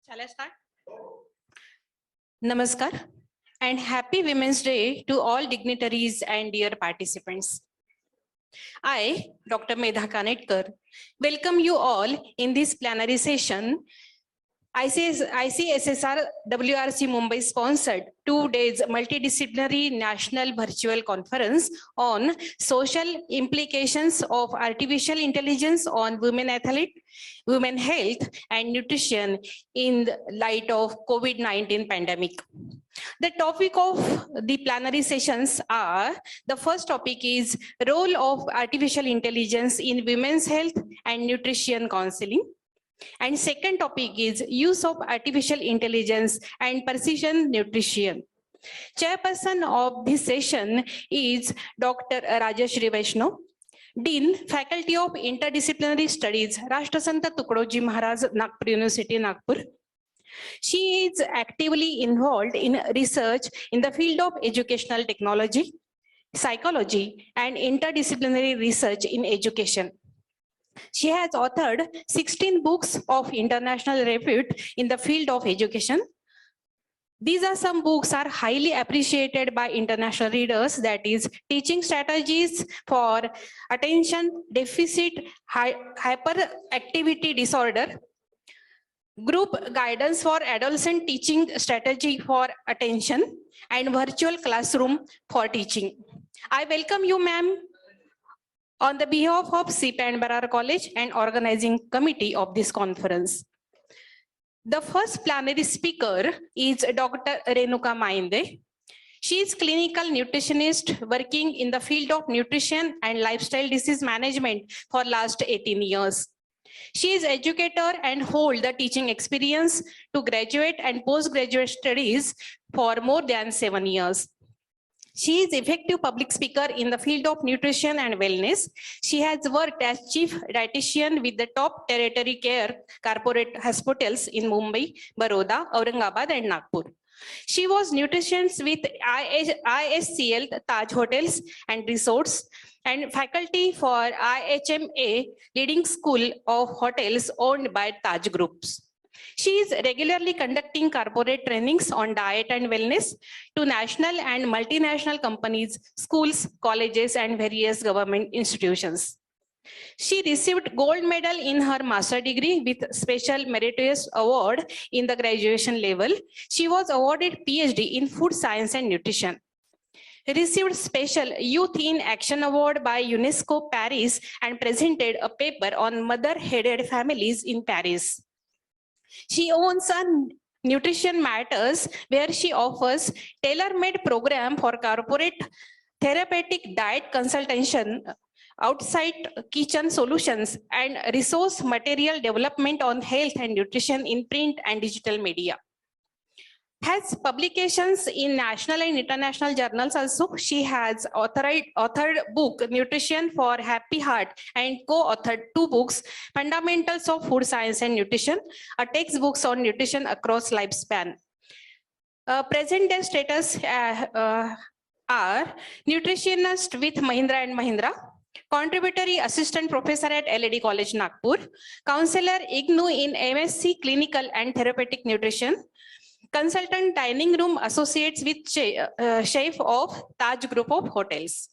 Shall I start? Namaskar and happy Women's Day to all dignitaries and dear participants. I, Dr. Mainde, welcome you all in this plenary session. ICSSR WRC Mumbai sponsored 2 days multidisciplinary national virtual conference on social implications of artificial intelligence on women athlete, women health and nutrition in the light of COVID-19 pandemic. The topic of the plenary sessions are, the first topic is role of artificial intelligence in women's health and nutrition counseling. And second topic is use of artificial intelligence and precision nutrition. Chairperson of this session is Dr. Rajeshri Vaishnav, Dean, Faculty of Interdisciplinary Studies, Rashtrasanta Tukdoji Maharaj, Nagpur University, Nagpur. She is actively involved in research in the field of educational technology, psychology, and interdisciplinary research in education. She has authored 16 books of international repute in the field of education. These are some books are highly appreciated by international readers, that is Teaching Strategies for Attention Deficit Hyperactivity Disorder, Group Guidance for Adolescent Teaching Strategy for Attention, and Virtual Classroom for Teaching. I welcome you, ma'am, on the behalf of CP and Barar College and organizing committee of this conference. The first plenary speaker is Dr. Renuka Mainde. She is clinical nutritionist working in the field of nutrition and lifestyle disease management for last 18 years. She is educator and hold the teaching experience to graduate and postgraduate studies for more than 7 years. She is effective public speaker in the field of nutrition and wellness. She has worked as chief dietitian with the top tertiary care corporate hospitals in Mumbai, Baroda, Aurangabad, and Nagpur. She was nutritionist with ISCL Taj Hotels and Resorts and faculty for IHMA, leading school of hotels owned by Taj Groups. She is regularly conducting corporate trainings on diet and wellness to national and multinational companies, schools, colleges, and various government institutions. She received gold medal in her master degree with special meritorious award in the graduation level. She was awarded PhD in food science and nutrition. Received special Youth in Action Award by UNESCO Paris and presented a paper on mother-headed families in Paris. She owns a Nutrition Matters, where she offers tailor-made program for corporate therapeutic diet consultation, outside kitchen solutions, and resource material development on health and nutrition in print and digital media. Has publications in national and international journals also. She has authored book Nutrition for Happy Heart and co-authored 2 books, Fundamentals of Food Science and Nutrition, a textbooks on nutrition across lifespan. Present day status are nutritionist with Mahindra and Mahindra, contributory assistant professor at LAD College Nagpur, counselor IGNU in MSc Clinical and Therapeutic Nutrition, consultant dining room associates with chef of Taj Group of Hotels.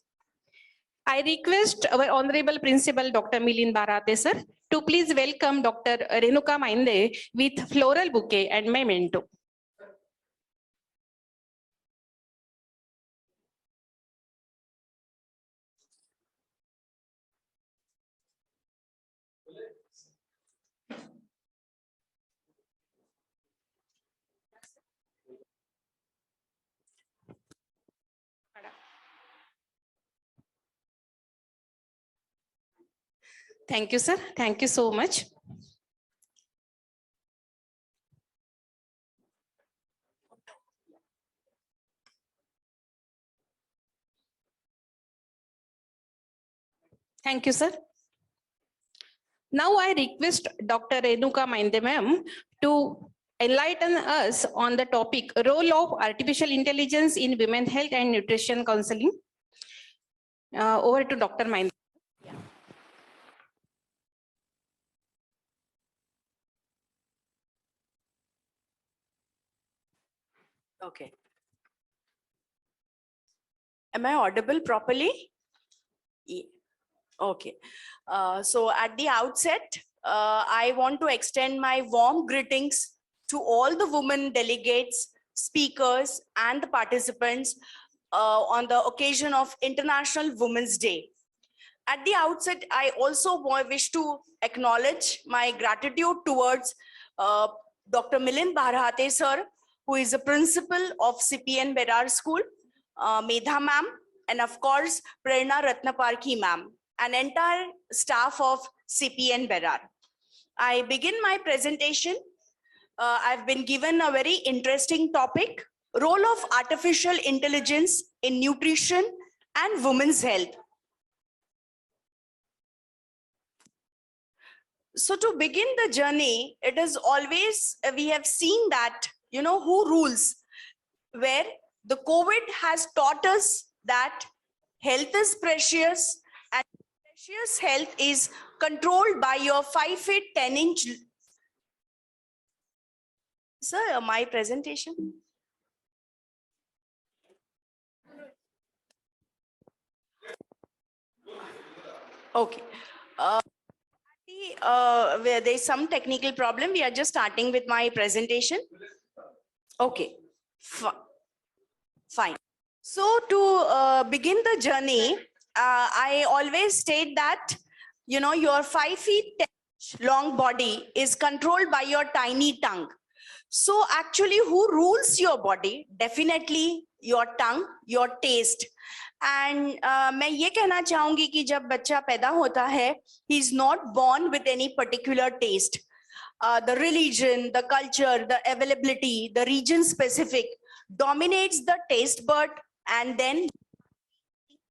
I request our Honorable Principal Dr. Milind Barate sir to please welcome Dr. Renuka Mainde with floral bouquet and memento. Thank you, sir. Thank you so much. Thank you, sir. Now I request Dr. Renuka Mainde ma'am to enlighten us on the topic role of artificial intelligence in women health and nutrition counseling. Over to Dr. Mainde. Okay. Am I audible properly? Okay. So at the outset, I want to extend my warm greetings to all the women delegates, speakers, and the participants on the occasion of International Women's Day. At the outset, I also wish to acknowledge my gratitude towards Dr. Milind Bharate sir, who is a principal of CPN Berar School, Medha ma'am, and of course, Prerna Ratnaparki ma'am, an entire staff of CPN Berar. I begin my presentation. I've been given a very interesting topic, role of artificial intelligence in nutrition and women's health. So to begin the journey, it is always, we have seen that, you know, who rules, where the COVID has taught us that health is precious and precious health is controlled by your 5 feet 10 inch. Sir, my presentation. Okay. Where there's some technical problem, we are just starting with my presentation. Okay, fine. So to begin the journey, I always state that, you know, your 5 feet 10 inch long body is controlled by your tiny tongue. So actually, who rules your body? Definitely your tongue, your taste. And मैं ये कहना चाहूंगी कि जब बच्चा पैदा होता है, he is not born with any particular taste. The religion, the culture, the availability, the region specific dominates the taste bud, and then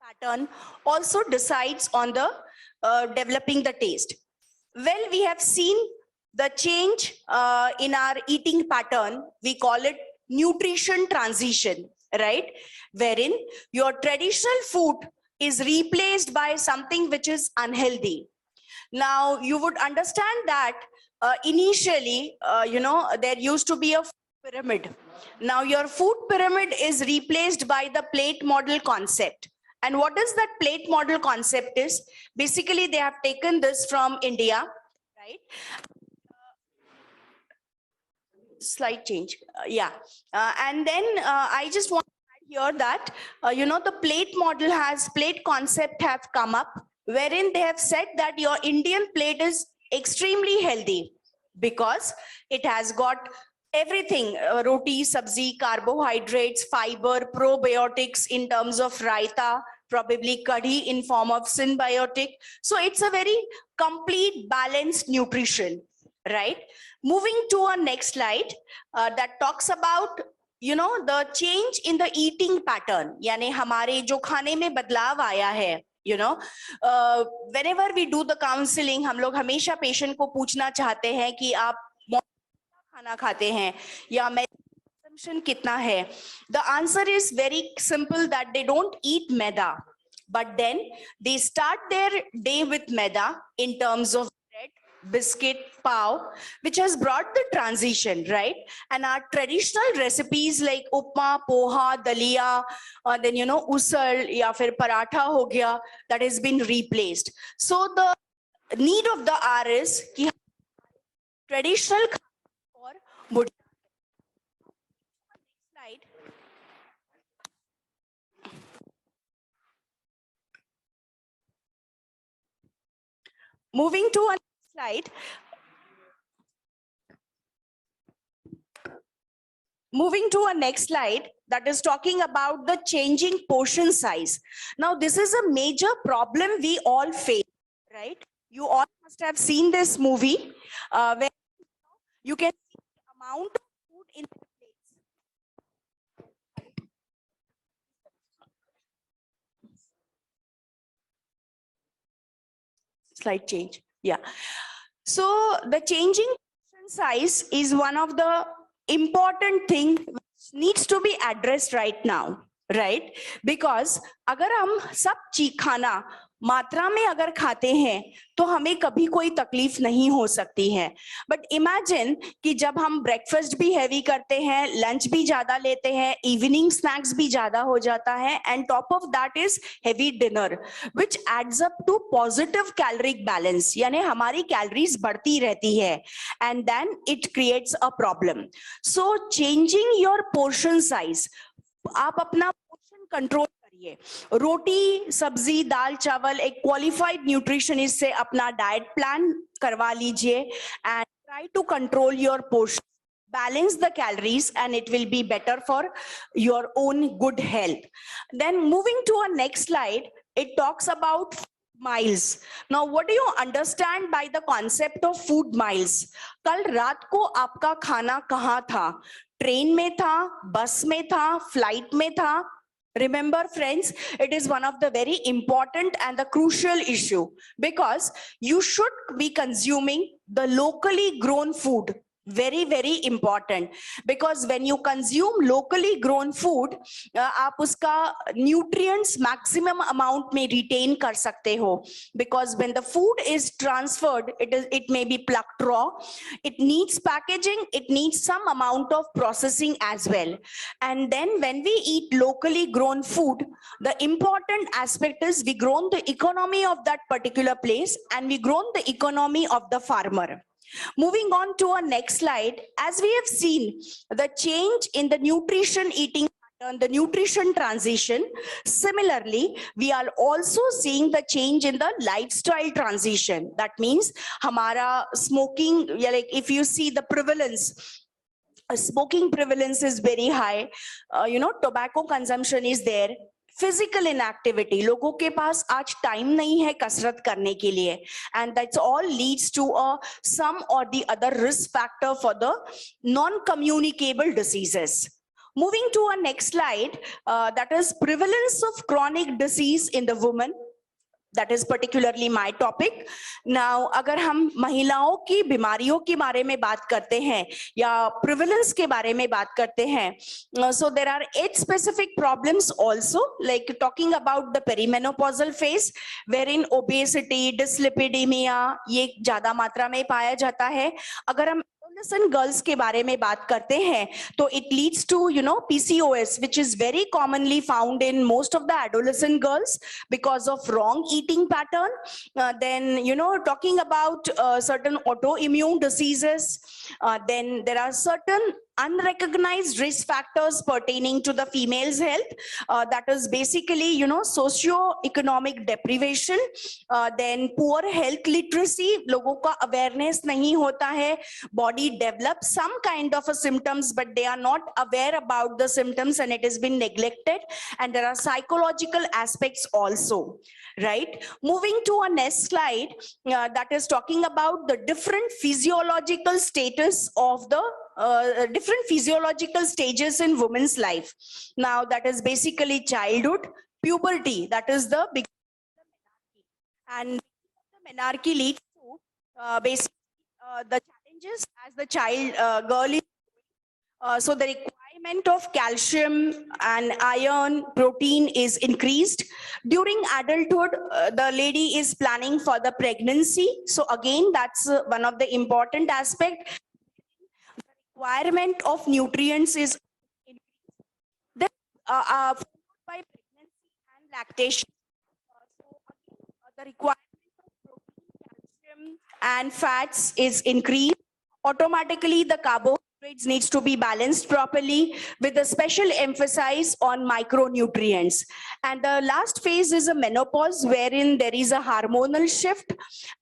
pattern also decides on the developing the taste. Well, we have seen the change in our eating pattern. We call it nutrition transition, right? Wherein your traditional food is replaced by something which is unhealthy. Now, you would understand that initially, you know, there used to be a pyramid. Now, your food pyramid is replaced by the plate model concept. And what is that plate model concept is? Basically, they have taken this from India, right? Slight change, yeah. And then I just want to add here that, you know, the plate model has, plate concept have come up, wherein they have said that your Indian plate is extremely healthy because it has got everything, roti, sabzi, carbohydrates, fiber, probiotics in terms of raita, probably kadhi in form of symbiotic. So it's a very complete balanced nutrition, right? Moving to our next slide that talks about, you know, the change in the eating pattern. यानी हमारे जो खाने में बदलाव आया है, you know, whenever we do the counseling, हम लोग हमेशा patient को पूछना चाहते हैं कि आप खाना खाते हैं या consumption कितना है. The answer is very simple, that they don't eat maida, but then they start their day with maida in terms of biscuit, pav, which has brought the transition, right? And our traditional recipes like upma, poha, dalia, then, you know, usal, ya fir paratha ho gaya, that has been replaced. So the need of the hour is ki traditional or slide. Moving to a slide. Moving to a next slide that is talking about the changing portion size. Now, this is a major problem we all face, right? You all must have seen this movie where you can see the amount of food in the plates. Slide change, yeah. So the changing portion size is one of the important thing which needs to be addressed right now, right? Because अगर हम सब खाना मात्रा में अगर खाते हैं तो हमें कभी कोई तकलीफ नहीं हो सकती है। बट इमेजिन कि जब हम ब्रेकफास्ट भी हैवी करते हैं, लंच भी ज्यादा लेते हैं, इवनिंग स्नैक्स भी ज्यादा हो जाता है, and top of that is heavy dinner which adds up to positive caloric balance, यानी हमारी कैलोरीज बढ़ती रहती है, and then it creates a problem. So changing your portion size, आप अपना पोर्शन कंट्रोल करिए। रोटी, सब्जी, दाल, चावल एक क्वालिफाइड न्यूट्रिशनिस्ट से अपना डाइट प्लान करवा लीजिए and try to control your portion, balance the calories, and it will be better for your own good health. Then moving to our next slide, it talks about miles. Now what do you understand by the concept of food miles? कल रात को आपका खाना कहाँ था? Train में था, बस में था, फ्लाइट में था? Remember friends, it is one of the very important and the crucial issue, because you should be consuming the locally grown food. Very very important, because when you consume locally grown food, आप उसका nutrients maximum amount में retain कर सकते हो, because when the food is transferred, it may be plucked raw, it needs packaging, it needs some amount of processing as well. And then when we eat locally grown food, the important aspect is we grown the economy of that particular place, and we grown the economy of the farmer. Moving on to our next slide, as we have seen the change in the nutrition eating pattern, the nutrition transition, similarly, we are also seeing the change in the lifestyle transition. That means hamara smoking, like if you see the prevalence, smoking prevalence is very high, tobacco consumption is there. Physical inactivity, लोगों के पास आज time नहीं है कसरत करने के लिए, and that's all leads to a some or the other risk factor for the non communicable diseases. Moving to our next slide, that is prevalence of chronic disease in the woman. That is particularly my topic. Now, अगर हम महिलाओं की बीमारियों के बारे में बात करते हैं या prevalence के बारे में बात करते हैं, so there are 8 specific problems also, like talking about the perimenopausal phase, wherein obesity, dyslipidemia ये ज़्यादा मात्रा में पाया जाता है. अगर हम adolescent girls के बारे में बात करते हैं तो it leads to PCOS, which is very commonly found in most of the adolescent girls because of wrong eating pattern. Then talking about certain autoimmune diseases, then there are certain unrecognized risk factors pertaining to the female's health, that is basically socio-economic deprivation, then poor health literacy, लोगों का awareness नहीं होता है, body develops some kind of a symptoms but they are not aware about the symptoms and it has been neglected, and there are psychological aspects also, right? Moving to our next slide, that is talking about the different physiological status of the different physiological stages in women's life. Now that is basically childhood, puberty, that is the big and the menarche leads to basically the challenges as the child girl is so the requirement of calcium and iron, protein is increased. During adulthood, the lady is planning for the pregnancy, so again that's one of the important aspect. Requirement of nutrients is increased. Then followed by pregnancy and lactation. So again, the requirement of protein, calcium and fats is increased. Automatically the carbohydrates needs to be balanced properly with a special emphasis on micronutrients. And the last phase is a menopause, wherein there is a hormonal shift,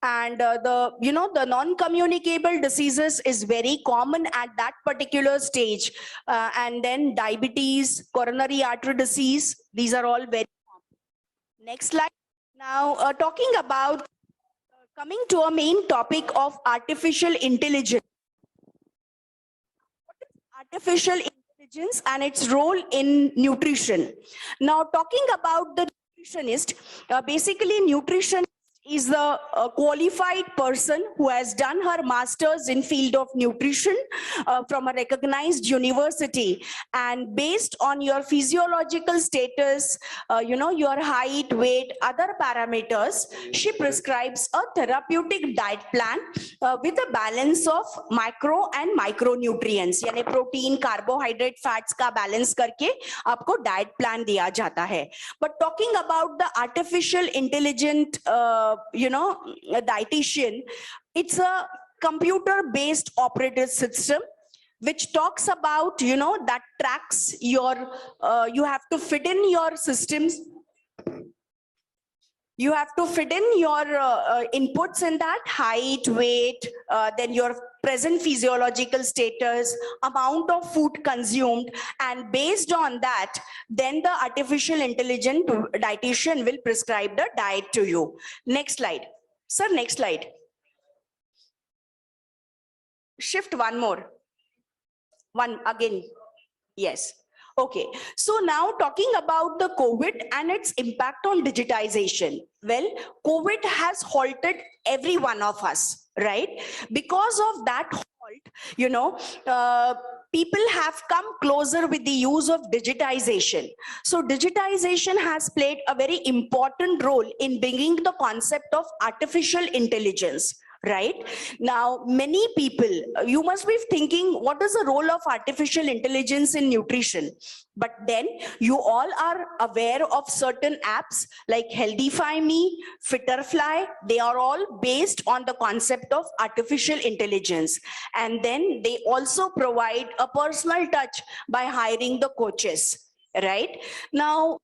and the non-communicable diseases is very common at that particular stage, and then diabetes, coronary artery disease, these are all very common. Next slide. Now talking about coming to a main topic of artificial intelligence. Artificial intelligence and its role in nutrition. Now talking about the nutritionist, basically nutrition is the qualified person who has done her master's in field of nutrition from a recognized university, and based on your physiological status, your height, weight, other parameters, she prescribes a therapeutic diet plan with a balance of macro and micronutrients, यानी protein, carbohydrate, fats का balance करके आपको diet plan दिया जाता है. But talking about the artificial intelligent dietitian, it's a computer based operating system which talks about, that tracks your, you have to fit in your systems. You have to fit in your inputs in that, height, weight, then your present physiological status, amount of food consumed, and based on that, then the artificial intelligent dietitian will prescribe the diet to you. Next slide. Sir, next slide. Shift one more. One again. Yes. Okay, so now talking about the COVID and its impact on digitization. Well, COVID has halted every one of us, right? Because of that halt, people have come closer with the use of digitization. So digitization has played a very important role in bringing the concept of artificial intelligence. Right now, many people, you must be thinking, what is the role of artificial intelligence in nutrition? But then you all are aware of certain apps like Healthify Me, Fitterfly. They are all based on the concept of artificial intelligence. And then they also provide a personal touch by hiring the coaches, right? Now,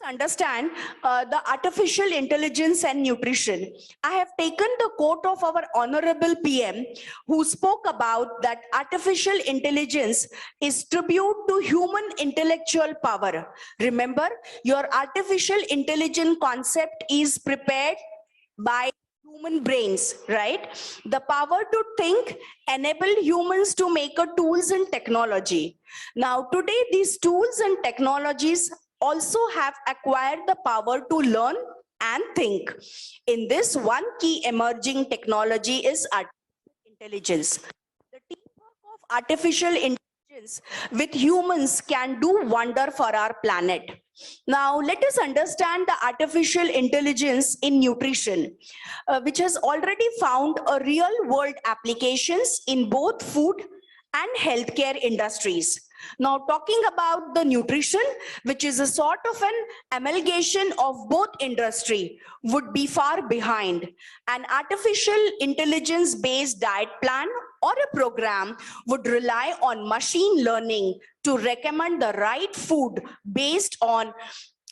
understand the artificial intelligence and nutrition. I have taken the quote of our honorable PM who spoke about that artificial intelligence is tribute to human intellectual power. Remember, your artificial intelligence concept is prepared by human brains, right? The power to think enable humans to make a tools and technology. Now today these tools and technologies also have acquired the power to learn and think. In this, one key emerging technology is artificial intelligence. The teamwork of artificial intelligence with humans can do wonder for our planet. Now, let us understand the artificial intelligence in nutrition, which has already found a real world applications in both food and healthcare industries. Now, talking about the nutrition, which is a sort of an amalgamation of both industry, would be far behind. An artificial intelligence-based diet plan or a program would rely on machine learning to recommend the right food based on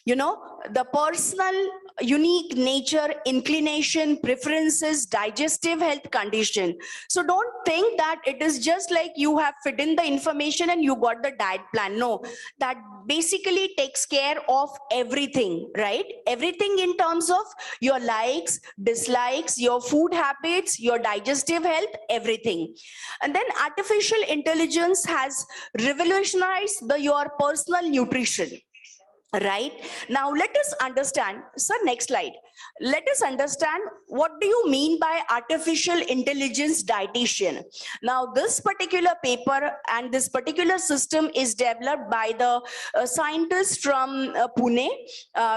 the personal unique nature, inclination, preferences, digestive health condition. So don't think that it is just like you have fit in the information and you got the diet plan. No, that basically takes care of everything, right? Everything in terms of your likes, dislikes, your food habits, your digestive health, everything. And then artificial intelligence has revolutionized your personal nutrition. Right now, let us understand. Sir, next slide. Let us understand what do you mean by artificial intelligence dietitian. Now, this particular paper and this particular system is developed by the scientists from Pune,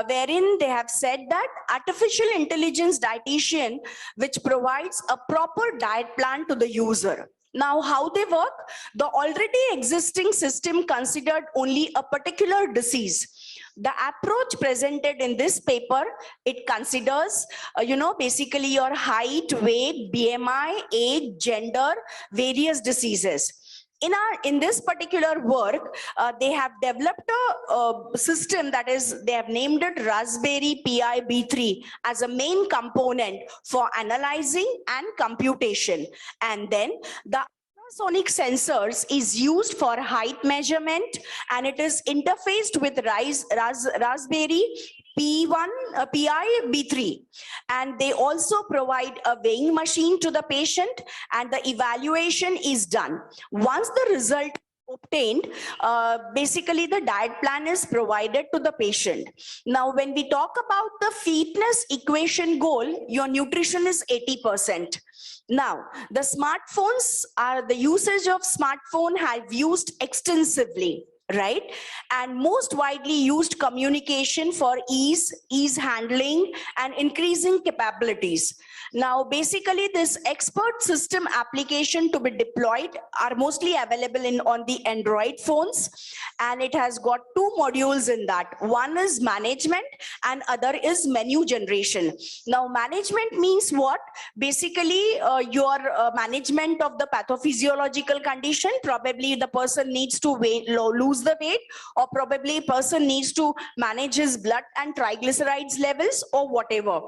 wherein they have said that artificial intelligence dietitian, which provides a proper diet plan to the user. Now, how they work? The already existing system considered only a particular disease. The approach presented in this paper, it considers, basically your height, weight, BMI, age, gender, various diseases. In this particular work, they have developed a system that is, they have named it Raspberry Pi B3 as a main component for analyzing and computation. And then the ultrasonic sensors is used for height measurement, and it is interfaced with Raspberry Pi B3, and they also provide a weighing machine to the patient, and the evaluation is done. Once the result obtained, basically the diet plan is provided to the patient. Now, when we talk about the fitness equation goal, your nutrition is 80%. Now, the smartphones are the usage of smartphone have used extensively, right? And most widely used communication for ease handling and increasing capabilities. Now, basically this expert system application to be deployed are mostly available on the Android phones, and it has got two modules in that. One is management and other is menu generation. Now, management means what? Basically, your management of the pathophysiological condition. Probably the person needs to lose the weight, or probably person needs to manage his blood and triglycerides levels or whatever.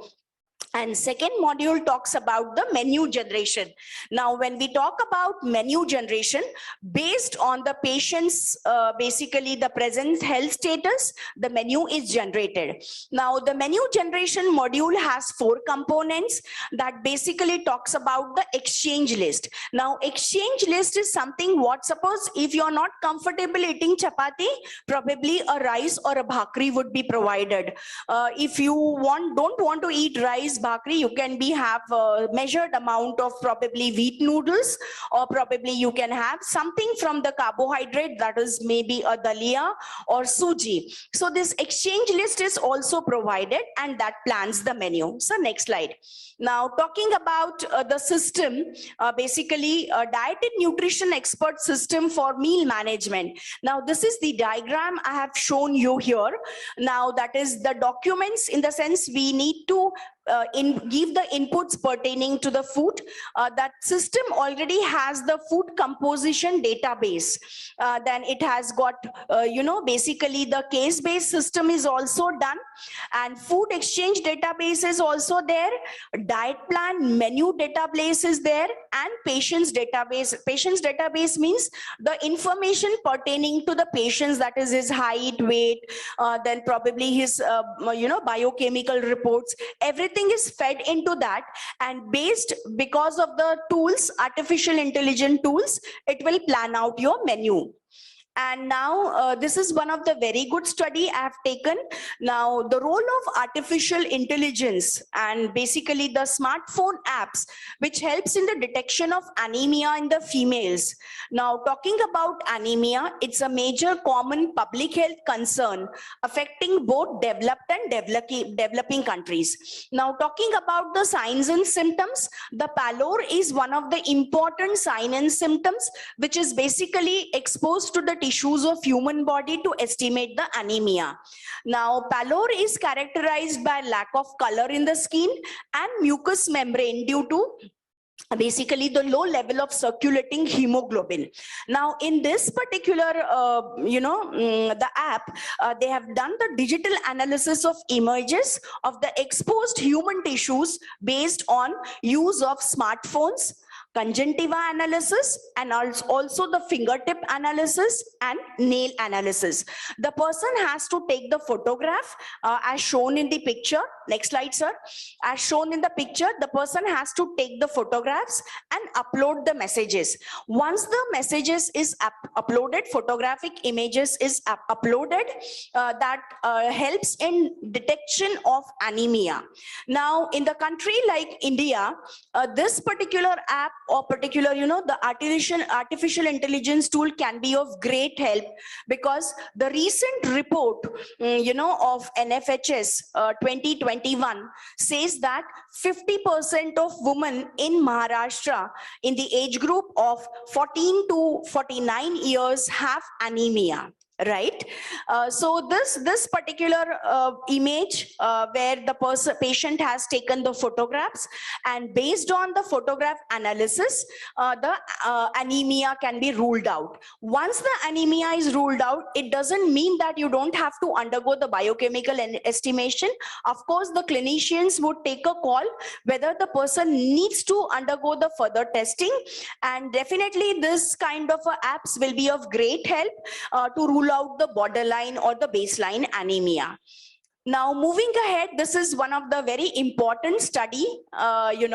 And second module talks about the menu generation. Now, when we talk about menu generation, based on the patient's basically the present health status, the menu is generated. Now, the menu generation module has 4 components that basically talks about the exchange list. Now, exchange list is something what, suppose if you're not comfortable eating chapati, probably a rice or a bhakri would be provided. If you don't want to eat rice, bhakri, you can have a measured amount of probably wheat noodles, or probably you can have something from the carbohydrate, that is maybe a dalia or suji. So this exchange list is also provided, and that plans the menu. So next slide. Now, talking about the system, basically a dieted nutrition expert system for meal management. Now, this is the diagram I have shown you here. Now, that is the documents, in the sense we need to give the inputs pertaining to the food. That system already has the food composition database. Then it has got, basically the case-based system is also done, and food exchange database is also there. Diet plan menu database is there, and patient's database. Patient's database means the information pertaining to the patient's, that is his height, weight, then probably his biochemical reports. Everything is fed into that, and because of the tools, artificial intelligence tools, it will plan out your menu. And now this is one of the very good study I have taken. Now, the role of artificial intelligence and basically the smartphone apps, which helps in the detection of anemia in the females. Now, talking about anemia, it's a major common public health concern affecting both developed and developing countries. Now, talking about the signs and symptoms, the pallor is one of the important sign and symptoms, which is basically exposed to the tissues of human body to estimate the anemia. Now, pallor is characterized by lack of color in the skin and mucous membrane due to basically the low level of circulating hemoglobin. Now, in this particular, the app, they have done the digital analysis of images of the exposed human tissues based on use of smartphones, conjunctiva analysis, and also the fingertip analysis and nail analysis. The person has to take the photograph as shown in the picture. Next slide, sir. As shown in the picture, the person has to take the photographs and upload the messages. Once the messages is uploaded, photographic images is uploaded, that helps in detection of anemia. Now, in the country like India, this particular app or particular, the artificial intelligence tool can be of great help, because the recent report, of NFHS 2021 says that 50% of women in Maharashtra in the age group of 14 to 49 years have anemia. Right. So this particular image where the patient has taken the photographs, and based on the photograph analysis, the anemia can be ruled out. Once the anemia is ruled out, it doesn't mean that you don't have to undergo the biochemical estimation. Of course, the clinicians would take a call whether the person needs to undergo the further testing, and definitely this kind of apps will be of great help to rule out the borderline or the baseline anemia. Now, moving ahead, this is one of the very important study, wherein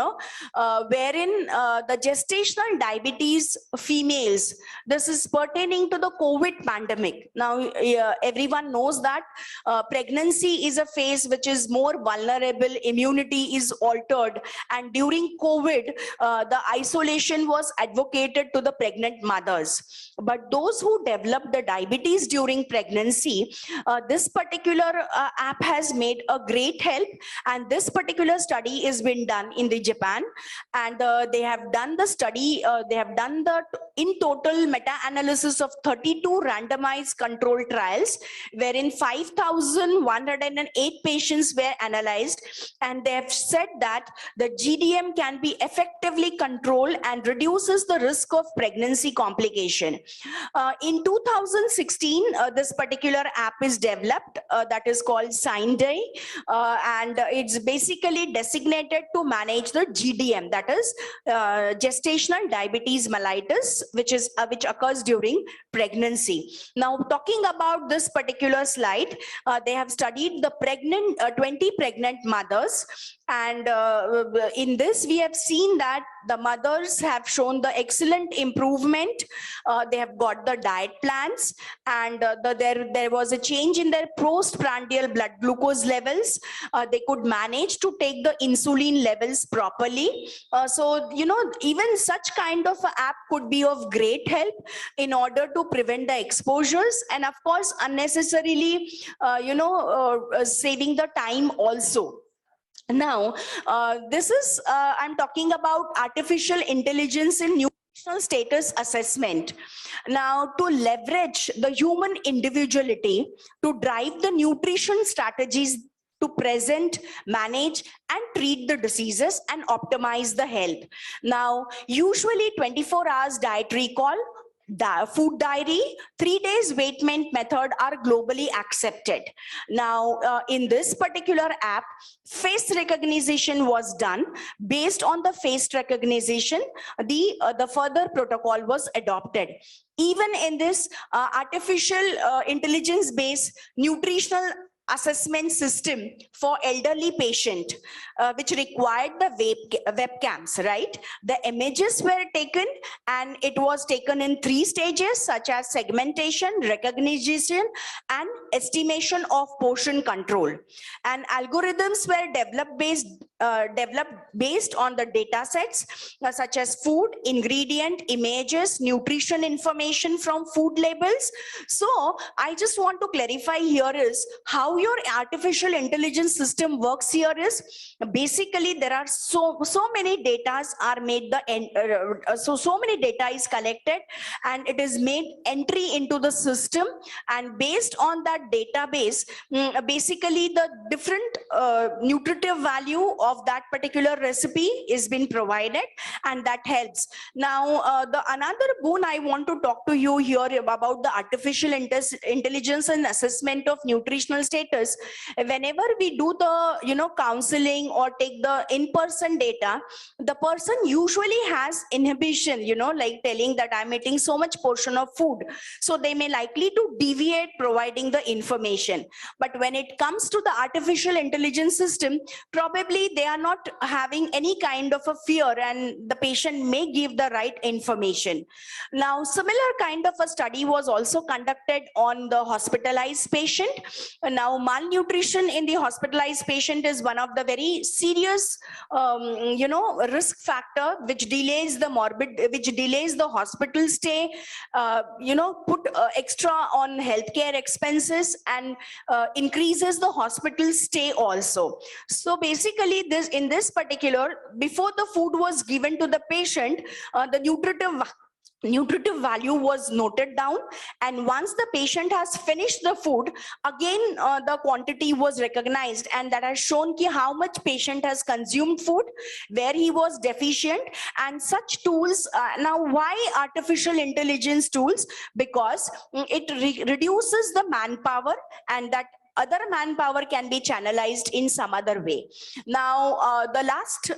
the gestational diabetes females, this is pertaining to the COVID pandemic. Now, everyone knows that pregnancy is a phase which is more vulnerable, immunity is altered, and during COVID, the isolation was advocated to the pregnant mothers. But those who developed the diabetes during pregnancy, this particular app has made a great help, and this particular study is been done in the Japan, and they have done the study, they have done the in total meta-analysis of 32 randomized controlled trials, wherein 5,108 patients were analyzed, and they have said that the GDM can be effectively controlled and reduces the risk of pregnancy complication. In 2016, this particular app is developed, that is called Mainde, and it's basically designated to manage the GDM, that is gestational diabetes mellitus, which occurs during pregnancy. Now, talking about this particular slide, they have studied the 20 pregnant mothers, and in this we have seen that the mothers have shown the excellent improvement. They have got the diet plans, and there was a change in their postprandial blood glucose levels. They could manage to take the insulin levels properly. So, even such kind of an app could be of great help in order to prevent the exposures, and of course unnecessarily, saving the time also. Now, this is, I'm talking about artificial intelligence in nutritional status assessment. Now, to leverage the human individuality to drive the nutrition strategies to present, manage, and treat the diseases and optimize the health. Now, usually 24 hours diet recall, food diary, 3 days weight method are globally accepted. Now, in this particular app, face recognition was done. Based on the face recognition, the further protocol was adopted. Even in this artificial intelligence-based nutritional assessment system for elderly patient, which required the webcams, right? The images were taken, and it was taken in 3 stages, such as segmentation, recognition, and estimation of portion control. And algorithms were developed based on the data sets, such as food, ingredient, images, nutrition information from food labels. So I just want to clarify here is how your artificial intelligence system works here is basically there are so many datas are made, so many data is collected, and it is made entry into the system, and based on that database, basically the different nutritive value of that particular recipe is been provided, and that helps. Now, the another boon I want to talk to you here about the artificial intelligence and assessment of nutritional status. Whenever we do the counseling or take the in-person data, the person usually has inhibition, like telling that I'm eating so much portion of food, so they may likely to deviate providing the information. But when it comes to the artificial intelligence system, probably they are not having any kind of a fear, and the patient may give the right information. Now, similar kind of a study was also conducted on the hospitalized patient. Now, malnutrition in the hospitalized patient is one of the very serious, risk factor which delays the hospital stay, put extra on healthcare expenses, and increases the hospital stay also. So basically, in this particular, before the food was given to the patient, the nutritive value was noted down, and once the patient has finished the food, again the quantity was recognized, and that has shown how much patient has consumed food, where he was deficient, and such tools. Now, why artificial intelligence tools? Because it reduces the manpower, and that other manpower can be channelized in some other way. Now, the last,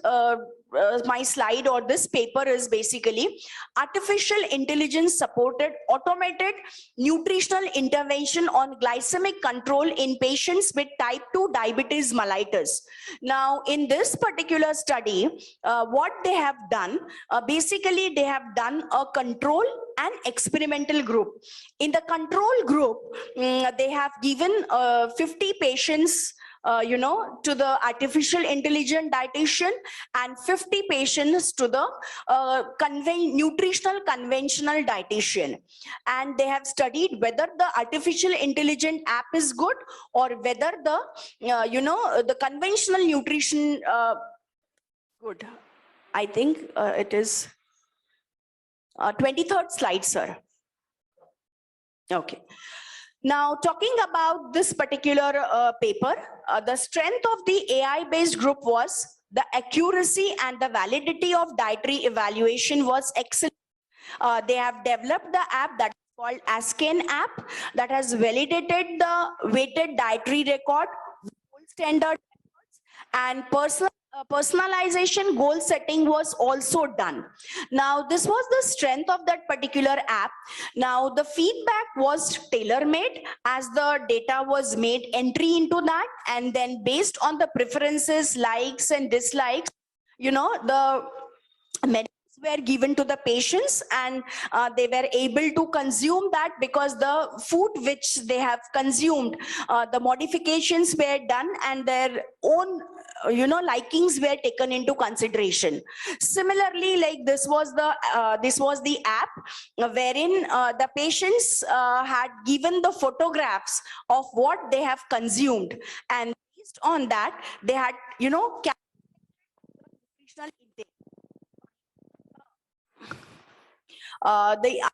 my slide or this paper is basically artificial intelligence supported automated nutritional intervention on glycemic control in patients with type 2 diabetes mellitus. Now, in this particular study, what they have done, basically they have done a control and experimental group. In the control group, they have given 50 patients to the artificial intelligent dietitian and 50 patients to the nutritional conventional dietitian. And they have studied whether the artificial intelligent app is good or whether the, the conventional nutrition good. I think it is 23rd slide, sir. Okay. Now, talking about this particular paper, the strength of the AI-based group was the accuracy and the validity of dietary evaluation was excellent. They have developed the app that is called Ascan app that has validated the weighted dietary record, gold standard and personalization goal setting was also done. Now, this was the strength of that particular app. Now, the feedback was tailor-made as the data was made entry into that, and then based on the preferences, likes and dislikes, the medicines were given to the patients, and they were able to consume that because the food which they have consumed, the modifications were done and their own likings were taken into consideration. Similarly, like this was the app wherein the patients had given the photographs of what they have consumed, and based on that they had nutritional intake. The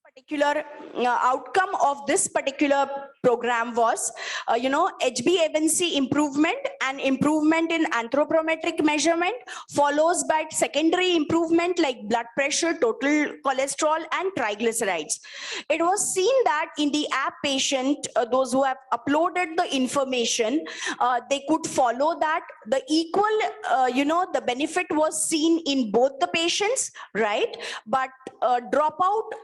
particular outcome of this particular program was, HbA1c improvement and improvement in anthropometric measurement, follows by secondary improvement like blood pressure, total cholesterol and triglycerides. It was seen that in the app patient, those who have uploaded the information, they could follow that. The equal, the benefit was seen in both the patients, right? But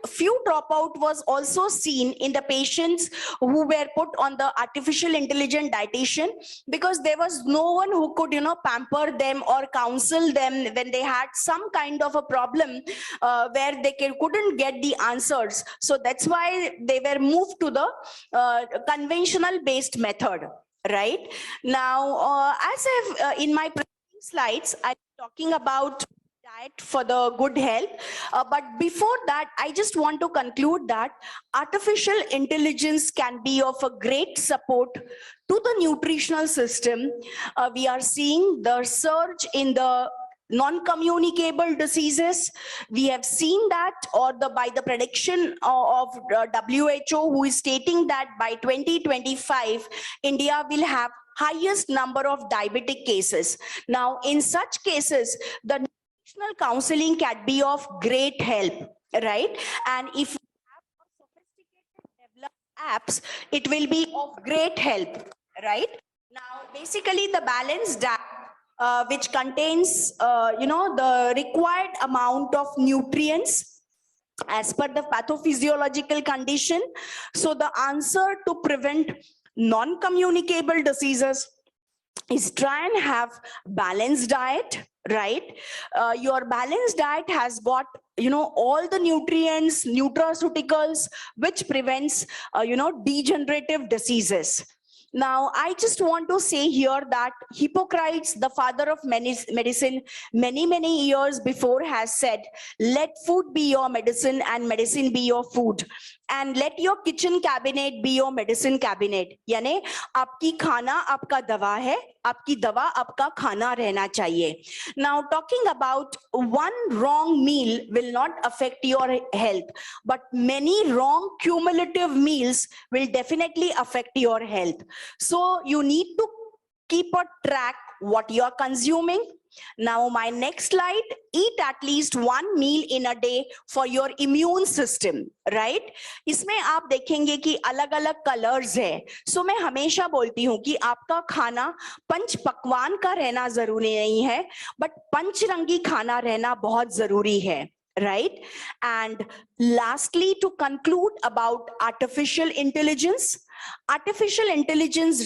few dropout was also seen in the patients who were put on the artificial intelligent dietitian, because there was no one who could pamper them or counsel them when they had some kind of a problem where they couldn't get the answers. So that's why they were moved to the conventional based method. Right now, as I've in my slides, I'm talking about diet for the good health, but before that I just want to conclude that artificial intelligence can be of a great support to the nutritional system. We are seeing the surge in the non-communicable diseases. We have seen that, or by the prediction of WHO, who is stating that by 2025 India will have highest number of diabetic cases. Now, in such cases, the nutritional counseling can be of great help, right? And if you have sophisticated developed apps, it will be of great help, right? Now, basically the balanced diet, which contains, the required amount of nutrients as per the pathophysiological condition. So the answer to prevent non-communicable diseases is try and have balanced diet, right? Your balanced diet has got all the nutrients, nutraceuticals, which prevents degenerative diseases. Now, I just want to say here that Hippocrates, the father of medicine, many years before has said, let food be your medicine and medicine be your food. And let your kitchen cabinet be your medicine cabinet. यानी आपकी खाना आपका दवा है, आपकी दवा आपका खाना रहना चाहिए. Now, talking about one wrong meal will not affect your health, but many wrong cumulative meals will definitely affect your health. So you need to keep a track what you are consuming. Now my next slide, eat at least one meal in a day for your immune system, right? इसमें आप देखेंगे कि अलग अलग colours है. सो मैं हमेशा बोलती हूँ कि आपका खाना पंच पकवान का रहना जरूरी नहीं है, बट पंचरंगी खाना रहना बहुत जरूरी है. Right? And lastly, to conclude about artificial intelligence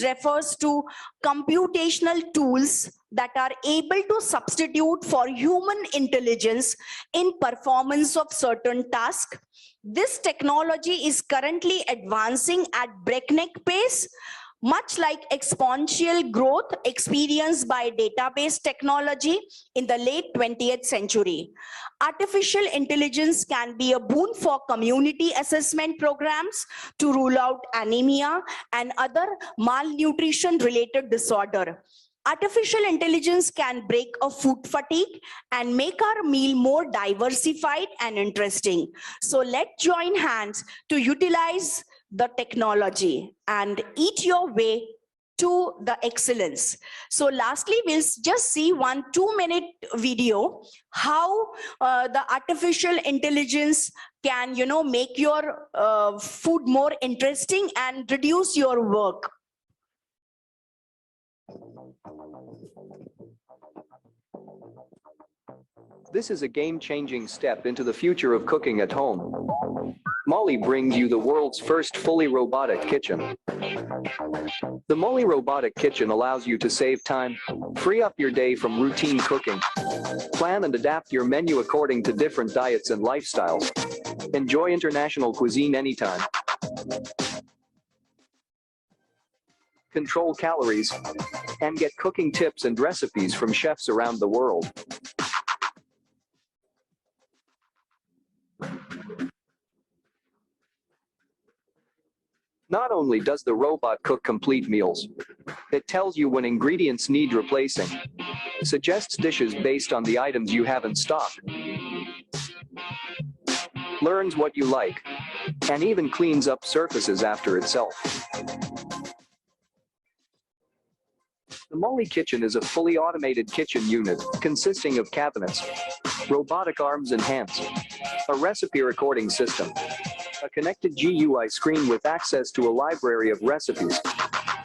refers to computational tools that are able to substitute for human intelligence in performance of certain tasks. This technology is currently advancing at breakneck pace, much like exponential growth experienced by database technology in the late 20th century. Artificial intelligence can be a boon for community assessment programs to rule out anemia and other malnutrition related disorder. Artificial intelligence can break a food fatigue and make our meal more diversified and interesting. So let's join hands to utilize the technology and eat your way to the excellence. So lastly, we'll just see 1 2-minute video how the artificial intelligence can, make your food more interesting and reduce your work. This is a game-changing step into the future of cooking at home. Molly brings you the world's first fully robotic kitchen. The Molly Robotic Kitchen allows you to save time, free up your day from routine cooking, plan and adapt your menu according to different diets and lifestyles. Enjoy international cuisine anytime. Control calories and get cooking tips and recipes from chefs around the world. Not only does the robot cook complete meals, it tells you when ingredients need replacing, suggests dishes based on the items you have in stock, learns what you like, and even cleans up surfaces after itself. The Molly Kitchen is a fully automated kitchen unit consisting of cabinets, robotic arms and hands, a recipe recording system, a connected GUI screen with access to a library of recipes,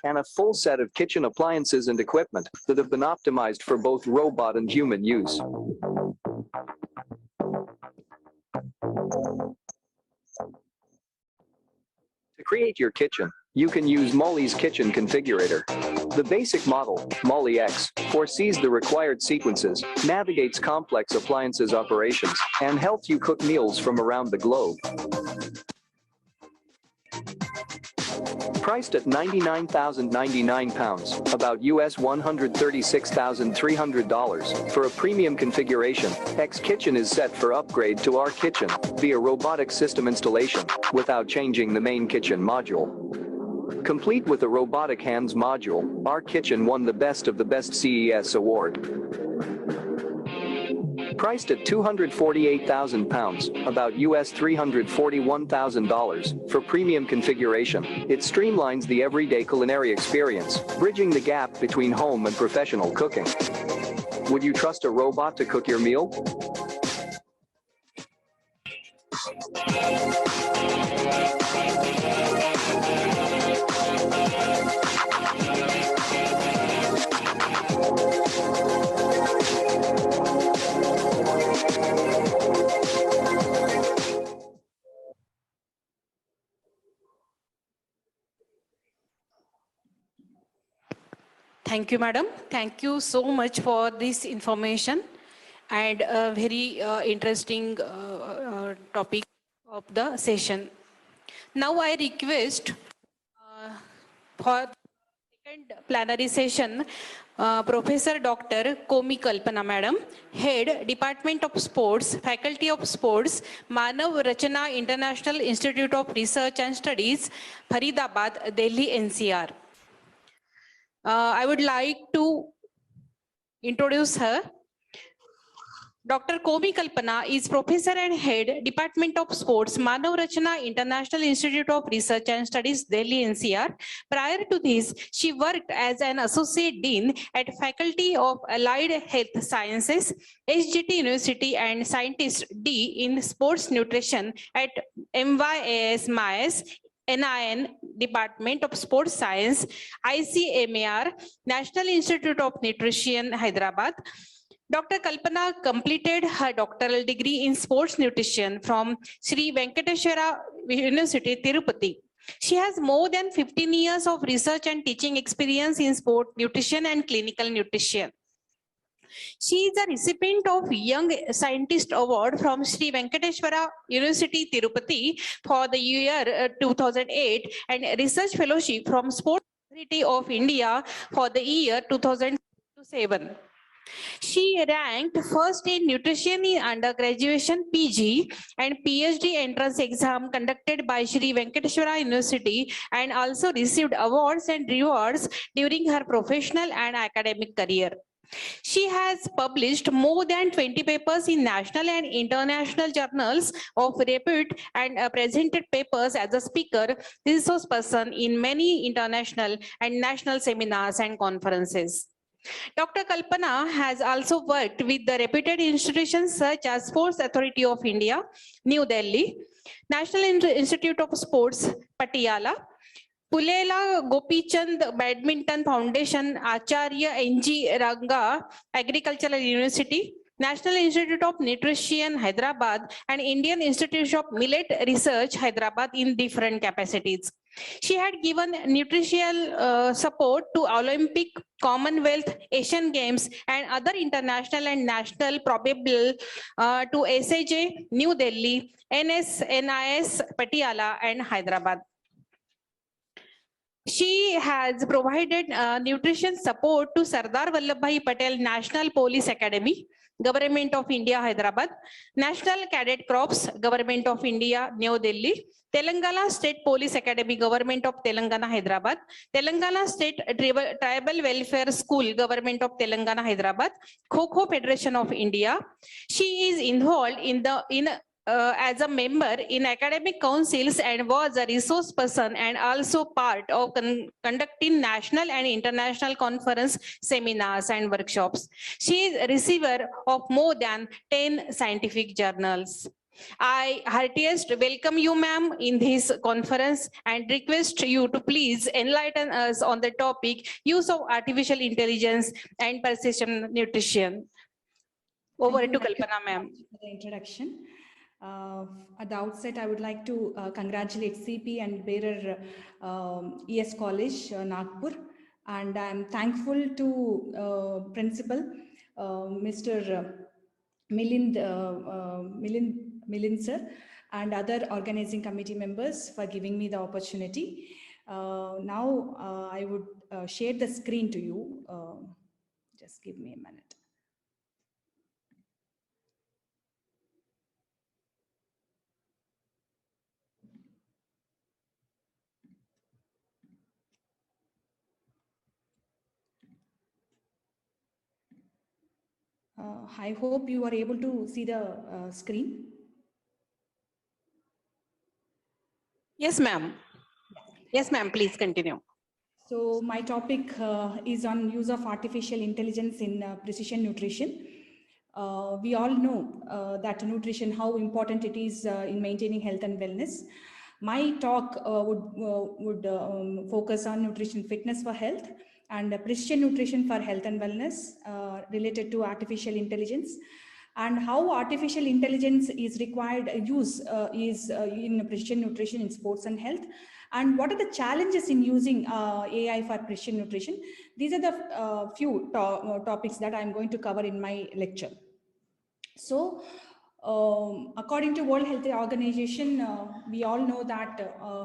and a full set of kitchen appliances and equipment that have been optimized for both robot and human use. To create your kitchen, you can use Molly's Kitchen Configurator. The basic model, Molly X, foresees the required sequences, navigates complex appliances operations, and helps you cook meals from around the globe. Priced at £99,099, about US $136,300 for a premium configuration, X Kitchen is set for upgrade to our kitchen via robotic system installation without changing the main kitchen module. Complete with a robotic hands module, our kitchen won the Best of the Best CES award. Priced at £248,000, about US $341,000 for premium configuration, it streamlines the everyday culinary experience, bridging the gap between home and professional cooking. Would you trust a robot to cook your meal? Thank you, madam. Thank you so much for this information and a very interesting topic of the session. Now I request for second plenary session, Professor Dr. Kommi Kalpana, madam, Head, Department of Sports, Faculty of Sports, Manav, Rachna International Institute of Research and Studies, Faridabad, Delhi, NCR. I would like to introduce her. Dr. Kommi Kalpana is Professor and Head, Department of Sports, Manav Rachna, International Institute of Research and Studies, Delhi NCR. Prior to this, she worked as an Associate Dean at Faculty of Allied Health Sciences, SGT University, and Scientist D in Sports Nutrition at MYAS MIAS, NIN, Department of Sports Science, ICMAR, National Institute of Nutrition, Hyderabad. Dr. Kalpana completed her doctoral degree in sports nutrition from Sri Venkateswara University, Tirupati. She has more than 15 years of research and teaching experience in sport nutrition and clinical nutrition. She is a recipient of Young Scientist Award from Sri Venkateswara University, Tirupati for the year 2008 and Research Fellowship from Sports Authority of India for the year 2007. She ranked first in nutrition in undergraduation PG and PhD entrance exam conducted by Sri Venkateswara University and also received awards and rewards during her professional and academic career. She has published more than 20 papers in national and international journals of repute and presented papers as a speaker, resource person in many international and national seminars and conferences. Dr. Kalpana has also worked with the reputed institutions such as Sports Authority of India, New Delhi, National Institute of Sports, Patiala, Pulela Gopichand Badminton Foundation, Acharya N.G. Ranga Agricultural University, National Institute of Nutrition, Hyderabad, and Indian Institute of Millet Research, Hyderabad in different capacities. She had given nutritional support to Olympic, Commonwealth, Asian Games, and other international and national probable to SAJ, New Delhi, NIS, Patiala, and Hyderabad. She has provided nutrition support to Sardar Vallabhbhai Patel National Police Academy, Government of India, Hyderabad, National Cadet Corps, Government of India, New Delhi, Telangana State Police Academy, Government of Telangana, Hyderabad, Telangana State Tribal Welfare School, Government of Telangana, Hyderabad, Kho Federation of India. She is involved as a member in academic councils and was a resource person and also part of conducting national and international conference, seminars and workshops. She is a receiver of more than 10 scientific journals. I heartiest welcome you, ma'am, in this conference and request you to please enlighten us on the topic use of artificial intelligence and precision nutrition. Over to Kalpana, ma'am. For the introduction. At the outset, I would like to congratulate CP and bearer ES College, Nagpur, and I'm thankful to Principal Mr. Milind sir and other organizing committee members for giving me the opportunity. Now I would share the screen to you. Just give me a minute. I hope you are able to see the screen. Yes, ma'am. Yes, ma'am. Please continue. So my topic is on use of artificial intelligence in precision nutrition. We all know that nutrition, how important it is in maintaining health and wellness. My talk would focus on nutrition fitness for health and precision nutrition for health and wellness related to artificial intelligence, and how artificial intelligence is required use in precision nutrition in sports and health, and what are the challenges in using AI for precision nutrition. These are the few topics that I'm going to cover in my lecture. So according to World Health Organization, we all know that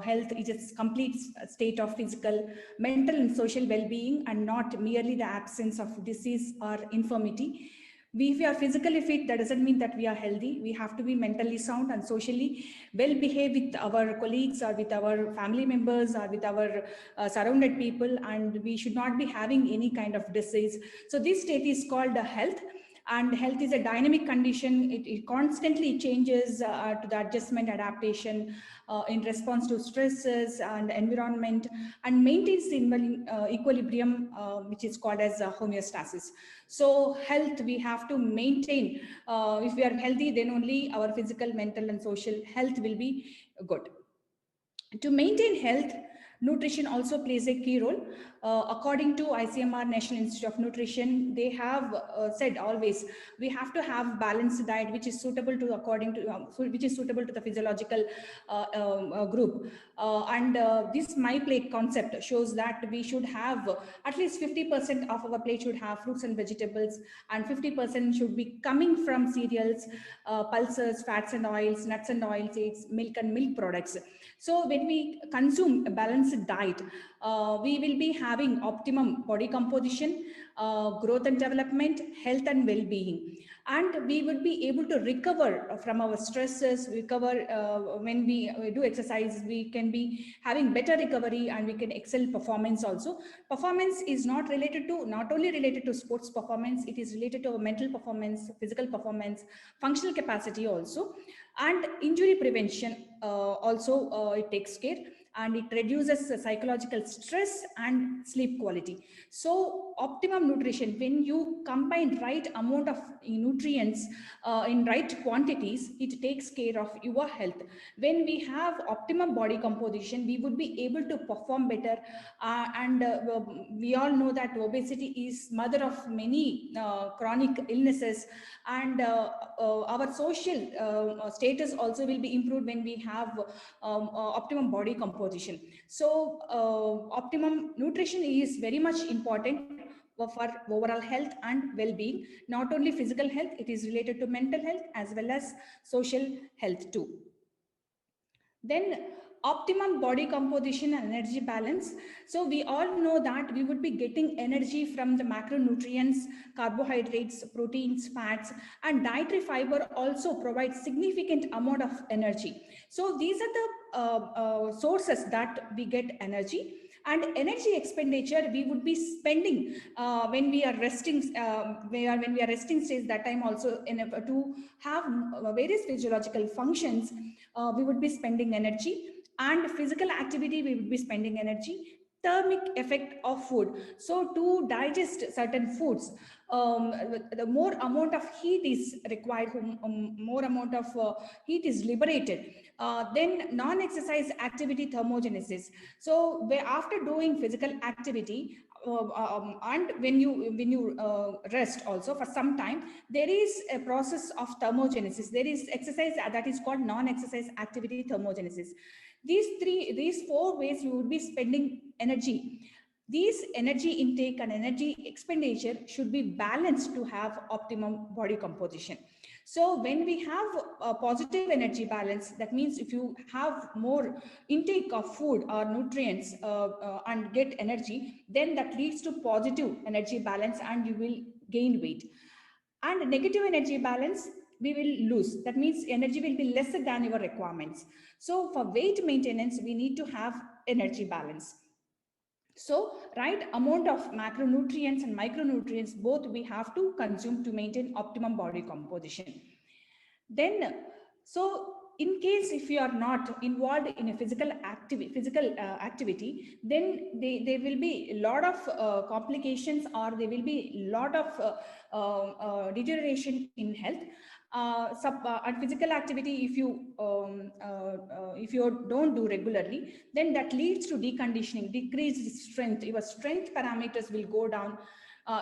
health is a complete state of physical, mental and social well-being, and not merely the absence of disease or infirmity. If we are physically fit, that doesn't mean that we are healthy. We have to be mentally sound and socially well behaved with our colleagues or with our family members or with our surrounded people, and we should not be having any kind of disease. So this state is called health. And health is a dynamic condition. It constantly changes to the adjustment, adaptation in response to stresses and environment, and maintains the equilibrium, which is called as homeostasis. So health, we have to maintain. If we are healthy, then only our physical, mental, and social health will be good. To maintain health, nutrition also plays a key role. According to ICMR, National Institute of Nutrition, they have said always we have to have balanced diet, which is suitable to which is suitable to the physiological group. And this my plate concept shows that we should have at least 50% of our plate should have fruits and vegetables, and 50% should be coming from cereals, pulses, fats and oils, nuts and oils, eggs, milk and milk products. So when we consume a balanced diet, we will be having optimum body composition, growth and development, health and well-being. And we would be able to recover from our stresses, recover when we do exercise, we can be having better recovery and we can excel performance also. Performance is not only related to sports performance, it is related to our mental performance, physical performance, functional capacity also. And injury prevention also it takes care, and it reduces psychological stress and sleep quality. So optimum nutrition, when you combine right amount of nutrients in right quantities, it takes care of your health. When we have optimum body composition, we would be able to perform better. And we all know that obesity is mother of many chronic illnesses, and our social status also will be improved when we have optimum body composition. So optimum nutrition is very much important for overall health and well-being. Not only physical health, it is related to mental health as well as social health too. Then optimum body composition and energy balance. So we all know that we would be getting energy from the macronutrients, carbohydrates, proteins, fats, and dietary fiber also provide significant amount of energy. So these are the sources that we get energy. And energy expenditure we would be spending when we are resting, when we are resting stage, that time also to have various physiological functions, we would be spending energy. And physical activity, we would be spending energy. Thermic effect of food. So to digest certain foods, the more amount of heat is required, more amount of heat is liberated. Then non-exercise activity thermogenesis. So after doing physical activity, and when you rest also for some time, there is a process of thermogenesis. There is exercise that is called non-exercise activity thermogenesis. These four ways you would be spending energy. These energy intake and energy expenditure should be balanced to have optimum body composition. So when we have a positive energy balance, that means if you have more intake of food or nutrients and get energy, then that leads to positive energy balance and you will gain weight. And negative energy balance, we will lose. That means energy will be lesser than your requirements. So for weight maintenance, we need to have energy balance. So right amount of macronutrients and micronutrients, both we have to consume to maintain optimum body composition. Then, so in case if you are not involved in a physical activity, then there will be a lot of complications, or there will be a lot of deterioration in health. And physical activity, if you don't do regularly, then that leads to deconditioning, decreased strength. Your strength parameters will go down.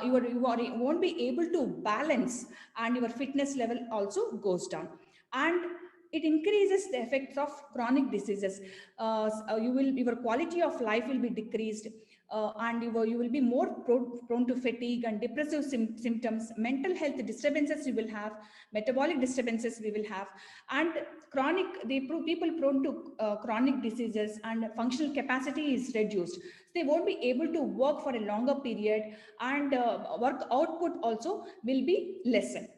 You won't be able to balance, and your fitness level also goes down. And it increases the effects of chronic diseases. Your quality of life will be decreased, and you will be more prone to fatigue and depressive symptoms, mental health disturbances you will have, metabolic disturbances we will have, and people prone to chronic diseases, and functional capacity is reduced. They won't be able to work for a longer period, and work output also will be lessened.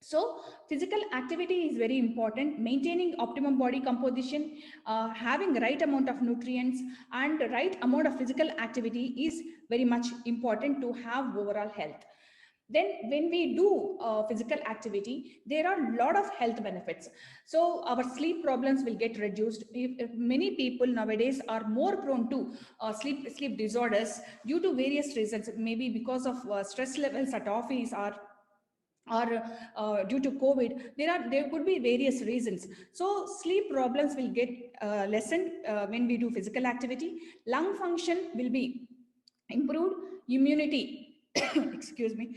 So physical activity is very important. Maintaining optimum body composition, having right amount of nutrients and right amount of physical activity is very much important to have overall health. Then when we do physical activity, there are a lot of health benefits. So our sleep problems will get reduced. If many people nowadays are more prone to sleep disorders due to various reasons, maybe because of stress levels at office or due to COVID, there could be various reasons. So sleep problems will get lessened when we do physical activity. Lung function will be improved. Immunity, excuse me,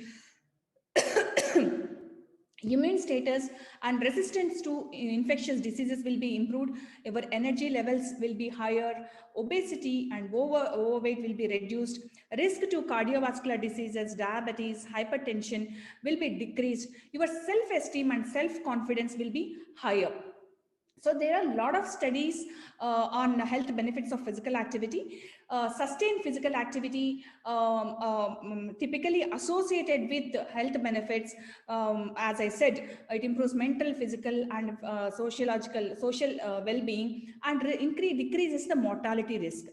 immune status and resistance to infectious diseases will be improved. Our energy levels will be higher. Obesity and overweight will be reduced. Risk to cardiovascular diseases, diabetes, hypertension will be decreased. Your self-esteem and self-confidence will be higher. So there are a lot of studies on health benefits of physical activity. Sustained physical activity typically associated with health benefits. As I said, it improves mental, physical, and social well-being, and decreases the mortality risk.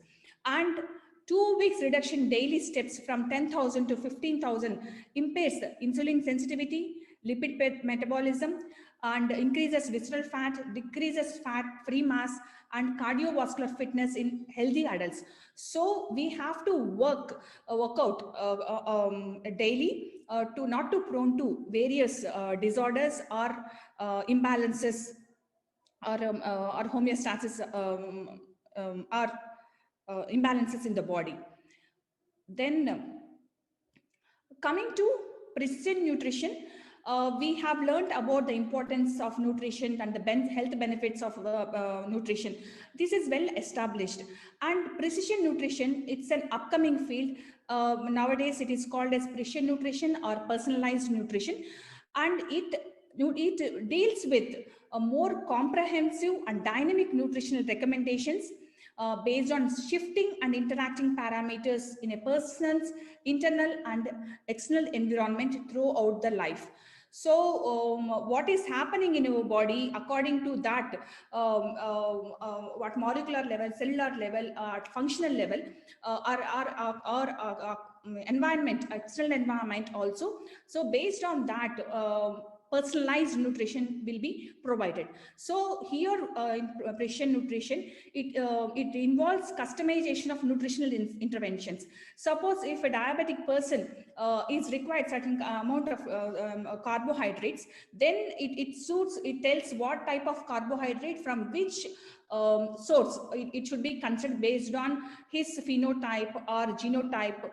And 2 weeks reduction daily steps from 10,000 to 15,000 impairs insulin sensitivity, lipid metabolism, and increases visceral fat, decreases fat-free mass, and cardiovascular fitness in healthy adults. So we have to work out daily to not to prone to various disorders or imbalances or homeostasis or imbalances in the body. Then coming to precision nutrition, we have learned about the importance of nutrition and the health benefits of nutrition. This is well established. And precision nutrition, it's an upcoming field. Nowadays, it is called as precision nutrition or personalized nutrition. And it deals with a more comprehensive and dynamic nutritional recommendations based on shifting and interacting parameters in a person's internal and external environment throughout the life. So what is happening in our body, according to that, what molecular level, cellular level, functional level, or environment, external environment also. So based on that, personalized nutrition will be provided. So here in precision nutrition, it involves customization of nutritional interventions. Suppose if a diabetic person is required certain amount of carbohydrates, then it tells what type of carbohydrate from which source it should be considered based on his phenotype or genotype.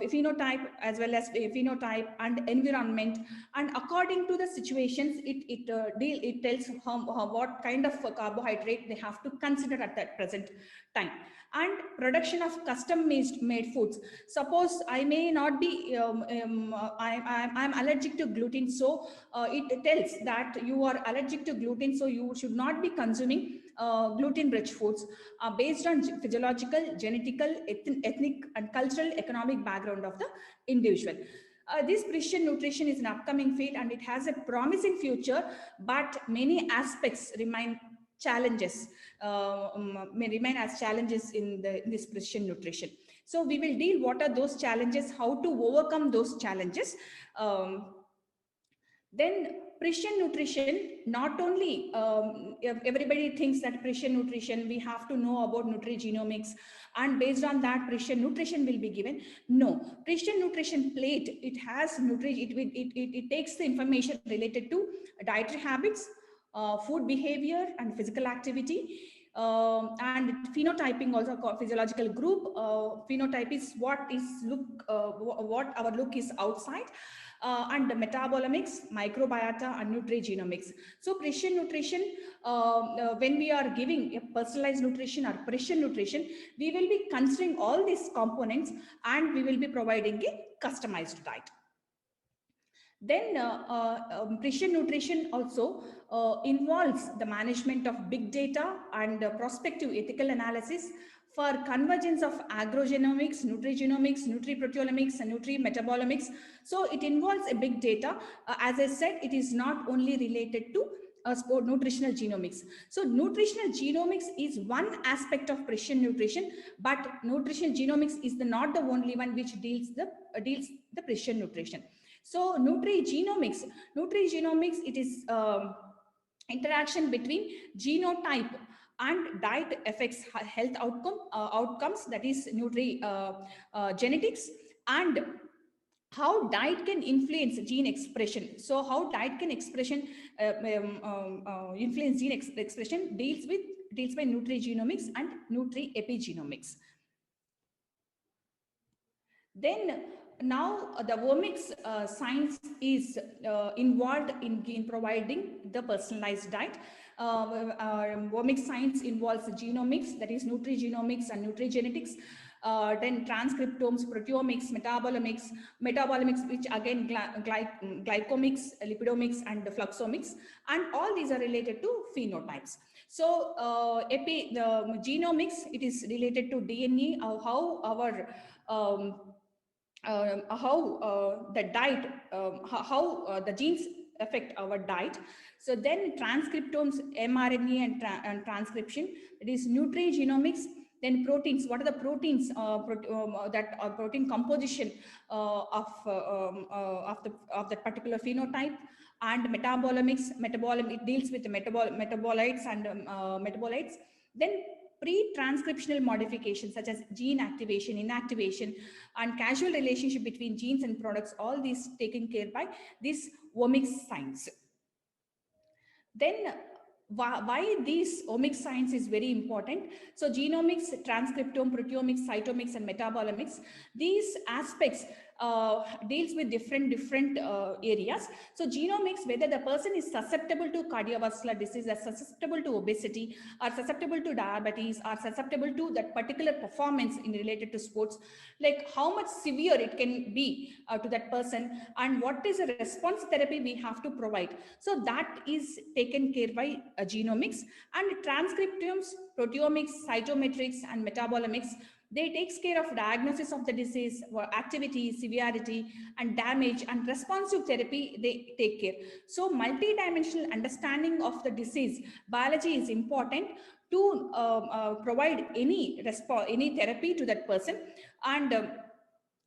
Phenotype as well as phenotype and environment, and according to the situations it tells what kind of carbohydrate they have to consider at that present time. And production of custom made foods. Suppose I may not be I'm allergic to gluten, so it tells that you are allergic to gluten, so you should not be consuming gluten-rich foods based on physiological, genetical, ethnic, and cultural economic background of the individual. This precision nutrition is an upcoming field and it has a promising future, but many aspects remain challenges, may remain as challenges in this precision nutrition. So we will deal what are those challenges, how to overcome those challenges. Then precision nutrition, not only everybody thinks that precision nutrition, we have to know about nutrigenomics, and based on that precision nutrition will be given. No, precision nutrition plate, it has it takes the information related to dietary habits, food behavior and physical activity, and phenotyping also called physiological group. Phenotype is what our look is outside, and the metabolomics, microbiota, and nutrigenomics. So precision nutrition, when we are giving a personalized nutrition or precision nutrition, we will be considering all these components and we will be providing a customized diet. Then precision nutrition also involves the management of big data and prospective ethical analysis for convergence of agrogenomics, nutrigenomics, nutriproteomics, and nutrimetabolomics. So it involves a big data. As I said, it is not only related to nutritional genomics. So nutritional genomics is one aspect of precision nutrition, but nutritional genomics is not the only one which deals the precision nutrition. So nutrigenomics, it is interaction between genotype and diet affects health outcomes, that is genetics, and how diet can influence gene expression. So how diet can influence gene expression deals by nutrigenomics and nutriepigenomics. Then now the omics science is involved in providing the personalized diet. Omics science involves genomics, that is nutrigenomics and nutrigenetics. Then transcriptomes, proteomics, metabolomics, which again glycomics, lipidomics, and fluxomics, and all these are related to phenotypes. So the genomics, it is related to DNA, how our the diet, how the genes affect our diet. So then transcriptomes, mRNA and transcription, it is nutrigenomics. Then proteins, what are the proteins protein composition of that particular phenotype. And metabolomics, it deals with metabolites and metabolites. Then pre-transcriptional modifications such as gene activation, inactivation, and causal relationship between genes and products, all these taken care by this omics science. Then why this omics science is very important? So genomics, transcriptome, proteomics, cytomics, and metabolomics, these aspects deals with different areas. So genomics, whether the person is susceptible to cardiovascular disease, or susceptible to obesity, or susceptible to diabetes, or susceptible to that particular performance in related to sports, like how much severe it can be to that person, and what is the response therapy we have to provide. So that is taken care by genomics. And transcriptomes, proteomics, cytometrics, and metabolomics, they takes care of diagnosis of the disease, activity, severity, and damage, and responsive therapy they take care. So multidimensional understanding of the disease biology is important to provide any therapy to that person. And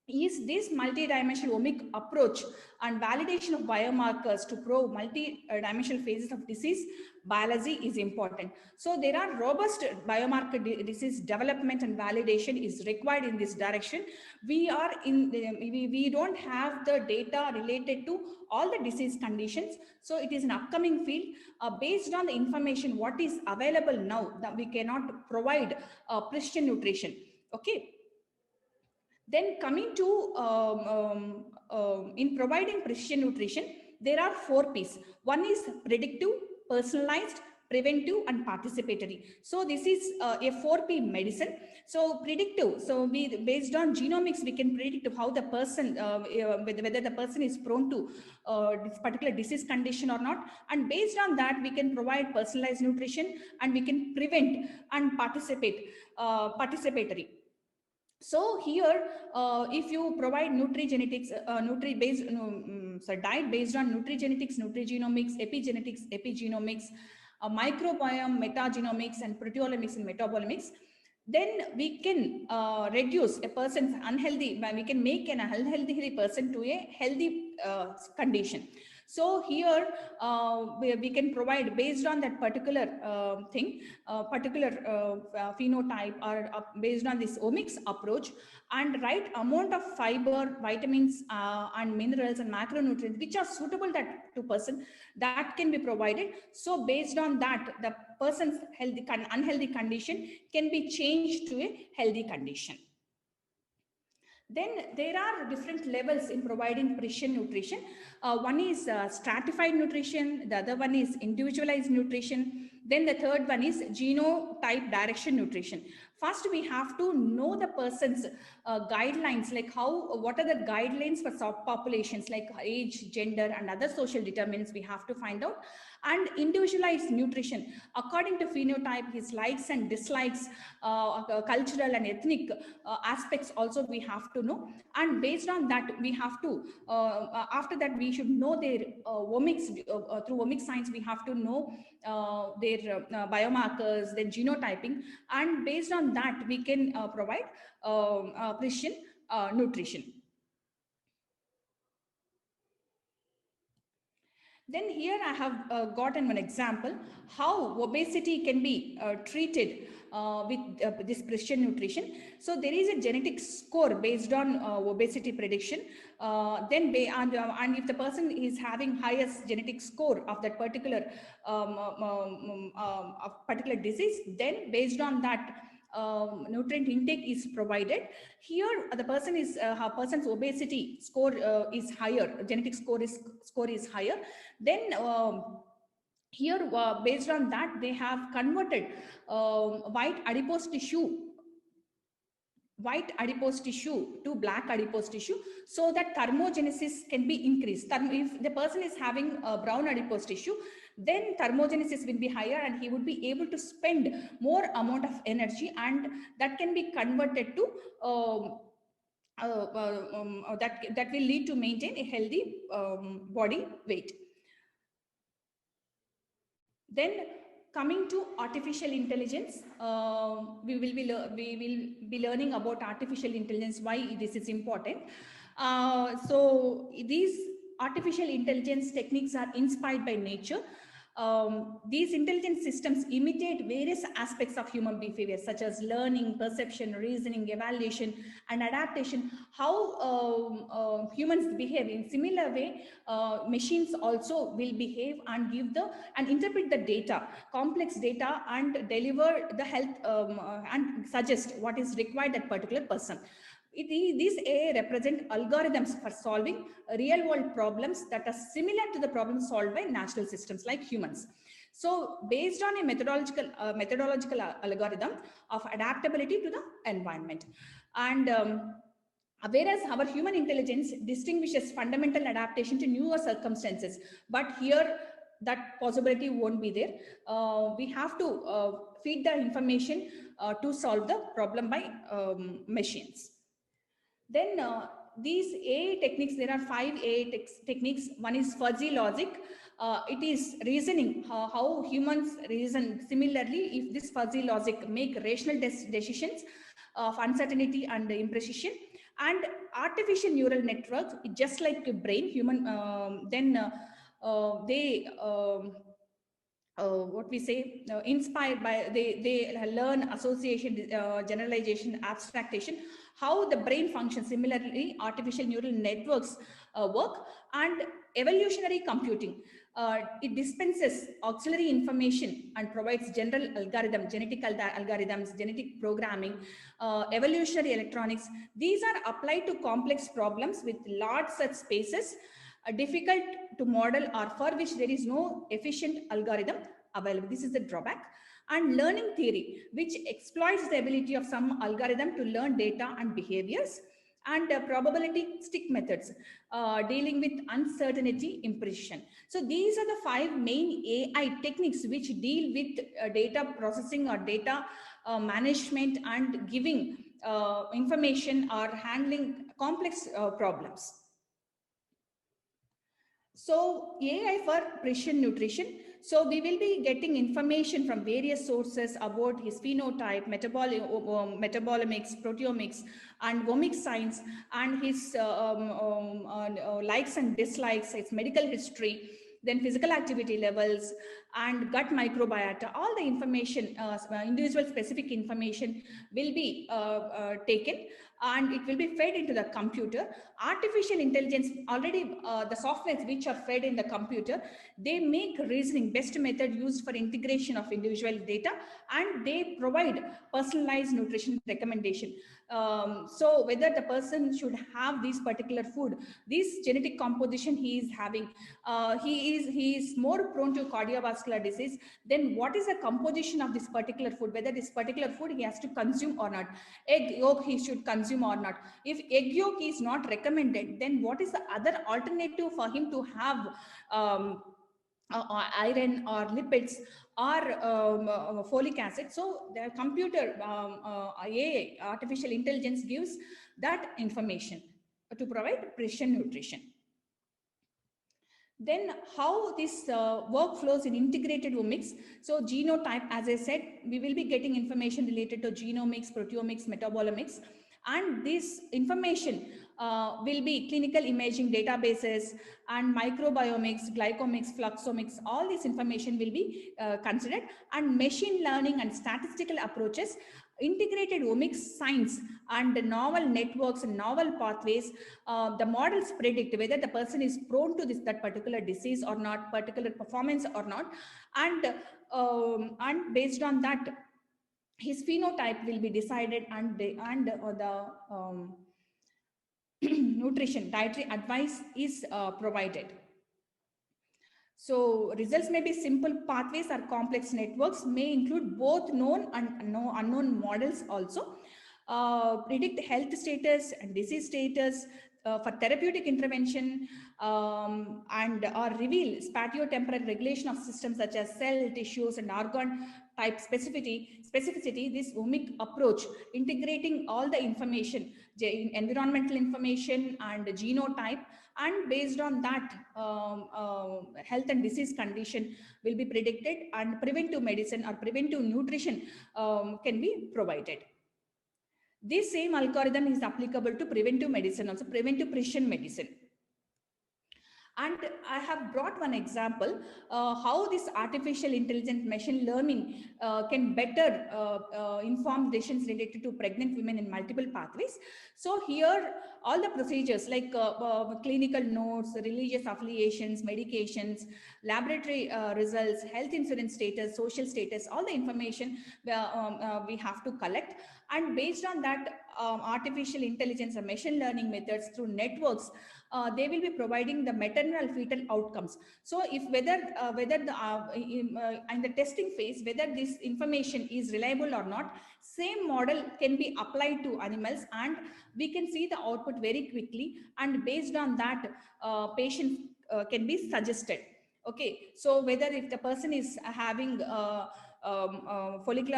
is this multi-dimensional omic approach and validation of biomarkers to probe multi-dimensional phases of disease biology is important. So there are robust biomarker disease development and validation is required in this direction. We don't have the data related to all the disease conditions. So it is an upcoming field based on the information what is available now, that we cannot provide precision nutrition. Okay. Then coming to in providing precision nutrition, there are 4 P's. One is predictive, personalized, preventive, and participatory. So this is a 4P medicine. So predictive, so based on genomics, we can predict how the person, whether the person is prone to this particular disease condition or not. And based on that, we can provide personalized nutrition, and we can prevent and participatory. So here, if you provide nutrigenetics, diet based on nutrigenetics, nutrigenomics, epigenetics, epigenomics, microbiome, metagenomics, and proteomics and metabolomics, then we can reduce a person's unhealthy, we can make an unhealthy person to a healthy condition. So here we can provide based on that particular phenotype, or based on this omics approach, and right amount of fiber, vitamins, and minerals and macronutrients which are suitable to person, that can be provided. So based on that, the person's unhealthy condition can be changed to a healthy condition. Then there are different levels in providing precision nutrition. One is stratified nutrition, the other one is individualized nutrition, then the third one is genotype direction nutrition. First, we have to know the person's guidelines, like what are the guidelines for subpopulations like age, gender, and other social determinants we have to find out. And individualized nutrition, according to phenotype, his likes and dislikes, cultural and ethnic aspects also we have to know. And based on that, we have to, after that, we should know their omics, through omics science, we have to know their biomarkers, their genotyping, and based on that, we can provide precision nutrition. Then here I have gotten one example how obesity can be treated with this precision nutrition. So there is a genetic score based on obesity prediction. And if the person is having highest genetic score of that particular disease, then based on that nutrient intake is provided. Here the person is person's obesity score is higher, genetic score is higher. Then here based on that they have converted white adipose tissue to black adipose tissue so that thermogenesis can be increased. If the person is having a brown adipose tissue, then thermogenesis will be higher and he would be able to spend more amount of energy, and that can be converted to that will lead to maintain a healthy body weight. Then coming to artificial intelligence, we will be learning about artificial intelligence, why this is important. So these artificial intelligence techniques are inspired by nature. These intelligent systems imitate various aspects of human behavior such as learning, perception, reasoning, evaluation, and adaptation. How humans behave in similar way, machines also will behave and interpret the data, complex data, and deliver the health and suggest what is required at particular person. These AI represent algorithms for solving real world problems that are similar to the problems solved by natural systems like humans. So based on a methodological algorithm of adaptability to the environment. And whereas our human intelligence distinguishes fundamental adaptation to newer circumstances, but here that possibility won't be there. We have to feed the information to solve the problem by machines. Then these AI techniques, there are 5 AI techniques. One is fuzzy logic. It is reasoning, how humans reason. Similarly, if this fuzzy logic make rational decisions of uncertainty and imprecision. And artificial neural networks, just like a brain, human, inspired by, they learn association, generalization, abstraction, how the brain functions. Similarly, artificial neural networks work. And evolutionary computing, it dispenses auxiliary information and provides general algorithm, genetic algorithms, genetic programming, evolutionary electronics. These are applied to complex problems with large search spaces, difficult to model, or for which there is no efficient algorithm available. This is the drawback. And learning theory, which exploits the ability of some algorithm to learn data and behaviors. And probabilistic methods, dealing with uncertainty, imprecision. So these are the 5 main AI techniques which deal with data processing or data management and giving information or handling complex problems. So AI for precision nutrition. So we will be getting information from various sources about his phenotype, metabolomics, proteomics, and omics science, and his likes and dislikes, his medical history, then physical activity levels, and gut microbiota. All the information, individual specific information will be taken, and it will be fed into the computer. Artificial intelligence, already the softwares which are fed in the computer, they make reasoning best method used for integration of individual data, and they provide personalized nutrition recommendation. So whether the person should have this particular food, this genetic composition he is having, he is more prone to cardiovascular disease, then what is the composition of this particular food, whether this particular food he has to consume or not, egg yolk he should consume or not. If egg yolk is not recommended, then what is the other alternative for him to have iron or lipids or folic acid? So the computer AI, artificial intelligence, gives that information to provide precision nutrition. Then how this workflows in integrated omics. So genotype, as I said, we will be getting information related to genomics, proteomics, metabolomics. And this information will be clinical imaging databases and microbiomics, glycomics, fluxomics. All this information will be considered, and machine learning and statistical approaches, integrated omics science and novel networks and novel pathways. The models predict whether the person is prone to that particular disease or not, particular performance or not, and based on that, his phenotype will be decided, and the nutrition dietary advice is provided. So results may be simple pathways or complex networks, may include both known and unknown models also. Predict health status and disease status for therapeutic intervention, or reveal spatiotemporal regulation of systems such as cell, tissues, and organ type specificity. This omic approach, integrating all the information, environmental information and genotype, and based on that, health and disease condition will be predicted, and preventive medicine or preventive nutrition can be provided. This same algorithm is applicable to preventive medicine, also preventive precision medicine. And I have brought one example how this artificial intelligence machine learning can better inform decisions related to pregnant women in multiple pathways. So here, all the procedures like clinical notes, religious affiliations, medications, laboratory results, health insurance status, social status, all the information we have to collect. And based on that, artificial intelligence and machine learning methods through networks, they will be providing the maternal fetal outcomes. So if whether in the testing phase, whether this information is reliable or not, same model can be applied to animals, and we can see the output very quickly, and based on that, patient can be suggested. Okay, so whether if the person is having folic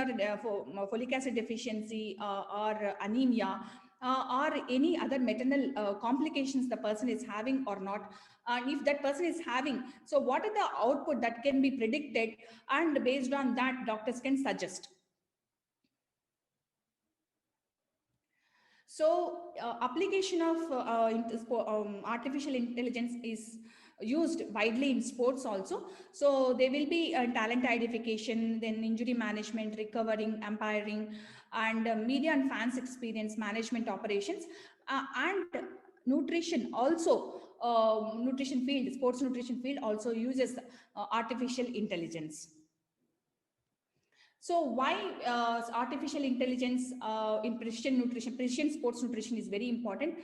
acid deficiency or anemia, or any other maternal complications the person is having or not, and if that person is having, so what are the output that can be predicted, and based on that, doctors can suggest. So application of artificial intelligence is used widely in sports also. So there will be talent identification, then injury management, recovering, umpiring, and media and fans experience management operations, and nutrition also. Nutrition field, sports nutrition field also uses artificial intelligence. So why artificial intelligence in precision nutrition, precision sports nutrition is very important.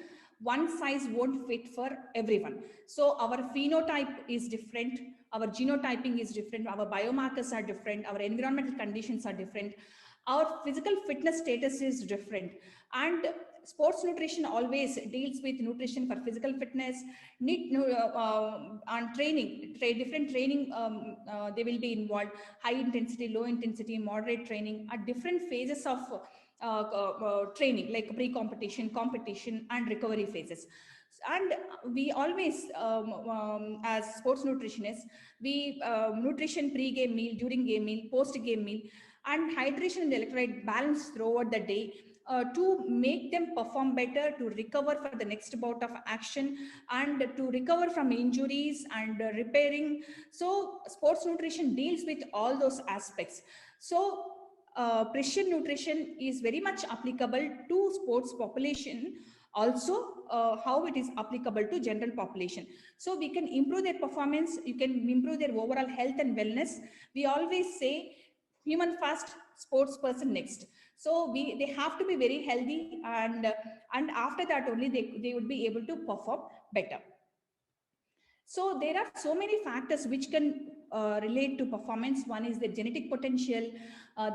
One size won't fit for everyone. So our phenotype is different, our genotyping is different, our biomarkers are different, our environmental conditions are different, our physical fitness status is different, and sports nutrition always deals with nutrition for physical fitness, and training, different training, they will be involved, high intensity, low intensity, moderate training, at different phases of training, like pre-competition, competition, and recovery phases. And we always, as sports nutritionists, we nutrition pre-game meal, during game meal, post-game meal, and hydration and electrolyte balance throughout the day, to make them perform better, to recover for the next bout of action, and to recover from injuries and repairing. So sports nutrition deals with all those aspects. So precision nutrition is very much applicable to sports population, also how it is applicable to general population. So we can improve their performance, you can improve their overall health and wellness. We always say human first, sports person next. So they have to be very healthy, and after that only they would be able to perform better. So there are so many factors which can relate to performance. One is their genetic potential,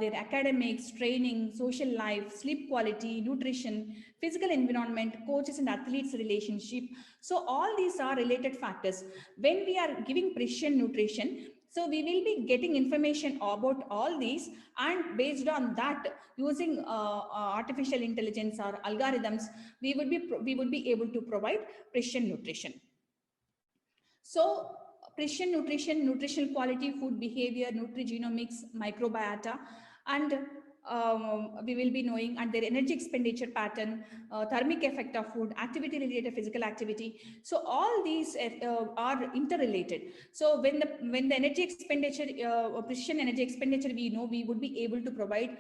their academics, training, social life, sleep quality, nutrition, physical environment, coaches and athletes relationship. So all these are related factors. When we are giving precision nutrition, so we will be getting information about all these, and based on that, using artificial intelligence or algorithms, we would be able to provide precision nutrition. So precision nutrition, nutritional quality, food behavior, nutrigenomics, microbiota, and we will be knowing, and their energy expenditure pattern, thermic effect of food, activity related physical activity. So all these are interrelated. So when the energy expenditure, precision energy expenditure, we know we would be able to provide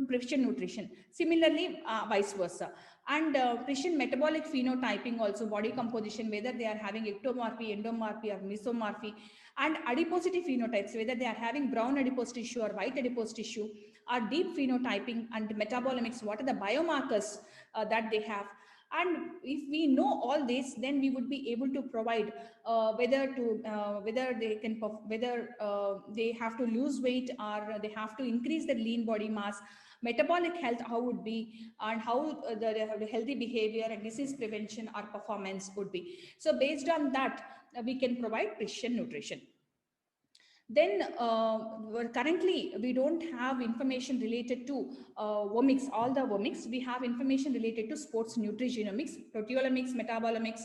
precision nutrition. Similarly, vice versa. And precision metabolic phenotyping also, body composition, whether they are having ectomorphy, endomorphy, or mesomorphy, and adiposity phenotypes, whether they are having brown adipose tissue or white adipose tissue, or deep phenotyping and metabolomics, what are the biomarkers that they have. And if we know all this, then we would be able to provide whether they have to lose weight or they have to increase their lean body mass, metabolic health, how would be, and how the healthy behavior and disease prevention or performance would be. So based on that, we can provide precision nutrition. Then currently we don't have information related to omics, all the omics. We have information related to sports nutrigenomics, proteomics, metabolomics,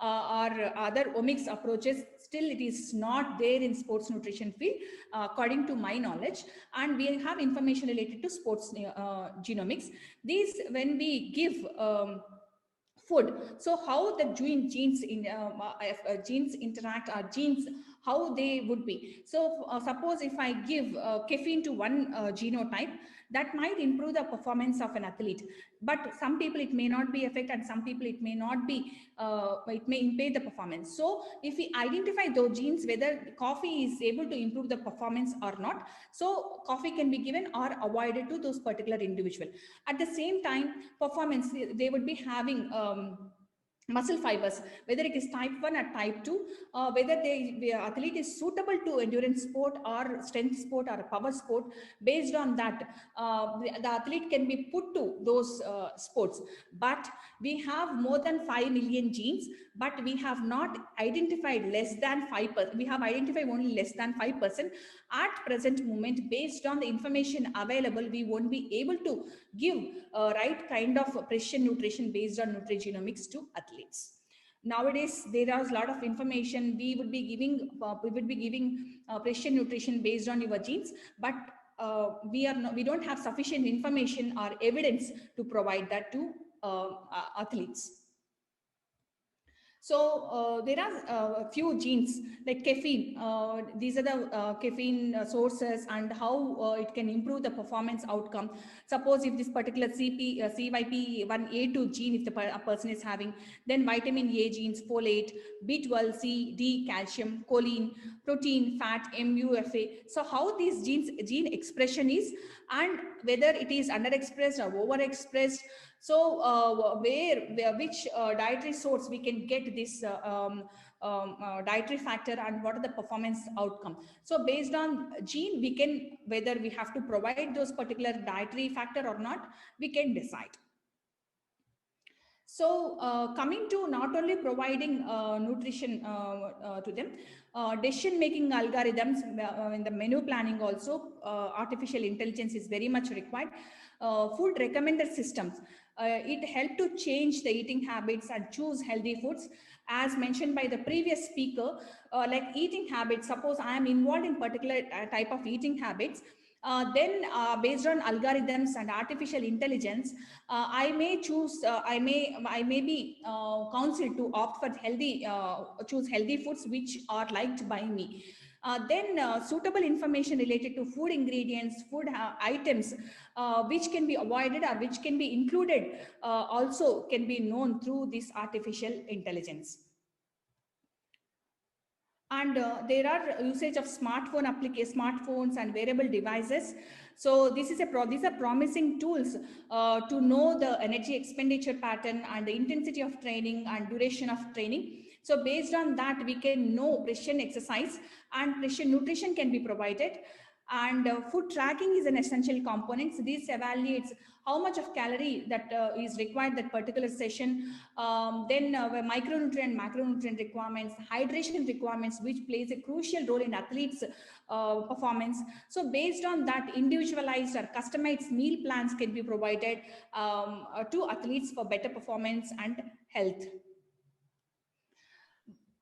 or other omics approaches. Still it is not there in sports nutrition field, according to my knowledge. And we have information related to sports genomics. These, when we give food, so how the genes genes interact, or genes, how they would be. So suppose if I give caffeine to one genotype, that might improve the performance of an athlete, but some people it may not be effect, and some people it may not be, it may impair the performance. So if we identify those genes, whether coffee is able to improve the performance or not, so coffee can be given or avoided to those particular individual. At the same time, performance, they would be having muscle fibers, whether it is type 1 or type 2, whether the athlete is suitable to endurance sport or strength sport or power sport. Based on that, the athlete can be put to those sports. But we have more than 5 million genes, but we have not identified less than 5%. We have identified only less than 5%. At present moment, based on the information available, we won't be able to give right kind of precision nutrition based on nutrigenomics to athletes. Nowadays, there is a lot of information. We would be giving precision nutrition based on your genes, but we don't have sufficient information or evidence to provide that to athletes. So there are a few genes like caffeine. These are the caffeine sources and how it can improve the performance outcome. Suppose if this particular CYP1A2 gene, if a person is having, then vitamin A genes, folate, B12, C, D, calcium, choline, protein, fat, MUFA. So how these gene expression is, and whether it is underexpressed or overexpressed. So which dietary source we can get this dietary factor, and what are the performance outcome. So based on gene, we can, whether we have to provide those particular dietary factor or not, we can decide. So coming to not only providing nutrition to them, decision-making algorithms in the menu planning also, artificial intelligence is very much required. Food recommender systems, it helps to change the eating habits and choose healthy foods. As mentioned by the previous speaker, like eating habits, suppose I am involved in particular type of eating habits, then based on algorithms and artificial intelligence, I may choose, I may be counseled to opt for healthy, choose healthy foods which are liked by me. Then suitable information related to food ingredients, food items, which can be avoided or which can be included, also can be known through this artificial intelligence. And there are usage of smartphones and wearable devices. So this is these are promising tools to know the energy expenditure pattern and the intensity of training and duration of training. So based on that, we can know precision exercise and precision nutrition can be provided. And food tracking is an essential component. So this evaluates how much of calorie that is required that particular session. Then micronutrient, macronutrient requirements, hydration requirements, which plays a crucial role in athletes' performance. So based on that, individualized or customized meal plans can be provided to athletes for better performance and health.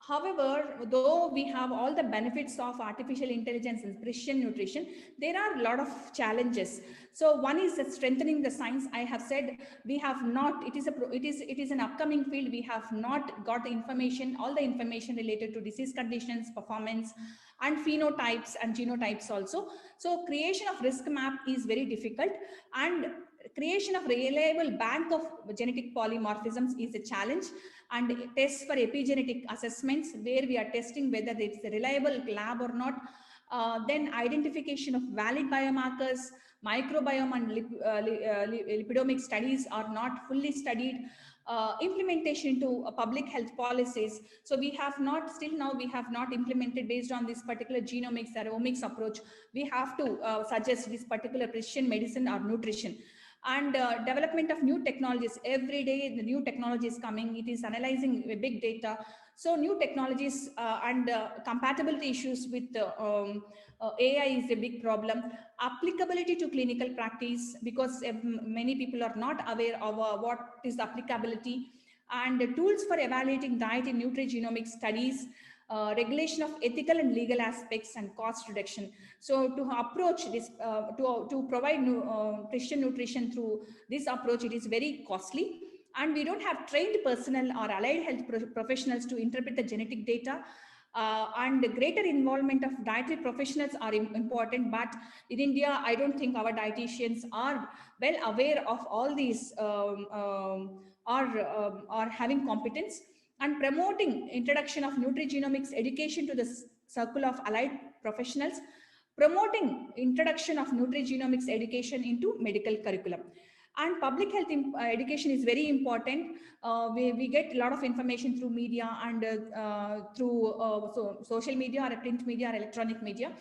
However, though we have all the benefits of artificial intelligence and precision nutrition, there are a lot of challenges. So one is that strengthening the science. I have said we have not, it is an upcoming field. We have not got the information, all the information related to disease conditions, performance, and phenotypes and genotypes also. So creation of risk map is very difficult, and creation of reliable bank of genetic polymorphisms is a challenge, and tests for epigenetic assessments where we are testing whether it's a reliable lab or not. Then identification of valid biomarkers, microbiome and lipidomic studies are not fully studied. Implementation into public health policies. So we have not, still now we have not implemented based on this particular genomics or omics approach. We have to suggest this particular precision medicine or nutrition. And development of new technologies. Every day the new technology is coming, it is analyzing big data. So new technologies and compatibility issues with AI is a big problem. Applicability to clinical practice, because many people are not aware of what is applicability, and tools for evaluating diet in nutrigenomic studies. Regulation of ethical and legal aspects, and cost reduction. So to approach this, to provide precision nutrition through this approach, it is very costly, and we don't have trained personnel or allied health professionals to interpret the genetic data. And greater involvement of dietary professionals are important, but in India, I don't think our dietitians are well aware of all these, are having competence. And promoting introduction of nutrigenomics education to the circle of allied professionals, promoting introduction of nutrigenomics education into medical curriculum. And public health education is very important. We get a lot of information through media and through social media or print media or electronic media.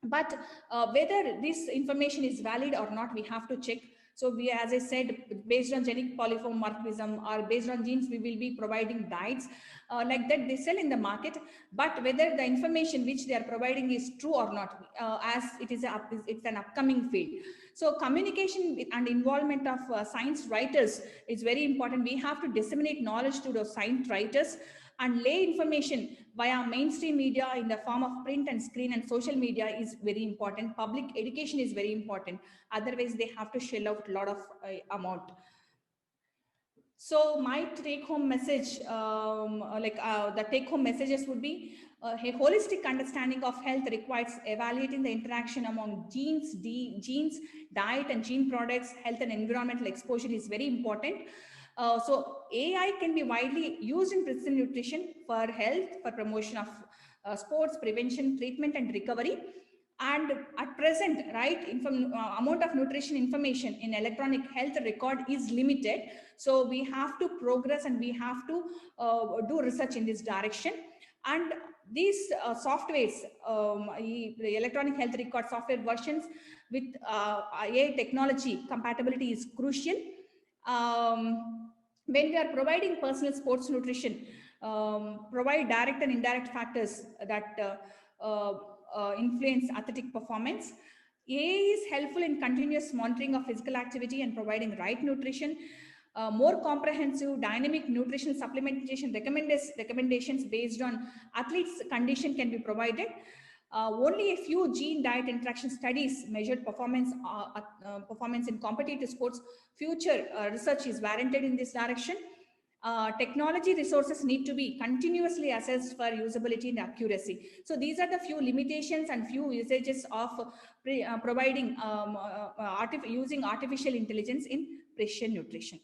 But whether this information is valid or not, we have to check. So we, as I said, based on genetic polymorphism or based on genes, we will be providing diets like that they sell in the market. But whether the information which they are providing is true or not, as it is it's an upcoming field. So communication and involvement of science writers is very important. We have to disseminate knowledge to those science writers and lay information via mainstream media in the form of print and screen and social media is very important. Public education is very important. Otherwise, they have to shell out a lot of amount. So my take-home message, the take-home messages would be a holistic understanding of health requires evaluating the interaction among genes, diet and gene products. Health and environmental exposure is very important. So AI can be widely used in precision nutrition for health, for promotion of sports, prevention, treatment, and recovery. And at present, right, amount of nutrition information in electronic health record is limited. So we have to progress and we have to do research in this direction. And these softwares, the electronic health record software versions with AI technology compatibility is crucial. When we are providing personal sports nutrition, provide direct and indirect factors that influence athletic performance. AI is helpful in continuous monitoring of physical activity and providing right nutrition. More comprehensive dynamic nutritional supplementation recommendations based on athletes' condition can be provided. Only a few gene diet interaction studies measured performance in competitive sports. Future research is warranted in this direction. Technology resources need to be continuously assessed for usability and accuracy. So these are the few limitations and few usages of providing using artificial intelligence in precision nutrition.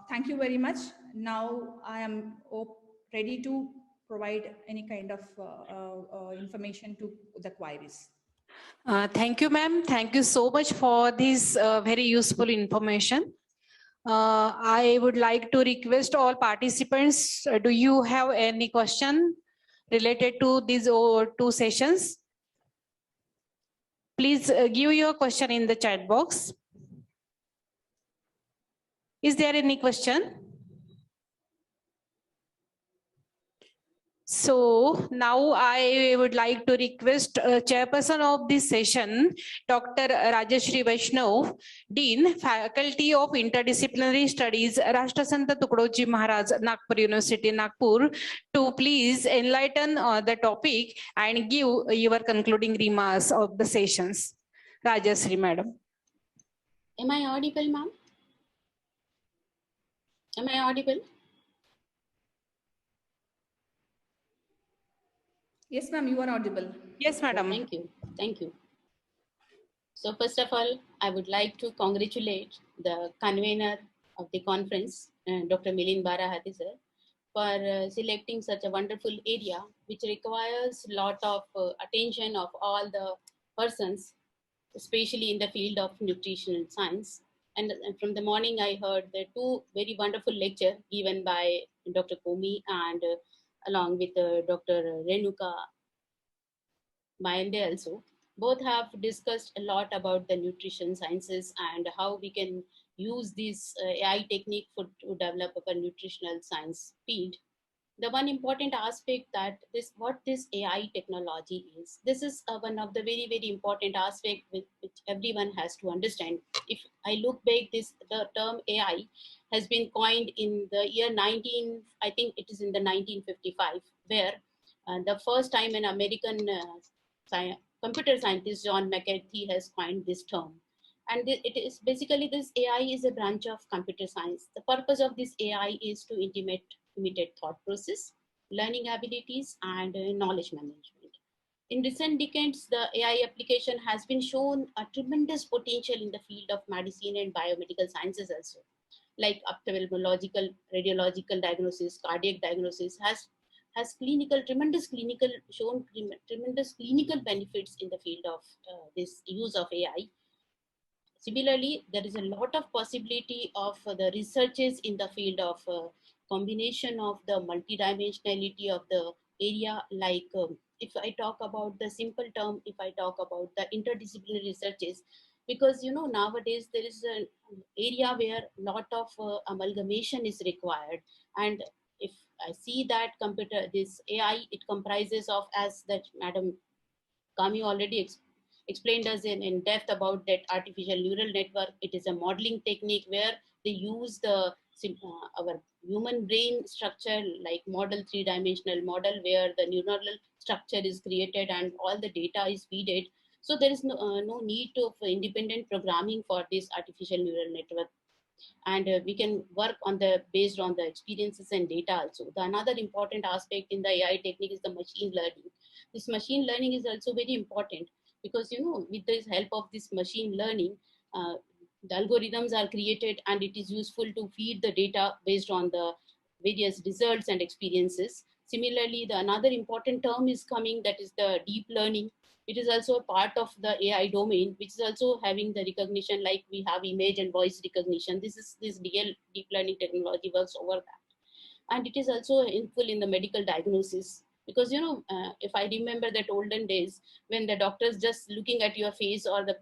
Thank you very much. Now I am ready to provide any kind of information to the queries. Thank you, ma'am. Thank you so much for this very useful information. I would like to request all participants, do you have any question related to these two sessions? Please give your question in the chat box. Is there any question? So now I would like to request chairperson of this session, Dr. Rajeshri Vaishnav, Dean, Faculty of Interdisciplinary Studies, Rashtrasanta Tukdoji Maharaj, Nagpur University, Nagpur, to please enlighten the topic and give your concluding remarks of the sessions. Rajeshri, madam. Am I audible, ma'am? Am I audible? Yes, ma'am, you are audible. Yes, madam. Thank you. Thank you. So first of all, I would like to congratulate the convener of the conference, Dr. Milind Barahati sir, for selecting such a wonderful area, which requires a lot of attention of all the persons, especially in the field of nutritional science. And from the morning, I heard the two very wonderful lectures given by Dr. Kommi and along with Dr. Renuka, Mainde also. Both have discussed a lot about the nutrition sciences and how we can use this AI technique to develop a nutritional science field. The one important aspect that what this AI technology is. This is one of the very, very important aspect which everyone has to understand. If I look back, the term AI has been coined in the year 19, I think it is in the 1955, where the first time an American computer scientist, John McCarthy, has coined this term. And it is basically, this AI is a branch of computer science. The purpose of this AI is to imitate thought process, learning abilities, and knowledge management. In recent decades, the AI application has been shown a tremendous potential in the field of medicine and biomedical sciences also, like ophthalmological, radiological diagnosis, cardiac diagnosis, has tremendous clinical benefits in the field of this use of AI. Similarly, there is a lot of possibility of the researches in the field of combination of the multidimensionality of the area. Like if I talk about the simple term, if I talk about the interdisciplinary researches, because nowadays there is an area where lot of amalgamation is required. And if I see that this AI, it comprises of, as that Madam Kami already explained us in depth about that artificial neural network. It is a modeling technique where they use our human brain structure, like model, three-dimensional model, where the neuronal structure is created and all the data is fed. So there is no need for independent programming for this artificial neural network. And we can work on based on the experiences and data also. The another important aspect in the AI technique is the machine learning. This machine learning is also very important because with the help of this machine learning, the algorithms are created and it is useful to feed the data based on the various results and experiences. Similarly, the another important term is coming, that is the deep learning. It is also a part of the AI domain, which is also having the recognition, like we have image and voice recognition. This deep learning technology works over that. And it is also helpful in the medical diagnosis. Because, if I remember that olden days, when the doctors just looking at your face, or the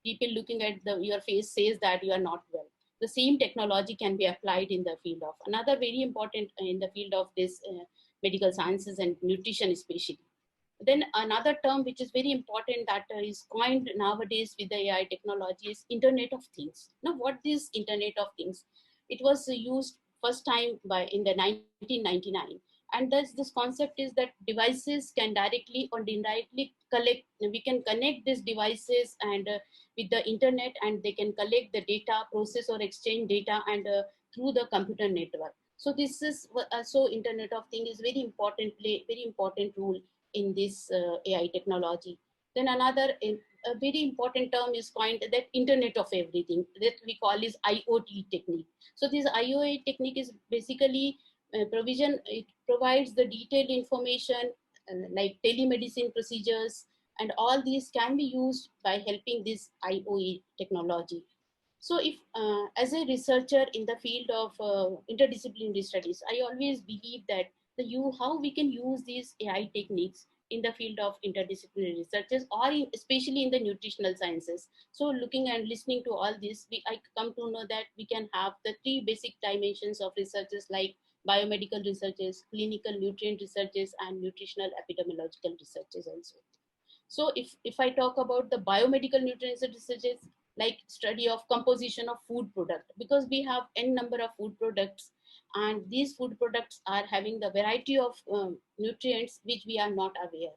people looking at your face says that you are not well. The same technology can be applied in the field of, another very important in the field of this medical sciences and nutrition especially. Then another term which is very important that is coined nowadays with the AI technology is Internet of Things. Now, what is Internet of Things? It was used first time in the 1999. And thus this concept is that devices can directly or indirectly we can connect these devices and with the internet, and they can collect the data, process or exchange data, and through the computer network. So this is so Internet of Things is very important role in this AI technology. Then another a very important term is coined, that Internet of Everything, that we call is IoT technique. So this IoT technique is basically it provides the detailed information like telemedicine procedures, and all these can be used by helping this IoT technology. So if, as a researcher in the field of interdisciplinary studies, I always believe that how we can use these AI techniques in the field of interdisciplinary researches, or especially in the nutritional sciences. So looking and listening to all this, I come to know that we can have the three basic dimensions of researches, like biomedical researches, clinical nutrient researches, and nutritional epidemiological researches also. So if I talk about the biomedical nutrient researches, like study of composition of food product, because we have n number of food products, and these food products are having the variety of nutrients which we are not aware.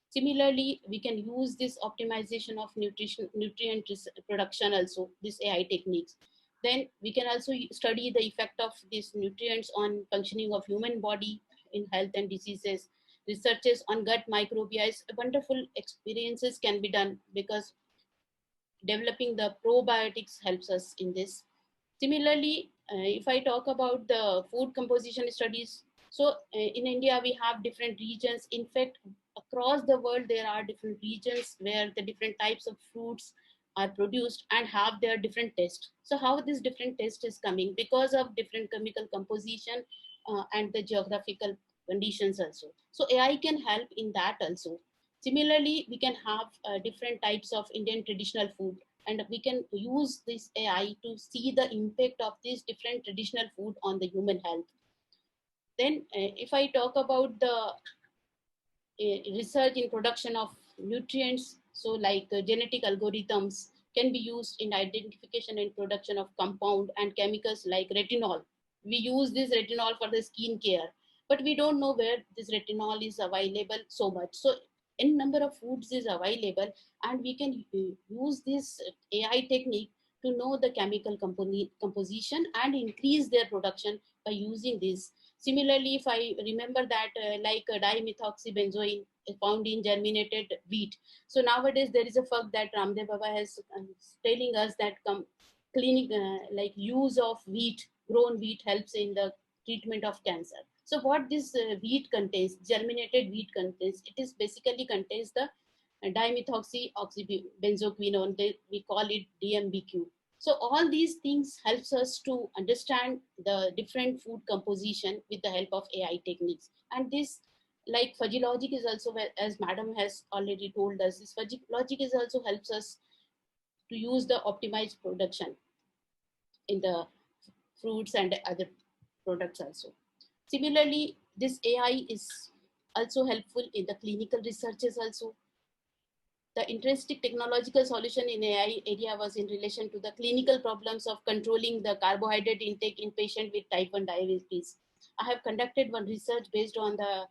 Similarly, we can use this optimization of nutrient production also, this AI techniques. Then we can also study the effect of these nutrients on functioning of human body in health and diseases. Researches on gut microbiota, wonderful experiences can be done because developing the probiotics helps us in this. Similarly, if I talk about the food composition studies, so in India, we have different regions. In fact, across the world, there are different regions where the different types of fruits are produced and have their different taste. So how this different taste is coming? Because of different chemical composition and the geographical conditions also. So AI can help in that also. Similarly, we can have different types of Indian traditional food, and we can use this AI to see the impact of these different traditional food on the human health. Then if I talk about the research in production of nutrients, so like genetic algorithms can be used in identification and production of compound and chemicals like retinol. We use this retinol for the skin care, but we don't know where this retinol is available so much. So n number of foods is available, and we can use this AI technique to know the chemical composition and increase their production by using this. Similarly, if I remember that like dimethoxybenzoin is found in germinated wheat. So nowadays there is a fact that Ramdev Baba has telling us that clinic like use of wheat, grown wheat helps in the treatment of cancer. So what this wheat contains, germinated wheat contains, it is basically contains the dimethoxyoxybenzoquinone, we call it DMBQ. So all these things helps us to understand the different food composition with the help of AI techniques. And this, like Physiologic is also, as Madam has already told us, this Physiologic is also helps us to use the optimized production in the fruits and other products also. Similarly, this AI is also helpful in the clinical researches also. The interesting technological solution in AI area was in relation to the clinical problems of controlling the carbohydrate intake in patient with type 1 diabetes. I have conducted one research based on the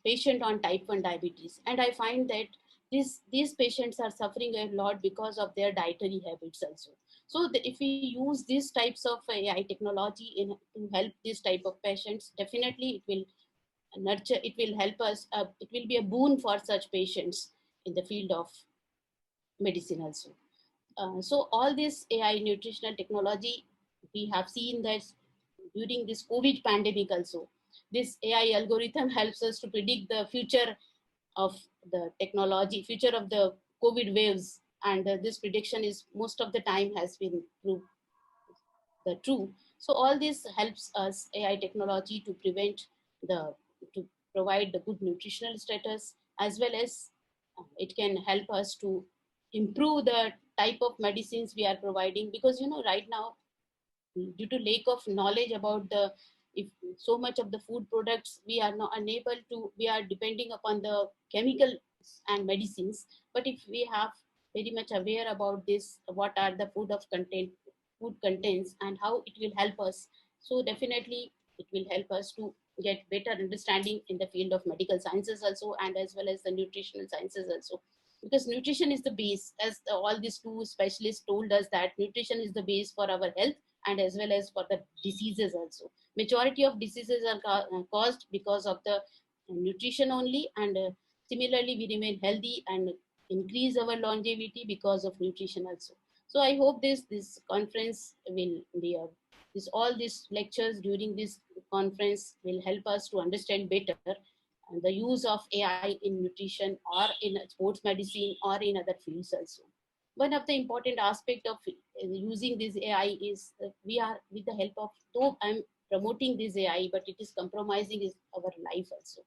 patient on type 1 diabetes, and I find that these patients are suffering a lot because of their dietary habits also. So if we use these types of AI technology to help this type of patients, definitely it will nurture, it will help us, it will be a boon for such patients in the field of medicine also. So all this AI nutritional technology, we have seen that during this COVID pandemic also, this AI algorithm helps us to predict the future of the technology, future of the COVID waves. And this prediction is most of the time has been proved the true. So all this helps us, AI technology, to to provide the good nutritional status, as well as it can help us to improve the type of medicines we are providing. Because right now, due to lack of knowledge about if so much of the food products, we are not unable to, we are depending upon the chemicals and medicines. But if we have very much aware about this, what are the food contents and how it will help us, so definitely it will help us to get better understanding in the field of medical sciences also, and as well as the nutritional sciences also. Because nutrition is the base, as all these two specialists told us, that nutrition is the base for our health and as well as for the diseases also. Majority of diseases are caused because of the nutrition only, and similarly we remain healthy and increase our longevity because of nutrition also. So I hope this conference will be all these lectures during this conference will help us to understand better the use of AI in nutrition or in sports medicine or in other fields also. One of the important aspect of using this AI is we are, with the help of, though I'm promoting this AI, but it is compromising our life also.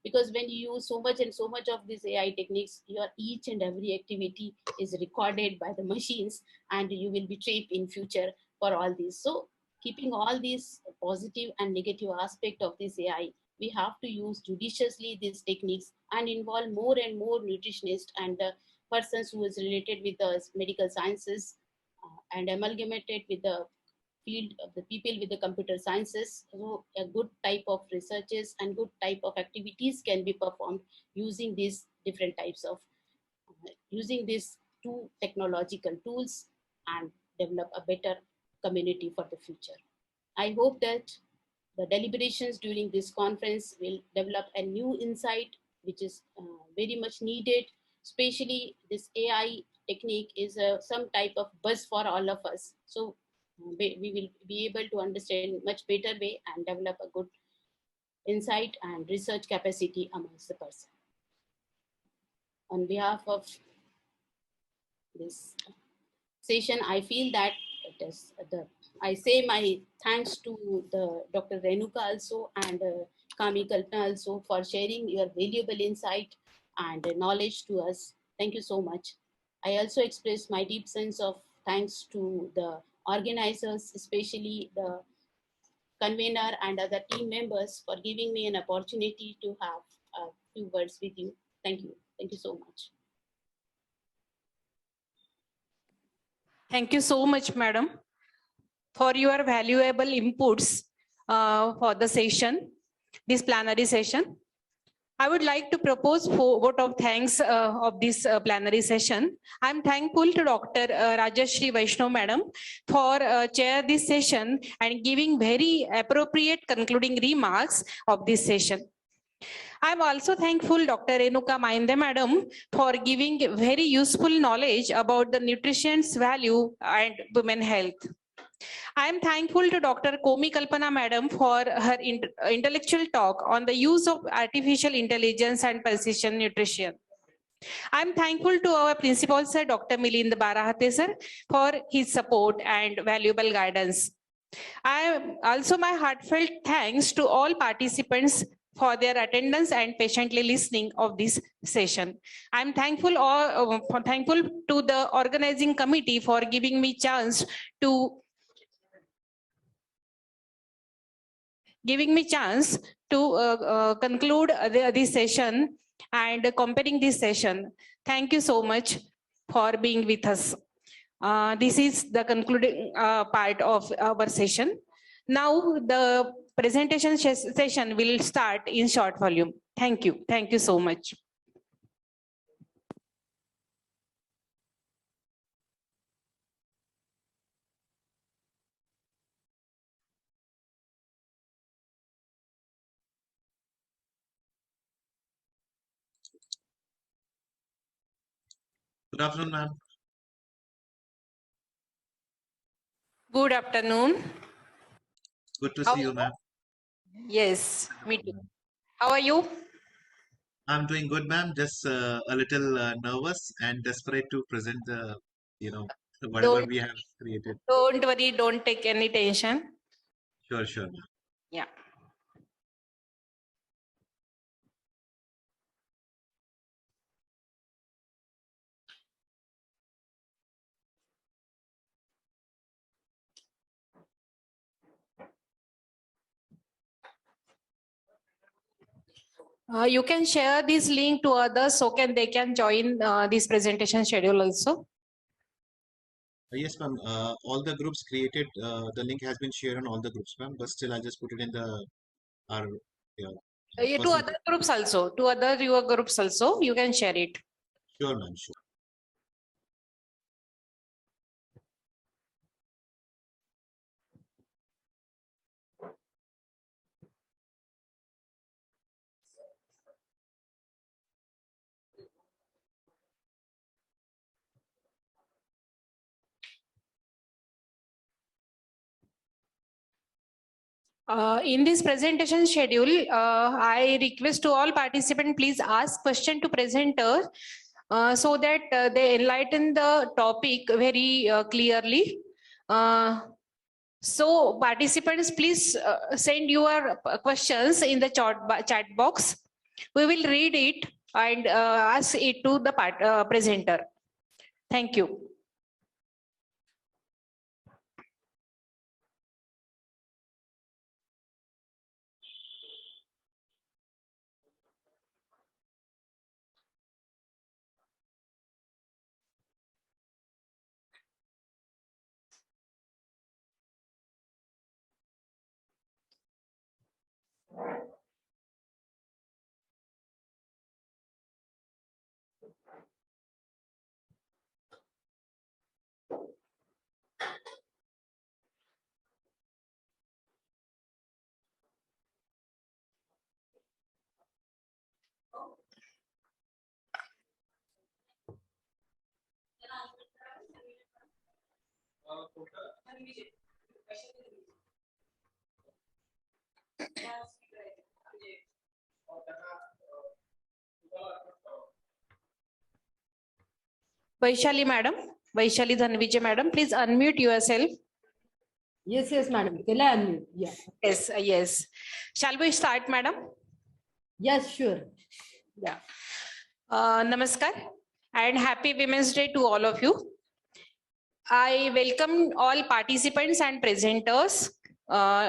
Because when you use so much of these AI techniques, your each and every activity is recorded by the machines, and you will be trapped in future for all these. So keeping all these positive and negative aspect of this AI, we have to use judiciously these techniques and involve more and more nutritionists and persons who is related with the medical sciences and amalgamated with the field of the people with the computer sciences. So a good type of researches and good type of activities can be performed using these different types of using these two technological tools and develop a better community for the future. I hope that the deliberations during this conference will develop a new insight, which is very much needed, especially this AI technique is some type of buzz for all of us. So we will be able to understand much better way and develop a good insight and research capacity amongst the person. On behalf of this session, I feel that it is I say my thanks to the Dr. Renuka also and Kommi Kalpana also for sharing your valuable insight and knowledge to us. Thank you so much. I also express my deep sense of thanks to the organizers, especially the convener and other team members for giving me an opportunity to have a few words with you. Thank you. Thank you so much. Thank you so much, madam, for your valuable inputs for the session, this plenary session. I would like to propose a vote of thanks of this plenary session. I'm thankful to Dr. Rajashri Vaishnav madam for chair this session and giving very appropriate concluding remarks of this session. I'm also thankful Dr. Renuka Mainde madam for giving very useful knowledge about the nutrition's value and women health. I am thankful to Dr. Kommi Kalpana madam for her intellectual talk on the use of artificial intelligence and precision nutrition. I am thankful to our principal sir, Dr. Milind Barahate sir, for his support and valuable guidance. I am also my heartfelt thanks to all participants for their attendance and patiently listening of this session. I'm thankful to the organizing committee for giving me chance to conclude this session and comparing this session. Thank you so much for being with us. This is the concluding part of our session. Now the presentation session will start in short volume. Thank you. Thank you so much. Good afternoon, ma'am. Good afternoon. Good to see you, ma'am. Yes, me too. How are you? I'm doing good, ma'am. Just a little nervous and desperate to present the, whatever we have created. Don't worry, don't take any tension. Sure, sure, ma'am. Yeah. You can share this link to others so they can join this presentation schedule also. Yes, ma'am. All the groups created, the link has been shared on all the groups, ma'am. But still, I just put it in our To personal other groups also, to other your groups also, you can share it. Sure, ma'am. Sure. In this presentation schedule, I request to all participants, please ask question to presenter so that they enlighten the topic very clearly. So participants, please send your questions in the chat box. We will read it and ask it to the presenter. Thank you. Vaishali madam, Vaishali Dhanvijay madam, please unmute yourself. Yes, yes, madam. Can I unmute? Yeah. Yes, yes. Shall we start, madam? Yes, sure. Yeah. Namaskar and happy Women's Day to all of you. I welcome all participants and presenters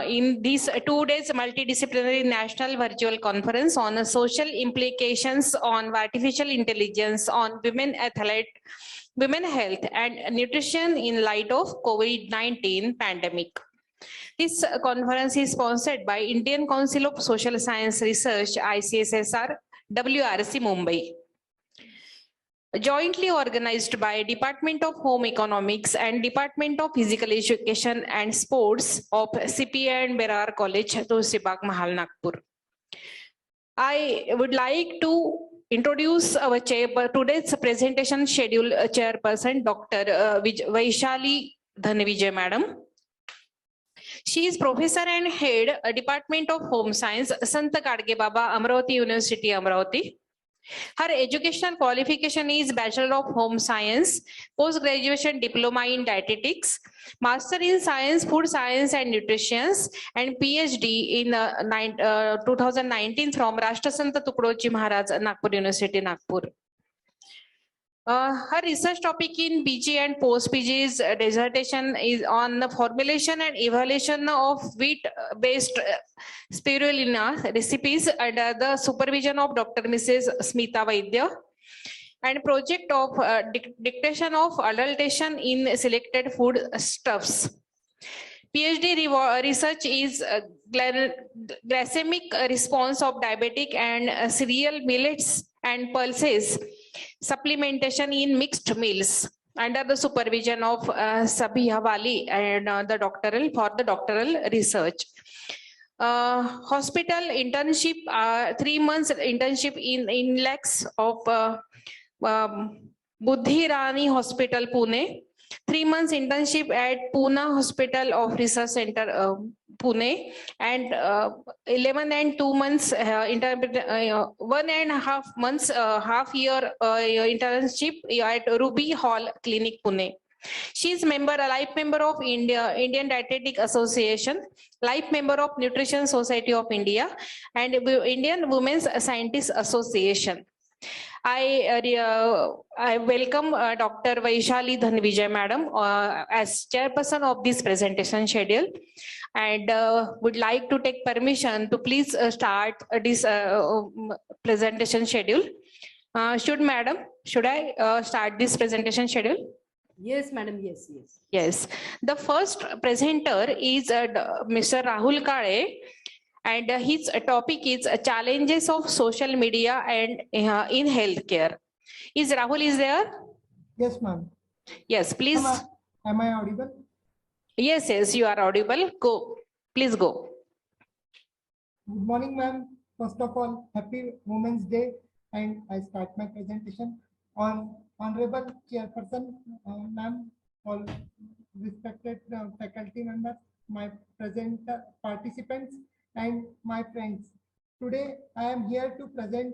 in this 2 days multidisciplinary national virtual conference on social implications on artificial intelligence on women health and nutrition in light of COVID-19 pandemic. This conference is sponsored by Indian Council of Social Science Research, ICSSR, WRC Mumbai. Jointly organized by Department of Home Economics and Department of Physical Education and Sports of CPA and Berar College, Tulsibag, Mahal, Nagpur. I would like to introduce our today's presentation schedule chairperson, Dr. Vaishali Dhanvijay Madam. She is professor and head Department of Home Science, Sant Gadge Baba, Amravati University, Amravati. Her educational qualification is Bachelor of Home Science, Post-Graduation Diploma in Dietetics, Master in Science, Food Science and Nutrition, and PhD in 2019 from Rashtrasanta Tukdoji Maharaj, Nagpur University, Nagpur. Her research topic in PG and post-PG's dissertation is on the formulation and evaluation of wheat-based spirulina recipes under the supervision of Dr. Mrs. Smita Vaidya, and project of dictation of adulteration in selected food stuffs. PhD research is glycemic response of diabetic and cereal millets and pulses supplementation in mixed meals under the supervision of Sabhi Havali and the doctoral research. Hospital internship, 3 months internship in INLEX of Buddhi Rani Hospital, Pune. 3 months internship at Pune Hospital of Research Center, Pune, and 11 and 2 months 1.5 months half year internship at Ruby Hall Clinic, Pune. She is a life member of Indian Dietetic Association, life member of Nutrition Society of India, and Indian Women's Scientists Association. I welcome Dr. Vaishali Dhanvijay Madam as chairperson of this presentation schedule, and would like to take permission to please start this presentation schedule. Should I start this presentation schedule? Yes, madam. Yes, yes. Yes. The first presenter is Mr. Rahul Kale, and his topic is challenges of social media and in healthcare. Is Rahul there? Yes, ma'am. Yes, please. Am I audible? Yes, you are audible. Go. Please go. Good morning, ma'am. First of all, happy Women's Day, and I start my presentation on Honorable Chairperson, ma'am, all respected faculty members, my present participants, and my friends. Today, I am here to present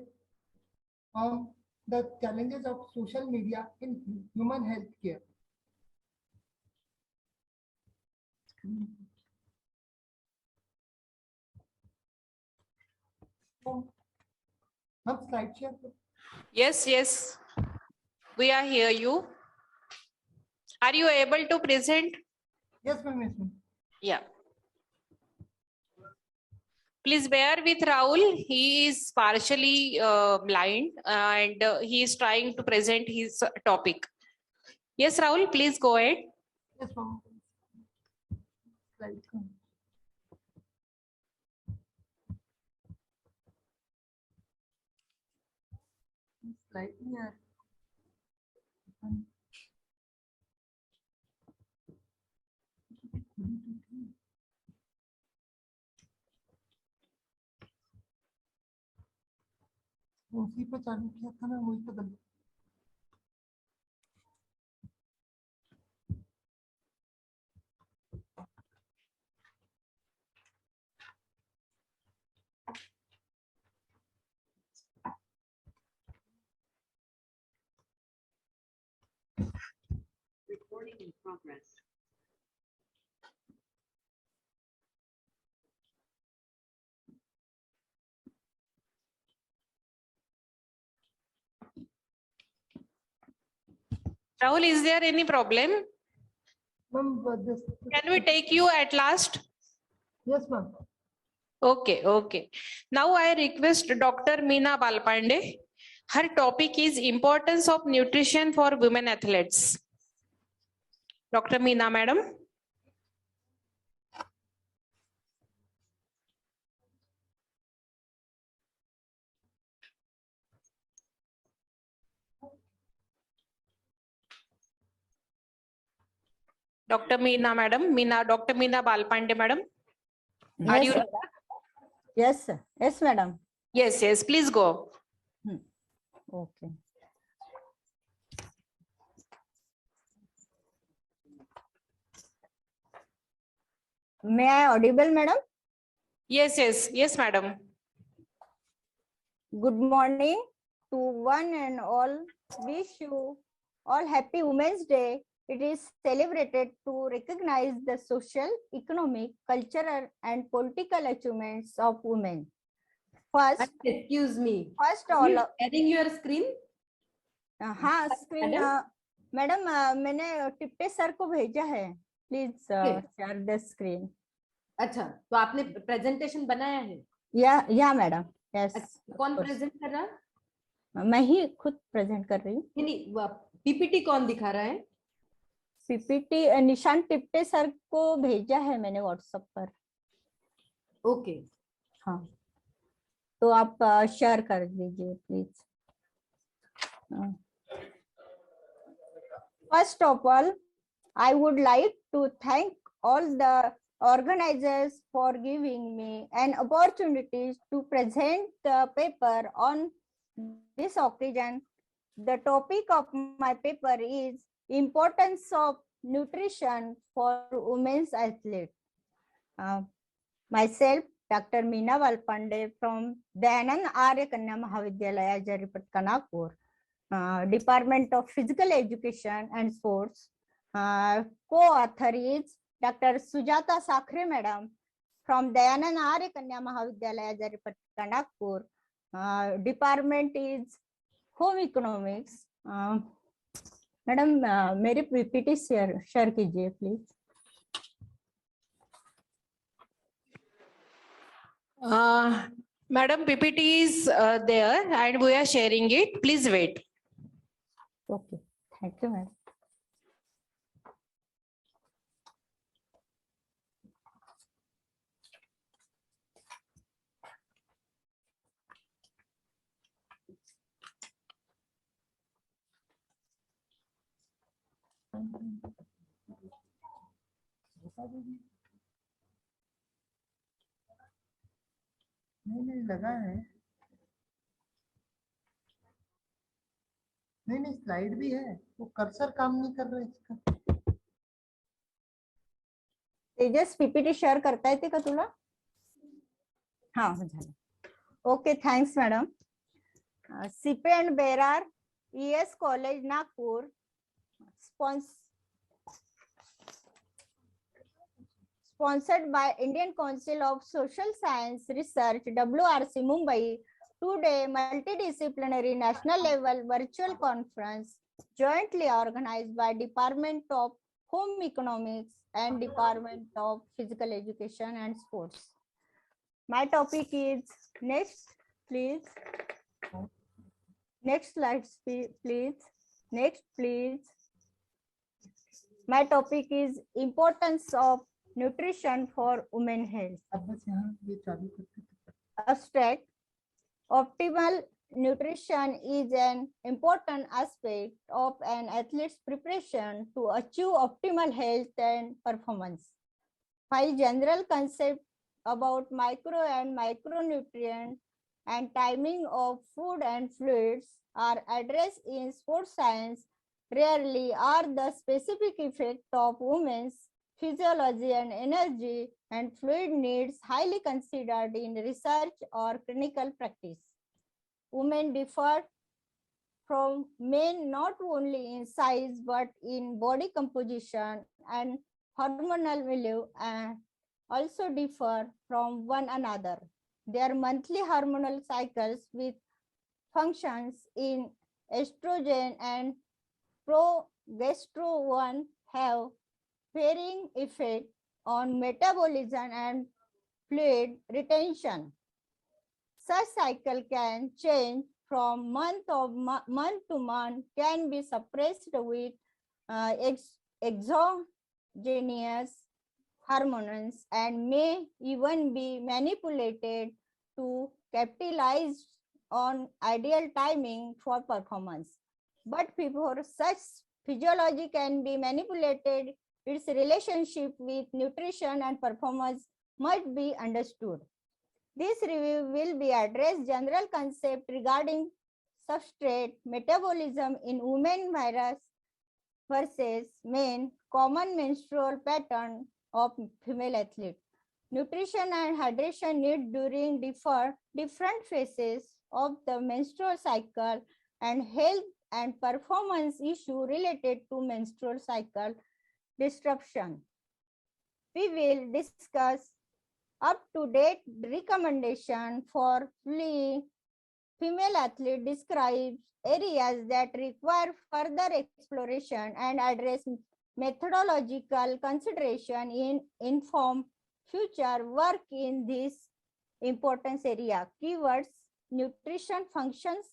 on the challenges of social media in human health care. Slide share. Yes. We are here. You. Are you able to present? Yes, ma'am. Yes, ma'am. Yeah. Please bear with Rahul. He is partially blind and he is trying to present his topic. Yes, Rahul, please go ahead. Yes, ma'am. Slide. Slide here. उसी पे चालू किया था ना, वही तो गलत। Progress. Rahul, is there any problem? Ma'am, this. Can we take you at last? Yes, ma'am. Okay, okay. Now I request Dr. Meena Balpande. Her topic is importance of nutrition for women athletes. Dr. Meena, madam. Dr. Meena, madam. Dr. Meena Balpande, madam. Are Yes, you? sir. Yes, sir. Yes, madam. Yes, yes. Please go. Okay. May I audible, madam? Yes, yes, yes, madam. Good morning to one and all. Wish you all happy Women's Day. It is celebrated to recognize the social, economic, cultural, and political achievements of women. First, Excuse me. first Are all, you sharing your screen? हाँ screen madam मैंने टिप्टे sir को भेजा है please share the screen अच्छा, तो आपने presentation बनाया है? या मैडम यस कौन प्रेजेंट कर रहा है? मैं ही खुद प्रेजेंट कर रही हूँ. नहीं, पीपीटी कौन दिखा रहा है? पीपीटी निशान टिप्टे सर को भेजा है मैंने व्हाट्सएप पर. ओके. हाँ, तो आप शेयर कर दीजिए please. First of all, I would like to thank all the organizers for giving me an opportunity to present the paper on this occasion. The topic of my paper is importance of nutrition for women's athletes. Myself, Dr. Meena Balpande from Dayanand Arya Kanya Mahavidyalaya, Jaripat, Kanapur. Department of Physical Education and Sports. Co-author is Dr. Sujata Sakhre madam from Dayanand Arya Kanya Mahavidyalaya, Jaripat, Kanapur. Department is Home Economics. Madam, मेरी PPT share कीजिए please. Madam, PPT is there and we are sharing it. Please wait. Okay, thank you, madam. नहीं लगा है. नहीं slide भी है, वो cursor काम नहीं कर रहा है इसका. तेजस पीपीटी शेअर करता येते का तुला? हाँ झालं. Okay, thanks madam. C P and Berar ES college Nagpur sponsored by Indian Council of Social Science Research WRC Mumbai. Today, multidisciplinary national level virtual conference jointly organized by Department of Home Economics and Department of Physical Education and Sports. My topic is next, please. Next slide, please. Next, please. My topic is importance of nutrition for women health. Abstract. Optimal nutrition is an important aspect of an athlete's preparation to achieve optimal health and performance. 5 general concepts about micro and macronutrients and timing of food and fluids are addressed in sports science. Rarely are the specific effects of women's physiology and energy and fluid needs highly considered in research or clinical practice. Women differ from men not only in size but in body composition and hormonal value, and also differ from one another. Their monthly hormonal cycles with functions in estrogen and progesterone have varying effect on metabolism and fluid retention. Such cycle can change from month to month, can be suppressed with exogenous hormones, and may even be manipulated to capitalize on ideal timing for performance. But before such physiology can be manipulated, its relationship with nutrition and performance must be understood. This review will be addressed general concept regarding substrate metabolism in women versus men, common menstrual pattern of female athletes, nutrition and hydration need during different phases of the menstrual cycle, and health and performance issue related to menstrual cycle disruption. We will discuss up-to-date recommendation for female athlete, describes areas that require further exploration and address methodological consideration in inform future work in this important area. Keywords: nutrition, functions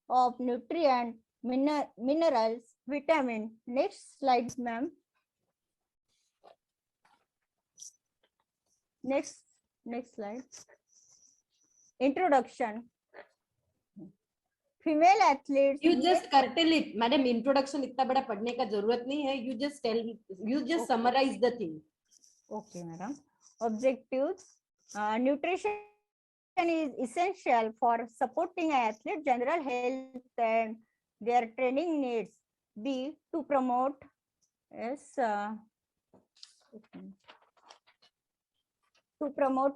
of nutrient, minerals, vitamin. Next slides, ma'am. Next slide. Introduction. Female athletes. You just curtail it, madam. Introduction इतना बड़ा पढ़ने का जरूरत नहीं है. You just summarize the thing. Okay, madam. Objectives. Nutrition is essential for supporting athlete general health and their training needs. B, to promote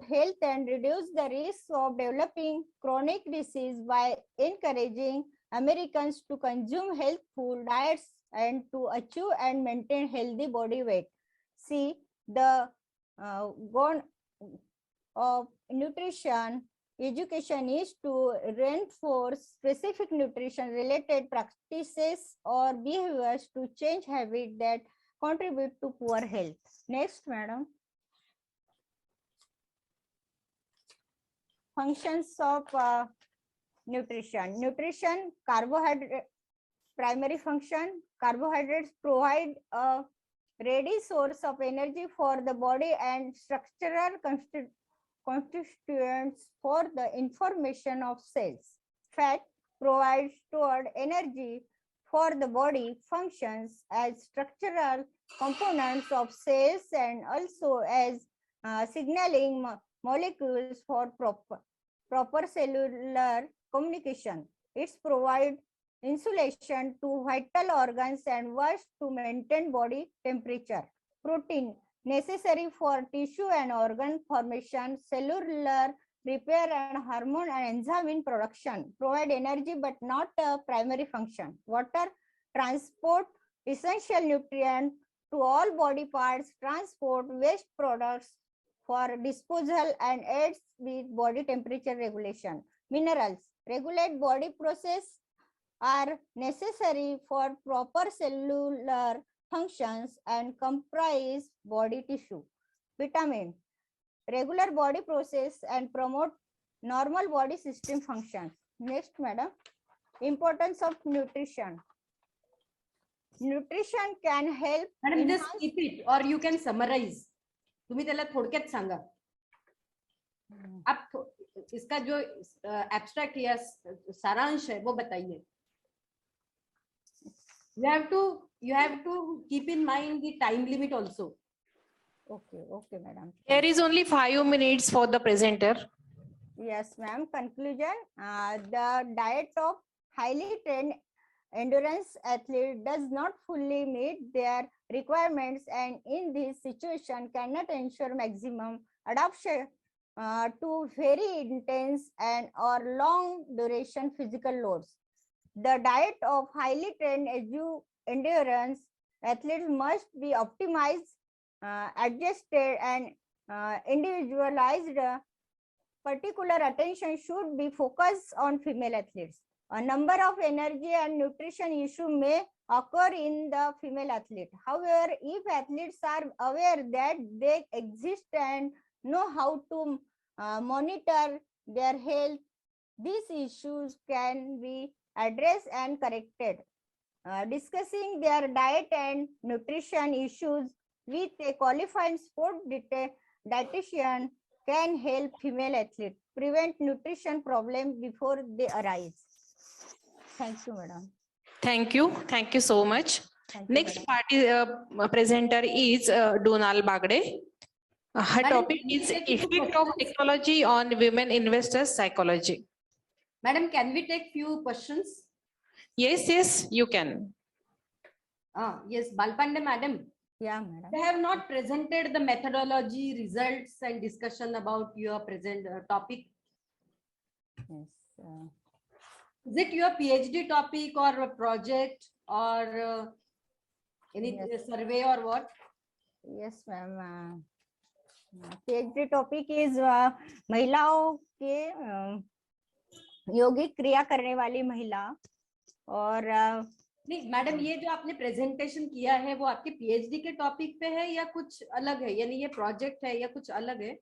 health and reduce the risk of developing chronic disease by encouraging Americans to consume healthful diets and to achieve and maintain healthy body weight. C, the goal of nutrition education is to reinforce specific nutrition related practices or behaviors to change habits that contribute to poor health. Next, madam. Functions of nutrition. Nutrition, carbohydrate, primary function. Carbohydrates provide a ready source of energy for the body and structural constituents for the information of cells. Fat provides stored energy for the body functions as structural components of cells and also as signaling molecules for proper cellular communication. It provides insulation to vital organs and works to maintain body temperature. Protein, necessary for tissue and organ formation, cellular repair and hormone and enzyme production, provide energy but not a primary function. Water, transport essential nutrient to all body parts, transport waste products for disposal and aids with body temperature regulation. Minerals, regulate body process, are necessary for proper cellular functions and comprise body tissue. Vitamin, regular body process and promote normal body system functions. Next, madam. Importance of nutrition. Nutrition can help. Madam, just keep it or you can summarize. तुम्ही त्याला थोडक्यात सांगा. आप इसका जो abstract या सारांश है वो बताइए. You have to keep in mind the time limit also. Okay, madam. There is only 5 minutes for the presenter. Yes, ma'am. Conclusion. The diet of highly trained endurance athlete does not fully meet their requirements, and in this situation cannot ensure maximum adaptation to very intense and or long duration physical loads. The diet of highly trained endurance athletes must be optimized, adjusted, and individualized. Particular attention should be focused on female athletes. A number of energy and nutrition issues may occur in the female athlete. However, if athletes are aware that they exist and know how to monitor their health, these issues can be addressed and corrected. Discussing their diet and nutrition issues with a qualified sport dietitian can help female athletes prevent nutrition problems before they arise. Thank you, madam. Thank you. Thank you so much. Thank you, Next madam. presenter is Donal Bagde. Her Madam, topic can we is take few effect of questions? technology on women investors psychology. Madam, can we take few questions? Yes, you can. Yes, Balpande madam. Yeah, madam. They have not presented the methodology, results, and discussion about your present topic. Yes. Is it your PhD topic or a project or any Yes. survey or what? Yes, ma'am. PhD topic is महिलाओं के यौगिक क्रिया करने वाली महिला और नहीं madam, ये जो आपने प्रेजेंटेशन किया है वो आपके पीएचडी के टॉपिक पे है या कुछ अलग है, यानी ये प्रोजेक्ट है या कुछ अलग है?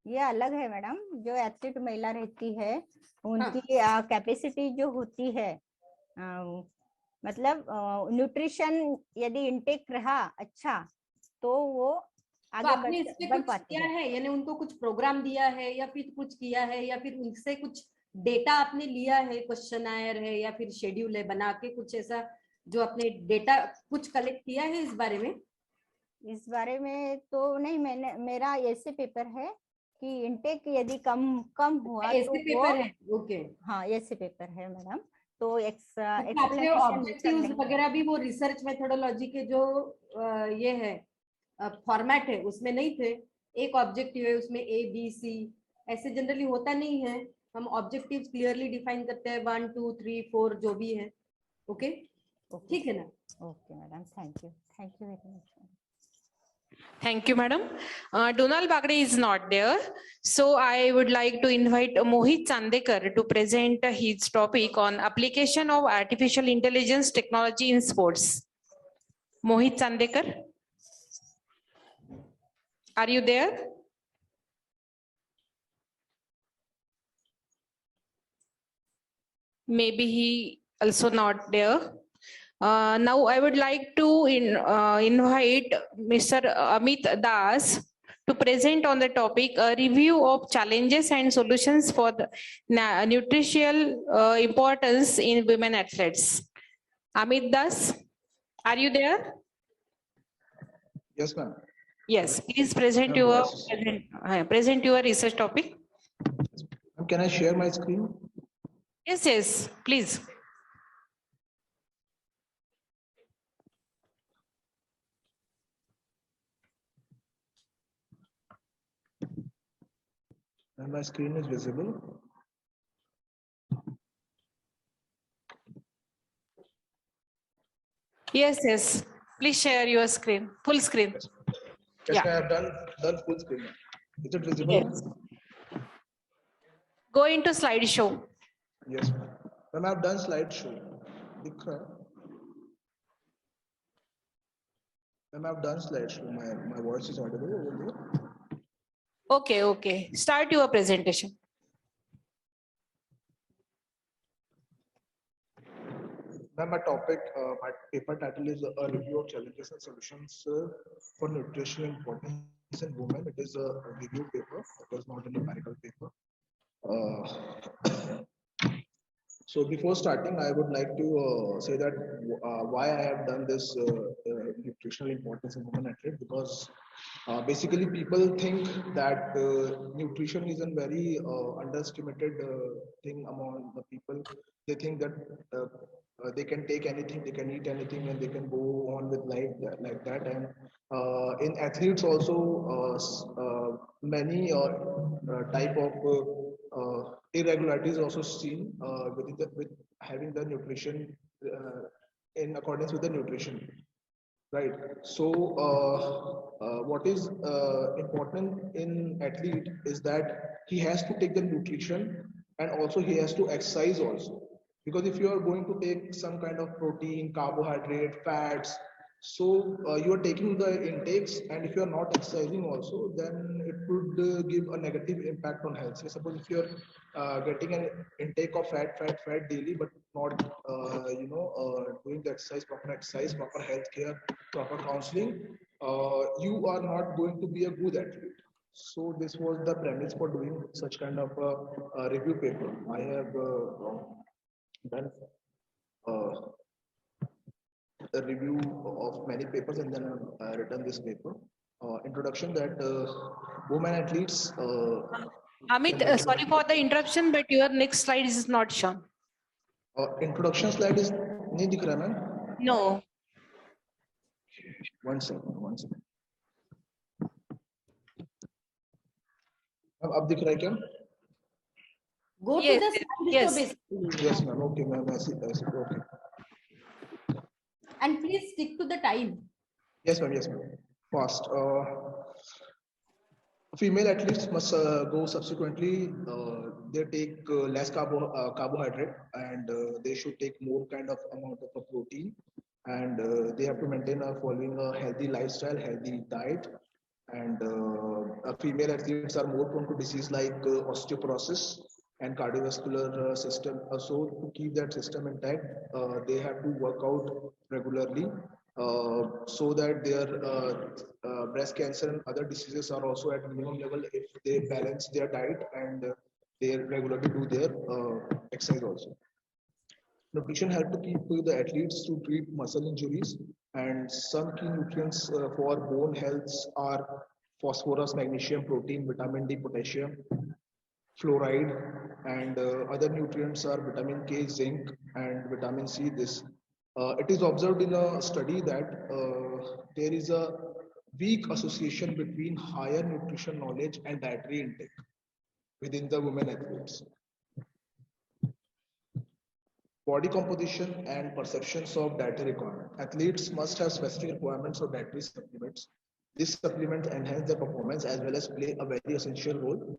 ये अलग है मैडम। जो एथलीट महिला रहती है उनकी कैपेसिटी जो होती है, मतलब न्यूट्रिशन यदि इनटेक रहा अच्छा तो वो तो आपने इस पे कुछ किया है, यानी उनको कुछ प्रोग्राम दिया है या फिर कुछ किया है या फिर उनसे कुछ डेटा आपने लिया है, क्वेश्चनायर है या फिर शेड्यूल है बना के, कुछ ऐसा जो आपने डेटा कुछ कलेक्ट किया है इस बारे में? इस बारे में तो नहीं, मैंने मेरा ऐसे पेपर है कि इनटेक यदि कम हुआ ऐसे तो पेपर है? ओके, हाँ ऐसे पेपर है मैडम। तो आपने ऑब्जेक्टिव्स वगैरह भी वो रिसर्च मेथोडोलॉजी के जो ये है फॉर्मेट है उसमें नहीं थे? एक ऑब्जेक्टिव है उसमें ए बी सी, ऐसे जनरली होता नहीं है। हम ऑब्जेक्टिव्स क्लियरली डिफाइन करते हैं 1 2 3 4 जो भी है। ओके, ठीक है ना? Okay madam, thank you very much. Thank you, madam. Donal Bagde is not there. So I would like to invite Mohit Chandekar to present his topic on application of artificial intelligence technology in sports. Mohit Chandekar, are you there? Maybe he also not there. Now I would like to invite Mr. Amit Das to present on the topic a review of challenges and solutions for the nutritional importance in women athletes. Amit Das, are you there? Yes, ma'am. Yes, please present your research topic. Can I share my screen? Yes, please. And my screen is visible. Yes. Please share your screen, full screen. Yes, Yeah. I have done full screen. Is it visible? Yes. Go into slideshow. Yes, ma'am. Ma'am, I have done slideshow. Ma'am, I have done slideshow. My voice is audible over there. Okay. Start your presentation. Ma'am, my topic, my paper title is a review of challenges and solutions for nutritional importance in women. It is a review paper. It is not a numerical paper. So before starting, I would like to say that why I have done this nutritional importance in women athlete, because basically people think that nutrition is a very underestimated thing among the people. They think that they can take anything, they can eat anything, and they can go on with life like that. And in athletes also, many type of irregularities also seen with having the nutrition in accordance with the nutrition, right? So what is important in athlete is that he has to take the nutrition and also he has to exercise also, because if you are going to take some kind of protein, carbohydrate, fats, so you are taking the intakes, and if you are not exercising also, then it would give a negative impact on health. Say suppose if you are getting an intake of fat daily, but not doing the exercise, proper health care, proper counseling, you are not going to be a good athlete. So this was the premise for doing such kind of a review paper. I have done a review of many papers, and then I've written this paper. Introduction that women athletes. Amit, sorry for the interruption, but your next slide is not shown. Introduction slide is नहीं दिख रहा ma'am. No. One second. अब दिख रहा है क्या? Go to the slide. Yes. Basically. Yes ma'am. Okay ma'am. Okay. And please stick to the time. Yes ma'am. Fast. Female athletes must go subsequently. They take less carbohydrate, and they should take more kind of amount of protein, and they have to maintain following a healthy lifestyle, healthy diet. And female athletes are more prone to disease like osteoporosis and cardiovascular system. So to keep that system intact, they have to work out regularly, so that their breast cancer and other diseases are also at minimum level if they balance their diet and they regularly do their exercise also. Nutrition helps to keep the athletes to treat muscle injuries, and some key nutrients for bone health are phosphorus, magnesium, protein, vitamin D, potassium, fluoride, and other nutrients are vitamin K, zinc, and vitamin C. It is observed in a study that there is a weak association between higher nutrition knowledge and dietary intake within the women athletes. Body composition and perceptions of dietary requirement. Athletes must have specific requirements of dietary supplements. These supplements enhance their performance as well as play a very essential role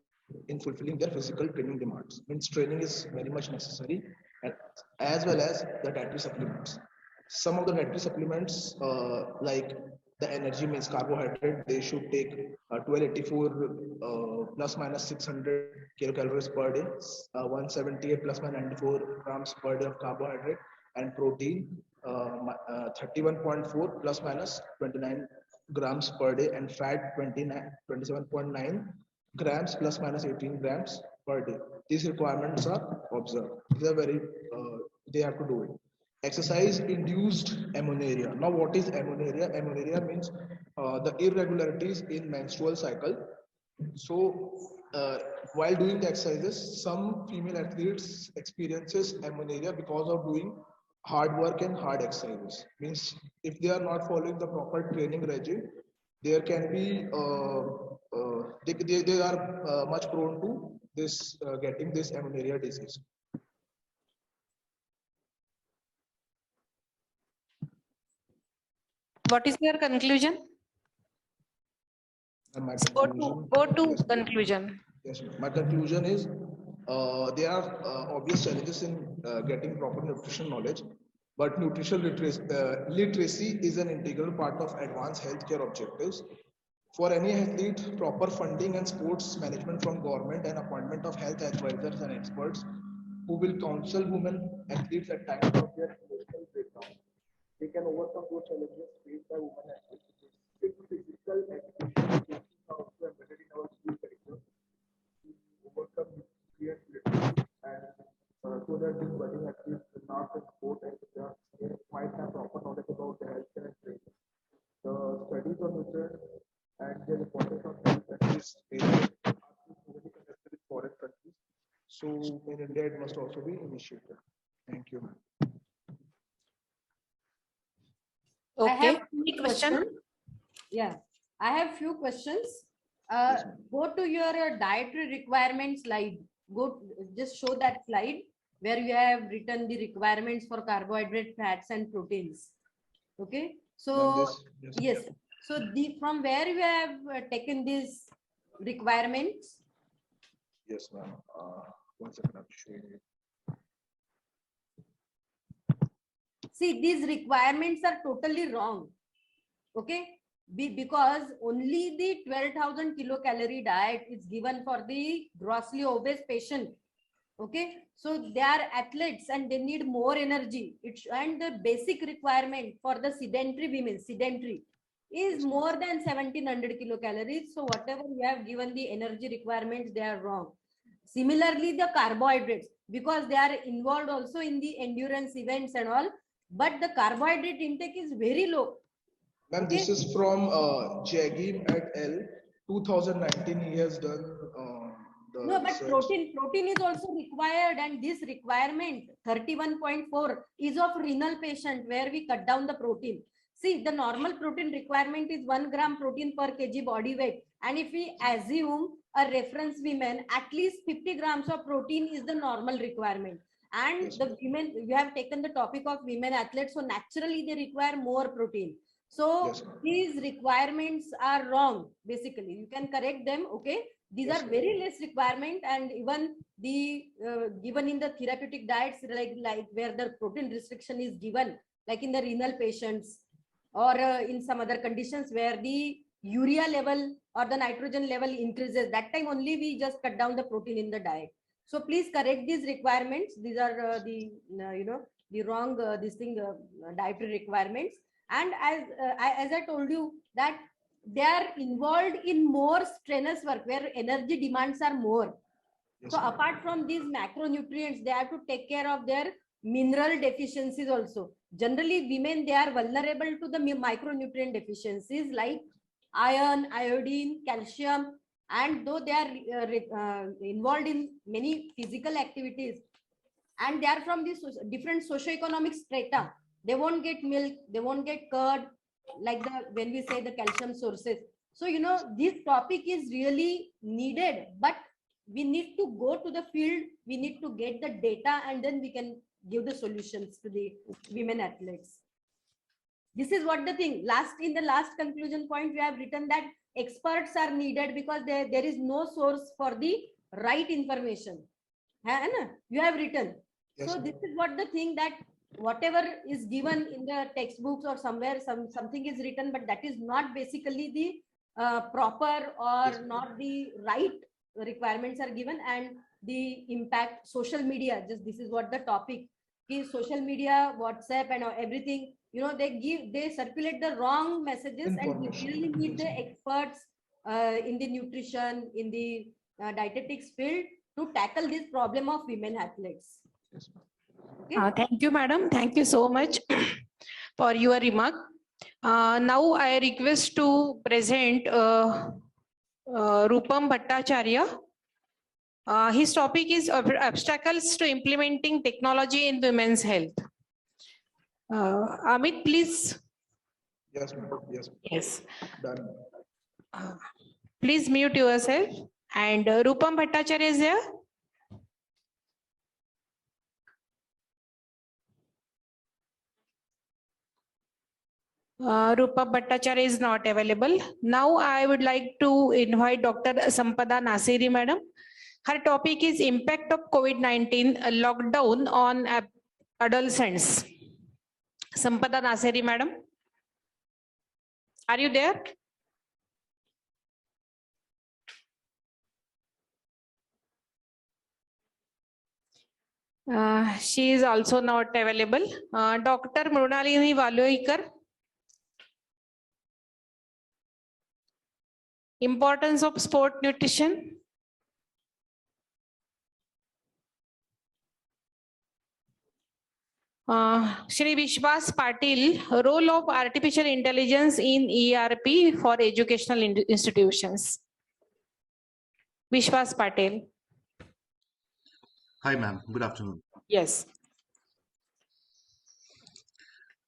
in fulfilling their physical training demands. Means training is very much necessary, and as well as the dietary supplements. Some of the dietary supplements like the energy means carbohydrate, they should take 1284 plus minus 600 kilocalories per day, 178 plus minus 94 grams per day of carbohydrate, and protein 31.4 plus minus 29 grams per day, and fat 27.9 grams plus minus 18 grams per day. These requirements are observed. These are very, they have to do it. Exercise induced amenorrhea. Now what is amenorrhea? Amenorrhea means the irregularities in menstrual cycle. So while doing the exercises, some female athletes experiences amenorrhea because of doing hard work and hard exercises. Means if they are not following the proper training regime, there can be they are much prone to this getting this amenorrhea disease. What is your conclusion? Go to conclusion. Yes, my conclusion is there are obvious challenges in getting proper nutrition knowledge, but nutrition literacy is an integral part of advanced healthcare objectives. For any athlete, proper funding and sports management from government and appointment of health advisors and experts who will counsel women athletes at times of their emotional breakdown. They can overcome those challenges faced by women athletes. Physical education are also embedded in our school curriculum to overcome nutrient literacy, and so that these budding athletes will not get sport and they might have proper knowledge about the health and training. The studies on nutrition and their importance on health practice are conducted in foreign countries. So in India, it must also be initiated. Thank you. Okay. I have Any question? Yeah, I have few questions. Go to your dietary requirement slide. Just show that slide where you have written the requirements for carbohydrate, fats, and proteins. Okay, so yes, so from where you have taken these requirements? Yes, ma'am. One second, I'm showing you. See, these requirements are totally wrong. Okay, because only the 12,000 kilocalorie diet is given for the grossly obese patient. Okay, so they are athletes and they need more energy. And the basic requirement for the sedentary women, is more than 1700 kilocalories. So whatever you have given the energy requirements, they are wrong. Similarly, the carbohydrates, because they are involved also in the endurance events and all, but the carbohydrate intake is very low. Ma'am, this is from Jagim et al. 2019. He has done No, but protein is also required, and this requirement 31.4 is of renal patient where we cut down the protein. See, the normal protein requirement is 1 gram protein per kg body weight, and if we assume a reference women, at least 50 grams of protein is the normal requirement. And the women, you have taken the topic of women athletes, so naturally they require more protein. So these requirements are wrong. Basically, you can correct them. Okay, these are very less requirement, and even the given in the therapeutic diets, like where the protein restriction is given, like in the renal patients or in some other conditions where the urea level or the nitrogen level increases, that time only we just cut down the protein in the diet. So please correct these requirements. These are the wrong dietary requirements. And as I told you that they are involved in more strenuous work where energy demands are more. So apart from these macronutrients, they have to take care of their mineral deficiencies also. Generally, women, they are vulnerable to the micronutrient deficiencies like iron, iodine, calcium, and though they are involved in many physical activities and they are from these different socioeconomic strata, they won't get milk, they won't get curd, like when we say the calcium sources. So, this topic is really needed, but we need to go to the field, we need to get the data, and then we can give the solutions to the women athletes. This is what the thing. In the last conclusion point, we have written that experts are needed because there is no source for the right information. You have written. So this is what the thing, that whatever is given in the textbooks or somewhere, something is written, but that is not basically the proper or not the right requirements are given. And the impact, social media, just this is what the topic is. Social media, WhatsApp and everything, they circulate the wrong messages, and we really need the experts in the nutrition, in the dietetics field to tackle this problem of women athletes. Okay. Thank you, madam. Thank you so much for your remark. Now I request to present Rupam Bhattacharya. His topic is obstacles to implementing technology in women's health. Amit, please. Yes, ma'am. Yes. Yes. Done. Please mute yourself. And Rupam Bhattacharya is there. Rupa Bhattacharya is not available. Now I would like to invite Dr. Sampada Nasiri, madam. Her topic is impact of COVID-19 lockdown on adolescents. Sampada Nasiri, madam. Are you there? She is also not available. Dr. Mrunalini Valoikar. Importance of sport nutrition. Shri Vishwas Patil, role of artificial intelligence in ERP for educational institutions. Vishwas Patil. Hi, ma'am. Good afternoon. Yes.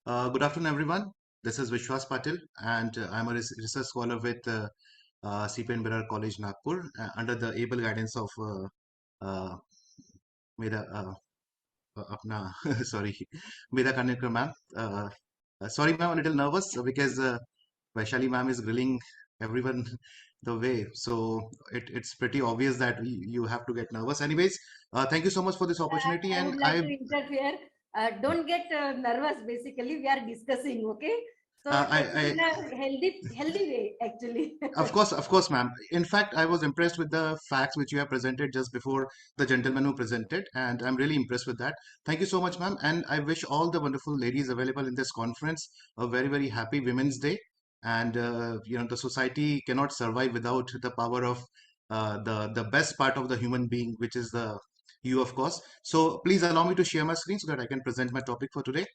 Good afternoon, everyone. This is Vishwas Patil, and I'm a research scholar with CP and Birar College, Nagpur, under the able guidance of apna, sorry, Meda Kanekar ma'am. Sorry, ma'am, a little nervous because Vaishali ma'am is grilling everyone the way. So it's pretty obvious that you have to get nervous. Anyways, thank you so much for this opportunity. I And would like to interfere. Don't get nervous. Basically, we are discussing. Okay, so take it in a healthy way. Actually. Of course, ma'am. In fact, I was impressed with the facts which you have presented just before the gentleman who presented, and I'm really impressed with that. Thank you so much, ma'am. And I wish all the wonderful ladies available in this conference a very, very happy Women's Day. And the society cannot survive without the power of the best part of the human being, which is the you, of course. So please allow me to share my screen so that I can present my topic for today.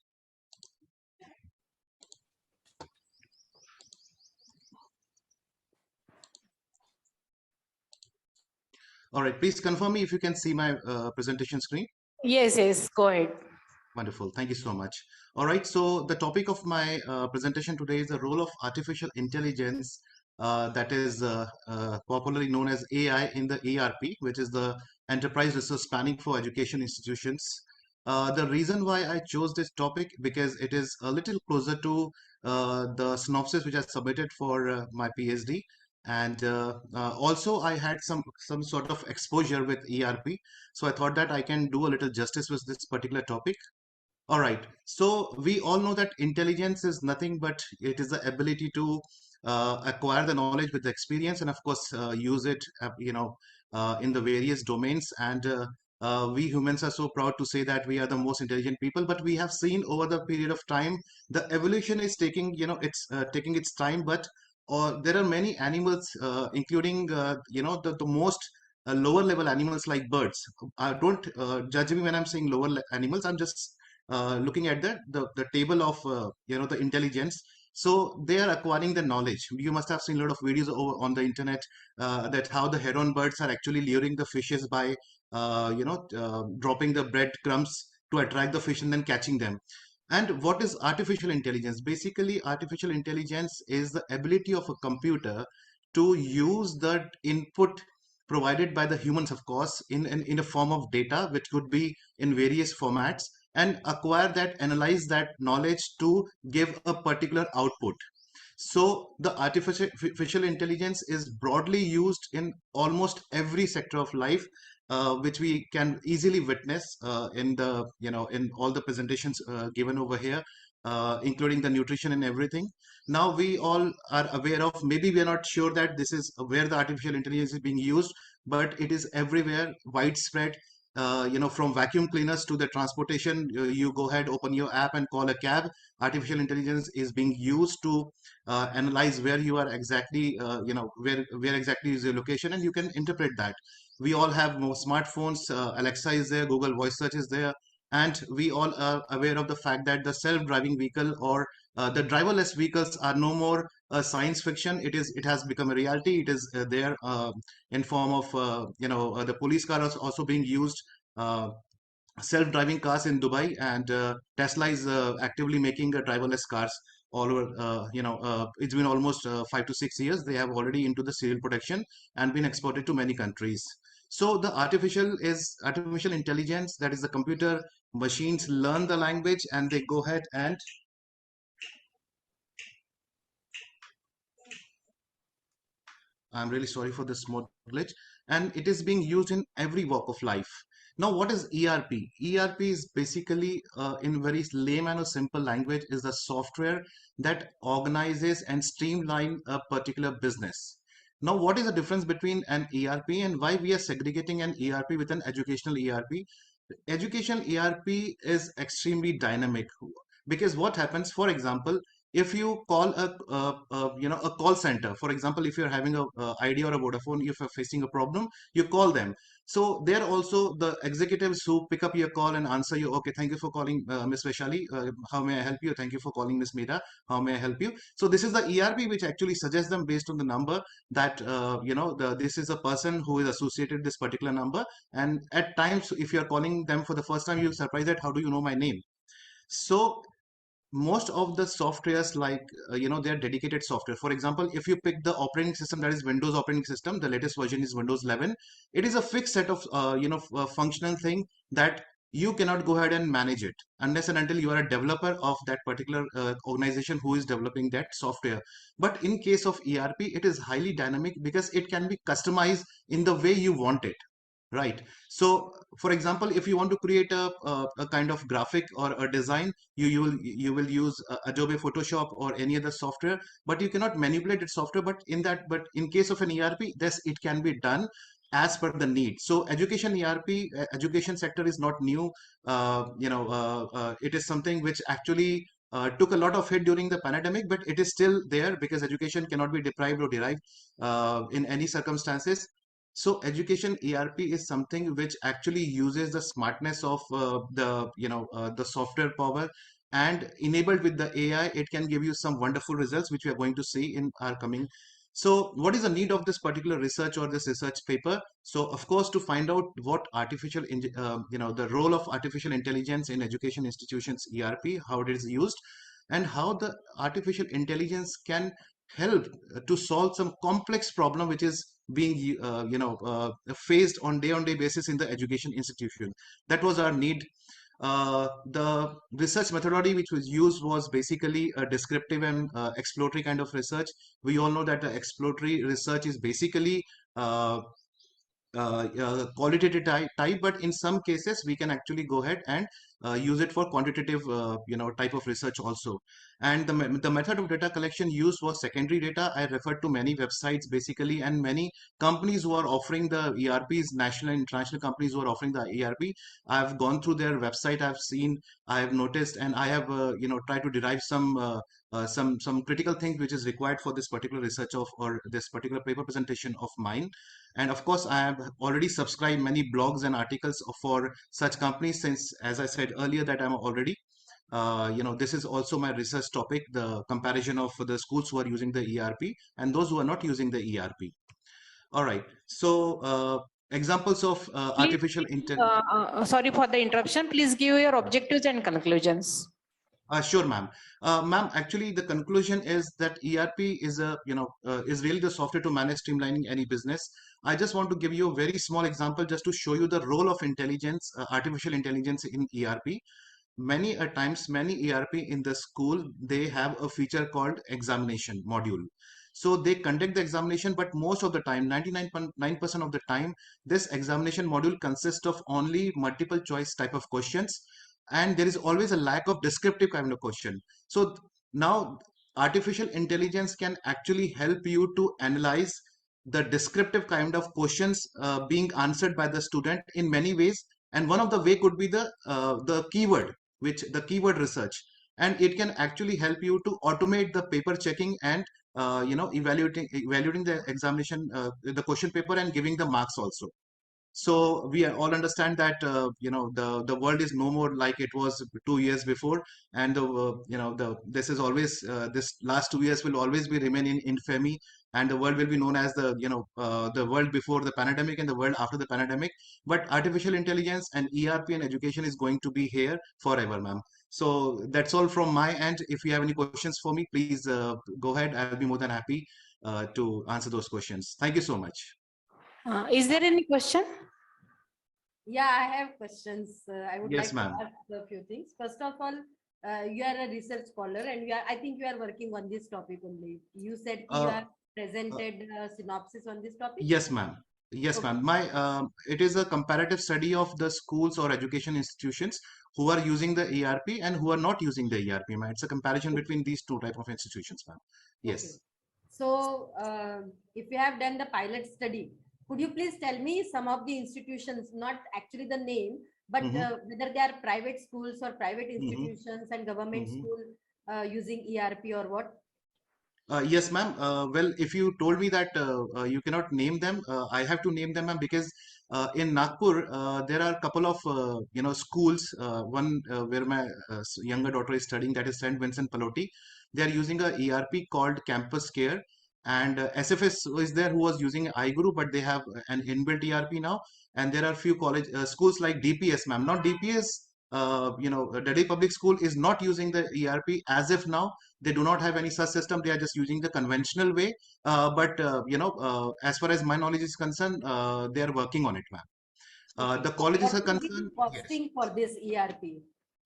All right, please confirm me if you can see my presentation screen. Yes, go ahead. Wonderful. Thank you so much. All right. So the topic of my presentation today is the role of artificial intelligence, that is popularly known as AI in the ERP, which is the Enterprise Resource Planning for Education Institutions. The reason why I chose this topic because it is a little closer to the synopsis which I submitted for my PhD. And also I had some sort of exposure with ERP. So I thought that I can do a little justice with this particular topic. All right. So we all know that intelligence is nothing but it is the ability to acquire the knowledge with the experience, and of course use it, in the various domains. And we humans are so proud to say that we are the most intelligent people. But we have seen over the period of time, the evolution is taking, it's taking its time. But there are many animals, including, the most lower level animals like birds. Don't judge me when I'm saying animals. I'm just looking at the table of the intelligence. So they are acquiring the knowledge. You must have seen a lot of videos over on the internet, that how the heron birds are actually luring the fishes by dropping the breadcrumbs to attract the fish and then catching them. And what is artificial intelligence? Basically, artificial intelligence is the ability of a computer to use the input provided by the humans, of course, in a form of data, which could be in various formats, and acquire that, analyze that knowledge to give a particular output. So the artificial intelligence is broadly used in almost every sector of life, which we can easily witness in the in all the presentations given over here, including the nutrition and everything. Now we all are aware of. Maybe we are not sure that this is where the artificial intelligence is being used, but it is everywhere, widespread. From vacuum cleaners to the transportation, you go ahead, open your app and call a cab. Artificial intelligence is being used to analyze where you are exactly, where exactly is your location, and you can interpret that. We all have more smartphones. Alexa is there, Google Voice Search is there, and we all are aware of the fact that the self-driving vehicle, or the driverless vehicles, are no more science fiction. It has become a reality. It is there in form of the police car is also being used. Uh, Self-driving cars in Dubai, and Tesla is actively making driverless cars all over. It's been almost 5 to 6 years. They have already into the serial production and been exported to many countries. So the artificial intelligence, that is the computer machines learn the language and they go ahead and I'm really sorry for this small glitch. And it is being used in every walk of life. Now, what is ERP? ERP is basically, in very layman or simple language, is the software that organizes and streamline a particular business. Now, what is the difference between an ERP and why we are segregating an ERP with an educational ERP? Education ERP is extremely dynamic, because what happens, for example, if you call a call center, for example, if you're having a Idea or a Vodafone, if you're facing a problem, you call them. So they're also the executives who pick up your call and answer you. Okay, thank you for calling, Miss Vaishali. How may I help you? Thank you for calling, Miss Meera. How may I help you? So this is the ERP which actually suggests them based on the number that this is a person who is associated with this particular number. And at times, if you're calling them for the first time, you're surprised that how do you know my name? So most of the softwares, like they're dedicated software. For example, if you pick the operating system, that is Windows operating system, the latest version is Windows 11. It is a fixed set of functional thing that you cannot go ahead and manage it unless and until you are a developer of that particular organization who is developing that software. But in case of ERP, it is highly dynamic because it can be customized in the way you want it. Right. So, for example, if you want to create a kind of graphic or a design, you will use Adobe Photoshop or any other software, but you cannot manipulate its software. But in case of an ERP, this it can be done as per the need. So, education ERP, education sector is not new. It is something which actually took a lot of hit during the pandemic, but it is still there because education cannot be deprived or derived in any circumstances. So education ERP is something which actually uses the smartness of the software power, and enabled with the AI, it can give you some wonderful results which we are going to see in our coming. So what is the need of this particular research or this research paper? So of course, to find out what the role of artificial intelligence in education institutions ERP, how it is used, and how the artificial intelligence can help to solve some complex problem which is being faced on day basis in the education institution. That was our need. The research methodology which was used was basically a descriptive and exploratory kind of research. We all know that the exploratory research is basically qualitative type, but in some cases we can actually go ahead and use it for quantitative type of research also. And the method of data collection used was secondary data. I referred to many websites basically, and many companies who are offering the ERPs, national and international companies who are offering the ERP. I've gone through their website, I've seen, I have noticed, and I have tried to derive some critical things which is required for this particular research of or this particular paper presentation of mine. And of course, I have already subscribed many blogs and articles for such companies, since, as I said earlier, that I'm already, this is also my research topic, the comparison of the schools who are using the ERP and those who are not using the ERP. All right. So examples of Please, artificial intelligence. sorry for the interruption. Please give your objectives and conclusions. Sure, ma'am. Ma'am, actually, the conclusion is that ERP is is really the software to manage streamlining any business. I just want to give you a very small example just to show you the role of intelligence, artificial intelligence in ERP. Many a times, many ERP in the school, they have a feature called examination module. So they conduct the examination, but most of the time, 99.9% of the time, this examination module consists of only multiple choice type of questions, and there is always a lack of descriptive kind of question. So now artificial intelligence can actually help you to analyze the descriptive kind of questions being answered by the student in many ways. And one of the way could be the keyword, which the keyword research, and it can actually help you to automate the paper checking and evaluating the examination, the question paper, and giving the marks also. So we all understand that the world is no more like it was 2 years before, and this is always this last 2 years will always be remain in infamy, and the world will be known as the world before the pandemic and the world after the pandemic. But artificial intelligence and ERP and education is going to be here forever, ma'am. So that's all from my end. If you have any questions for me, please go ahead. I'll be more than happy to answer those questions. Thank you so much. Is there any question? Yeah, I have questions. I would Yes, like ma'am. to ask a few things. First of all, you are a research scholar, and I think you are working on this topic only. You said you Uh, have presented a synopsis on this topic. Yes, ma'am. Yes, Okay. ma'am. It is a comparative study of the schools or education institutions who are using the ERP and who are not using the ERP, ma'am. It's a comparison between these two type of institutions, ma'am. Okay. Yes. So, if you have done the pilot study, could you please tell me some of the institutions, not actually the name, but whether they are private schools or private institutions and government school using ERP or what? Yes, ma'am. Well, if you told me that you cannot name them, I have to name them, ma'am, because in Nagpur there are a couple of schools. One where my younger daughter is studying, that is Saint Vincent Pallotti. They are using a ERP called Campus Care, and SFS is there who was using iGuru, but they have an inbuilt ERP now. And there are few college schools like DPS, ma'am. Not DPS. Delhi Public School is not using the ERP as if now. They do not have any such system. They are just using the conventional way. But as far as my knowledge is concerned, they are working on it, ma'am. The colleges are What will be the concerned, yes. costing for this ERP?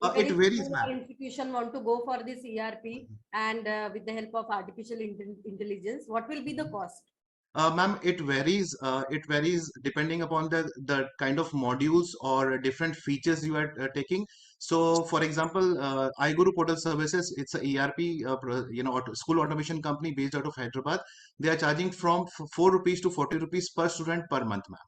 If It any varies, school ma'am. or institution want to go for this ERP and with the help of artificial intelligence, what will be the cost? Ma'am, it varies. It varies depending upon the kind of modules or different features you are taking. So, for example, iGuru Portal Services, it's a ERP, school automation company based out of Hyderabad. They are charging from 4 rupees to 40 rupees per student per month, ma'am.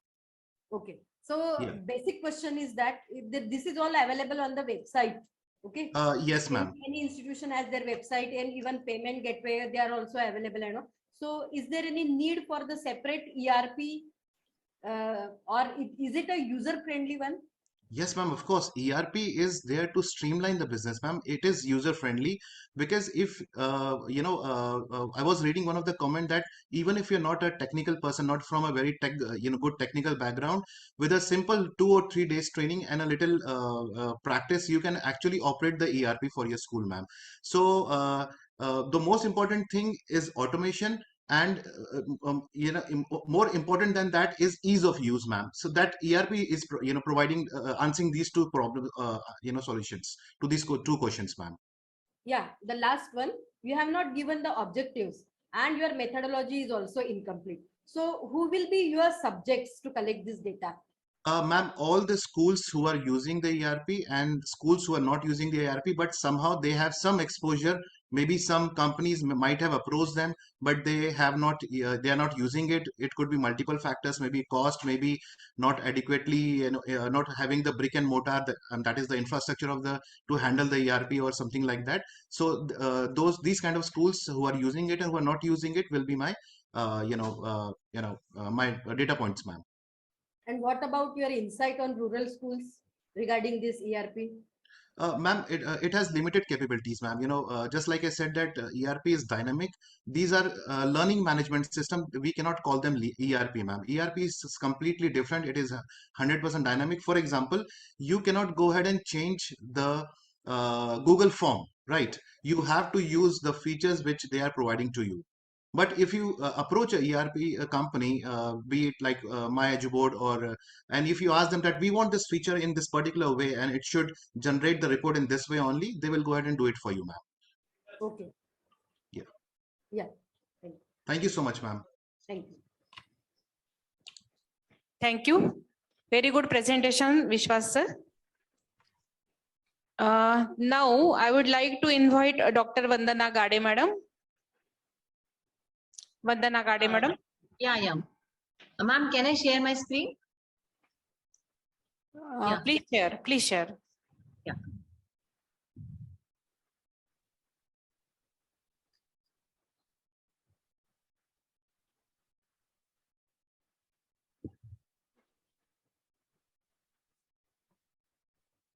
Okay. So Yeah. basic question is that this is all available on the website. Okay. Yes, ma'am. Any institution has their website, and even payment gateway, they are also available. You know. So is there any need for the separate ERP or is it a user friendly one? Yes, ma'am, of course. ERP is there to streamline the business, ma'am. It is user friendly because if, I was reading one of the comment that even if you're not a technical person, not from a very good technical background, with a simple 2 or 3 days training and a little practice, you can actually operate the ERP for your school, ma'am. So, the most important thing is automation, and more important than that is ease of use, ma'am. So that ERP is providing answering these two problem solutions to these two questions, ma'am. Yeah, the last one, you have not given the objectives and your methodology is also incomplete. So who will be your subjects to collect this data? Ma'am, all the schools who are using the ERP and schools who are not using the ERP, but somehow they have some exposure. Maybe some companies might have approached them, but they have not. They are not using it. It could be multiple factors, maybe cost, maybe not adequately, not having the brick and mortar, and that is the infrastructure of the to handle the ERP or something like that. So these kind of schools who are using it and who are not using it will be my, my data points, ma'am. And what about your insight on rural schools regarding this ERP? Ma'am, it has limited capabilities, ma'am. Just like I said that ERP is dynamic. These are learning management system. We cannot call them ERP, ma'am. ERP is completely different. It is 100% dynamic. For example, you cannot go ahead and change the Google form, right? You have to use the features which they are providing to you. But if you approach a ERP company, be it like MyEduboard and if you ask them that we want this feature in this particular way and it should generate the report in this way only, they will go ahead and do it for you, ma'am. Okay. Yeah. Yeah. Thank you. Thank you so much, ma'am. Thank you. Thank you. Very good presentation, Vishwas sir. Now I would like to invite Dr. Vandana Gade madam. Vandana Gade madam. Yeah. Ma'am, can I share my screen? Yeah. Please share. Please share. Yeah.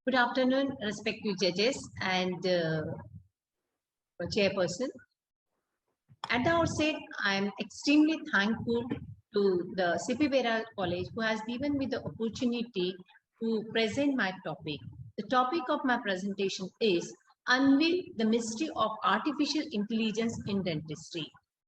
Good afternoon, respective judges and chairperson. At the outset, I am extremely thankful to the Sipivera College who has given me the opportunity to present my topic. The topic of my presentation is Unveil the Mystery of Artificial Intelligence in Dentistry.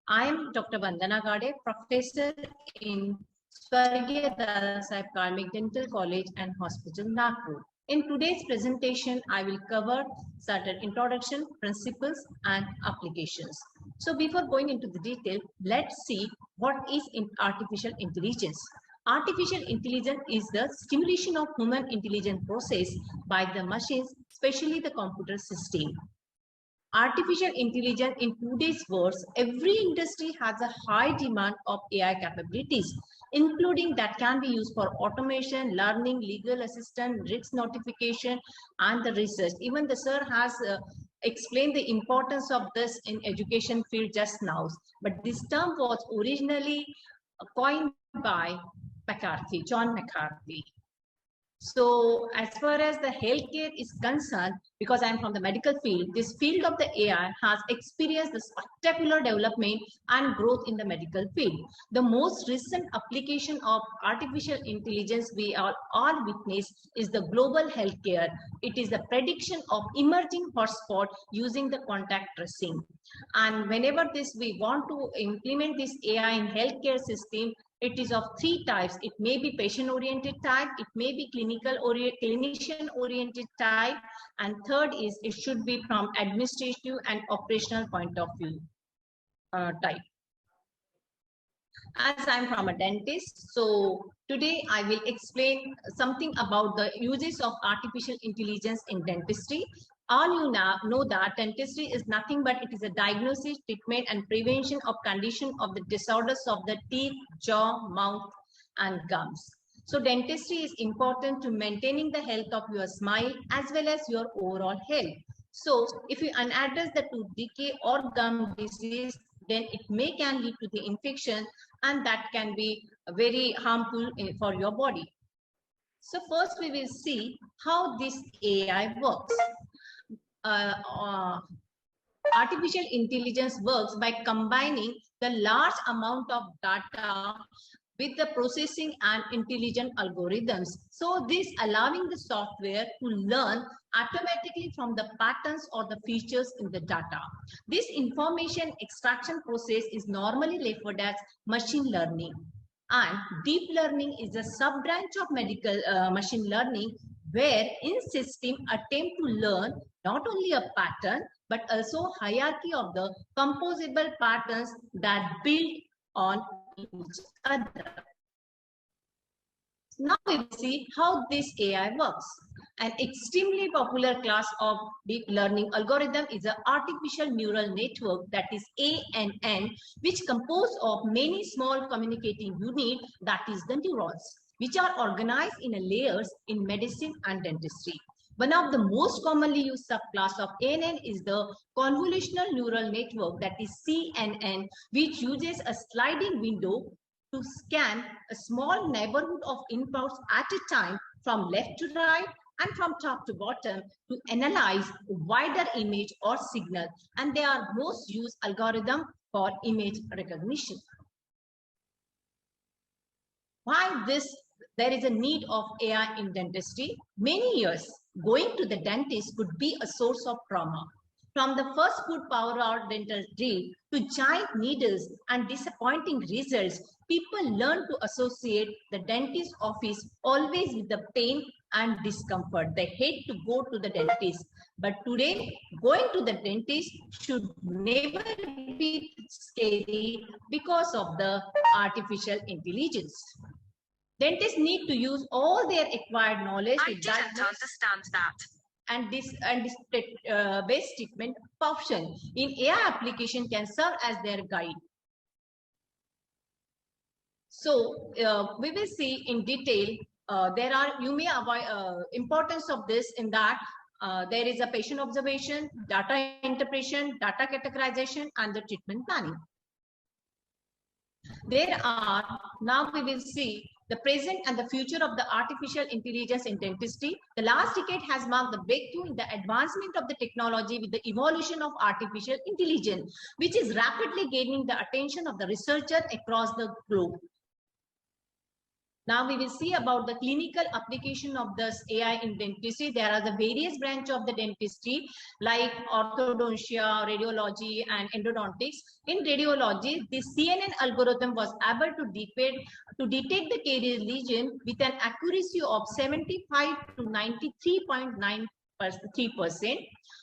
I am Dr. Vandana Gade, professor in Swargya Dadasaheb Karmik Dental College and Hospital, Nagpur. In today's presentation, I will cover certain introduction, principles, and applications. So before going into the detail, let's see what is artificial intelligence. Artificial intelligence is the stimulation of human intelligence process by the machines, especially the computer system. Artificial intelligence in today's world, every industry has a high demand of AI capabilities, including that can be used for automation, learning, legal assistance, risk notification, and the research. Even the sir has explained the importance of this in education field just now. But this term was originally coined by John McCarthy. So as far as the healthcare is concerned, because I'm from the medical field, this field of the AI has experienced the spectacular development and growth in the medical field. The most recent application of artificial intelligence we all witness is the global healthcare. It is the prediction of emerging hotspot using the contact tracing. And whenever we want to implement this AI in healthcare system, It is of 3 types. It may be patient-oriented type, it may be clinician-oriented type, and third is it should be from administrative and operational point of view type. As I'm from a dentist, so today I will explain something about the uses of artificial intelligence in dentistry. All you now know that dentistry is nothing but it is a diagnosis, treatment, and prevention of condition of the disorders of the teeth, jaw, mouth, and gums. So dentistry is important to maintaining the health of your smile as well as your overall health. So if you unaddress the tooth decay or gum disease, then it can lead to the infection, and that can be very harmful for your body. So first we will see how this AI works. Artificial intelligence works by combining the large amount of data with the processing and intelligent algorithms. So this allowing the software to learn automatically from the patterns or the features in the data. This information extraction process is normally referred as machine learning. And deep learning is a sub-branch of medical machine learning, where in system attempt to learn not only a pattern, but also hierarchy of the composable patterns that build on each other. Now we will see how this AI works. An extremely popular class of deep learning algorithm is an artificial neural network, that is ANN, which composed of many small communicating units, that is the neurons, which are organized in layers in medicine and dentistry. One of the most commonly used subclass of ANN is the convolutional neural network, that is CNN, which uses a sliding window to scan a small neighborhood of inputs at a time from left to right and from top to bottom to analyze wider image or signal, and they are most used algorithm for image recognition. Why there is a need of AI in dentistry? Many years, going to the dentist could be a source of trauma. From the first good power out dental drill to giant needles and disappointing results, people learn to associate the dentist office always with the pain and discomfort. They hate to go to the dentist. But today, going to the dentist should never be scary because of the artificial intelligence. Dentists need to use all their acquired knowledge to diagnose and this base treatment option in AI application can serve as their guide. So we will see in detail. You may avoid importance of this in that there is a patient observation, data interpretation, data categorization, and the treatment planning. Now we will see the present and the future of the artificial intelligence in dentistry. The last decade has marked the breakthrough in the advancement of the technology with the evolution of artificial intelligence, which is rapidly gaining the attention of the researchers across the globe. Now we will see about the clinical application of this AI in dentistry. There are the various branches of the dentistry like orthodontia, radiology, and endodontics. In radiology, the CNN algorithm was able to detect the caries lesion with an accuracy of 75 to 93.93%.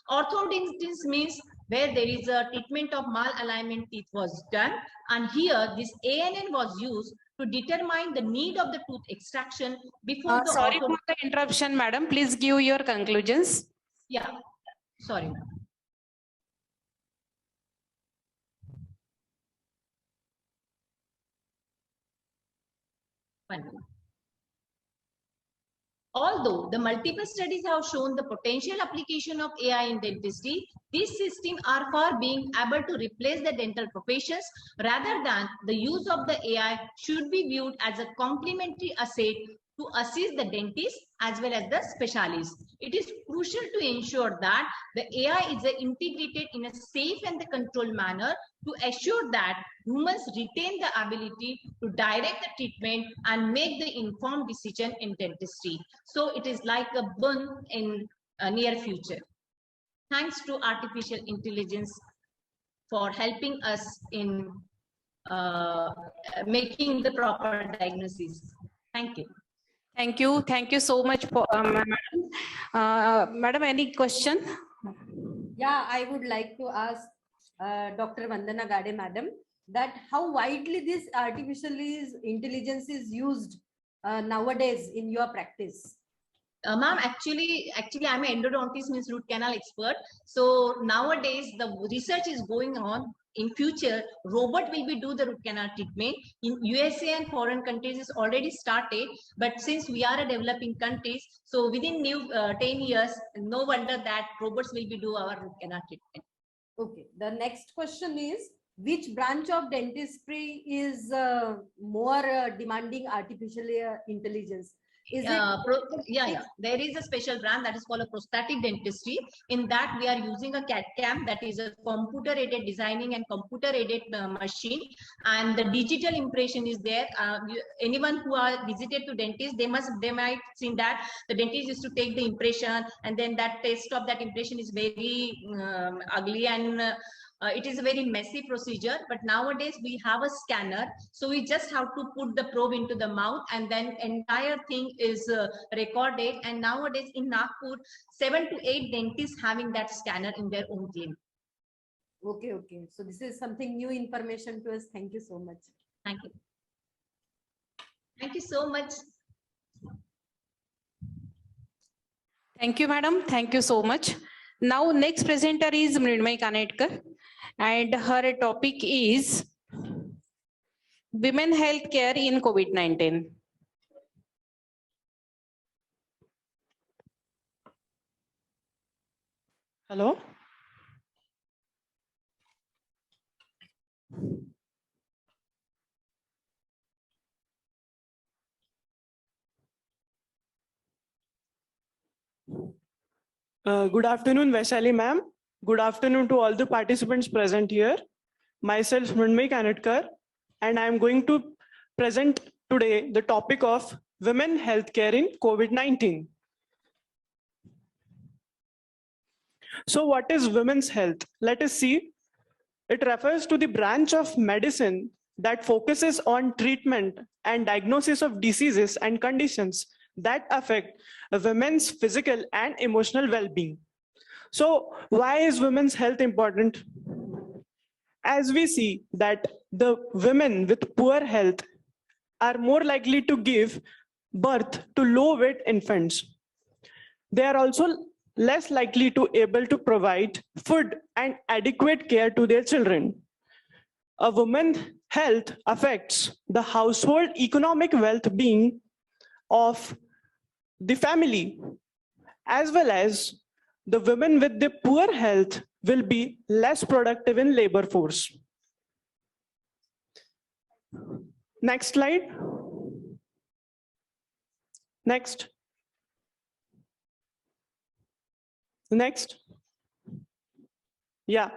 Orthodontics means where there is a treatment of malalignment teeth was done, and here this ANN was used to determine the need of the tooth extraction before the sorry for the interruption, madam. Please give your conclusions. Yeah, sorry. Although the multiple studies have shown the potential application of AI in dentistry, these systems are far being able to replace the dental professions rather than the use of the AI should be viewed as a complementary asset to assist the dentist as well as the specialists. It is crucial to ensure that the AI is integrated in a safe and the controlled manner to assure that humans retain the ability to direct the treatment and make the informed decision in dentistry. So it is like a boon in a near future. Thanks to artificial intelligence for helping us in making the proper diagnosis. Thank you. Thank you. Thank you so much, madam. Madam, any question? Yeah, I would like to ask Dr. Vandana Gade, madam, that how widely this artificial intelligence is used nowadays in your practice? Ma'am, actually, I'm an endodontist, means root canal expert. So nowadays, the research is going on. In future, robot will be do the root canal treatment. In USA and foreign countries, is already started. But since we are a developing countries, so within new 10 years, no wonder that robots will be do our root canal treatment. Okay. The next question is, which branch of dentistry is more demanding artificial intelligence? Is it? There is a special brand that is called a prosthetic dentistry. In that, we are using a CAD/CAM, that is a computer-aided designing and computer-aided machine, and the digital impression is there. Anyone who are visited to dentist, they might seen that the dentist used to take the impression, and then that test of that impression is very ugly, and it is a very messy procedure. But nowadays we have a scanner, so we just have to put the probe into the mouth, and then entire thing is recorded. And nowadays in Nagpur, 7 to 8 dentists having that scanner in their own clinic. Okay, okay. So this is something new information to us. Thank you so much. Thank you. Thank you so much. Thank you, madam. Thank you so much. Now, next presenter is Mridmay Kanetkar, and her topic is Women Health Care in COVID-19. Hello. Good afternoon, Vaishali ma'am. Good afternoon to all the participants present here. Myself, Mridmay Kanetkar, and I am going to present today the topic of women healthcare in COVID-19. So what is women's health? Let us see. It refers to the branch of medicine that focuses on treatment and diagnosis of diseases and conditions that affect a women's physical and emotional well-being. So why is women's health important? As we see that the women with poor health are more likely to give birth to low-weight infants. They are also less likely to able to provide food and adequate care to their children. A woman's health affects the household economic well-being of the family, as well as the women with the poor health will be less productive in labor force. Next slide. Next. Next. Yeah.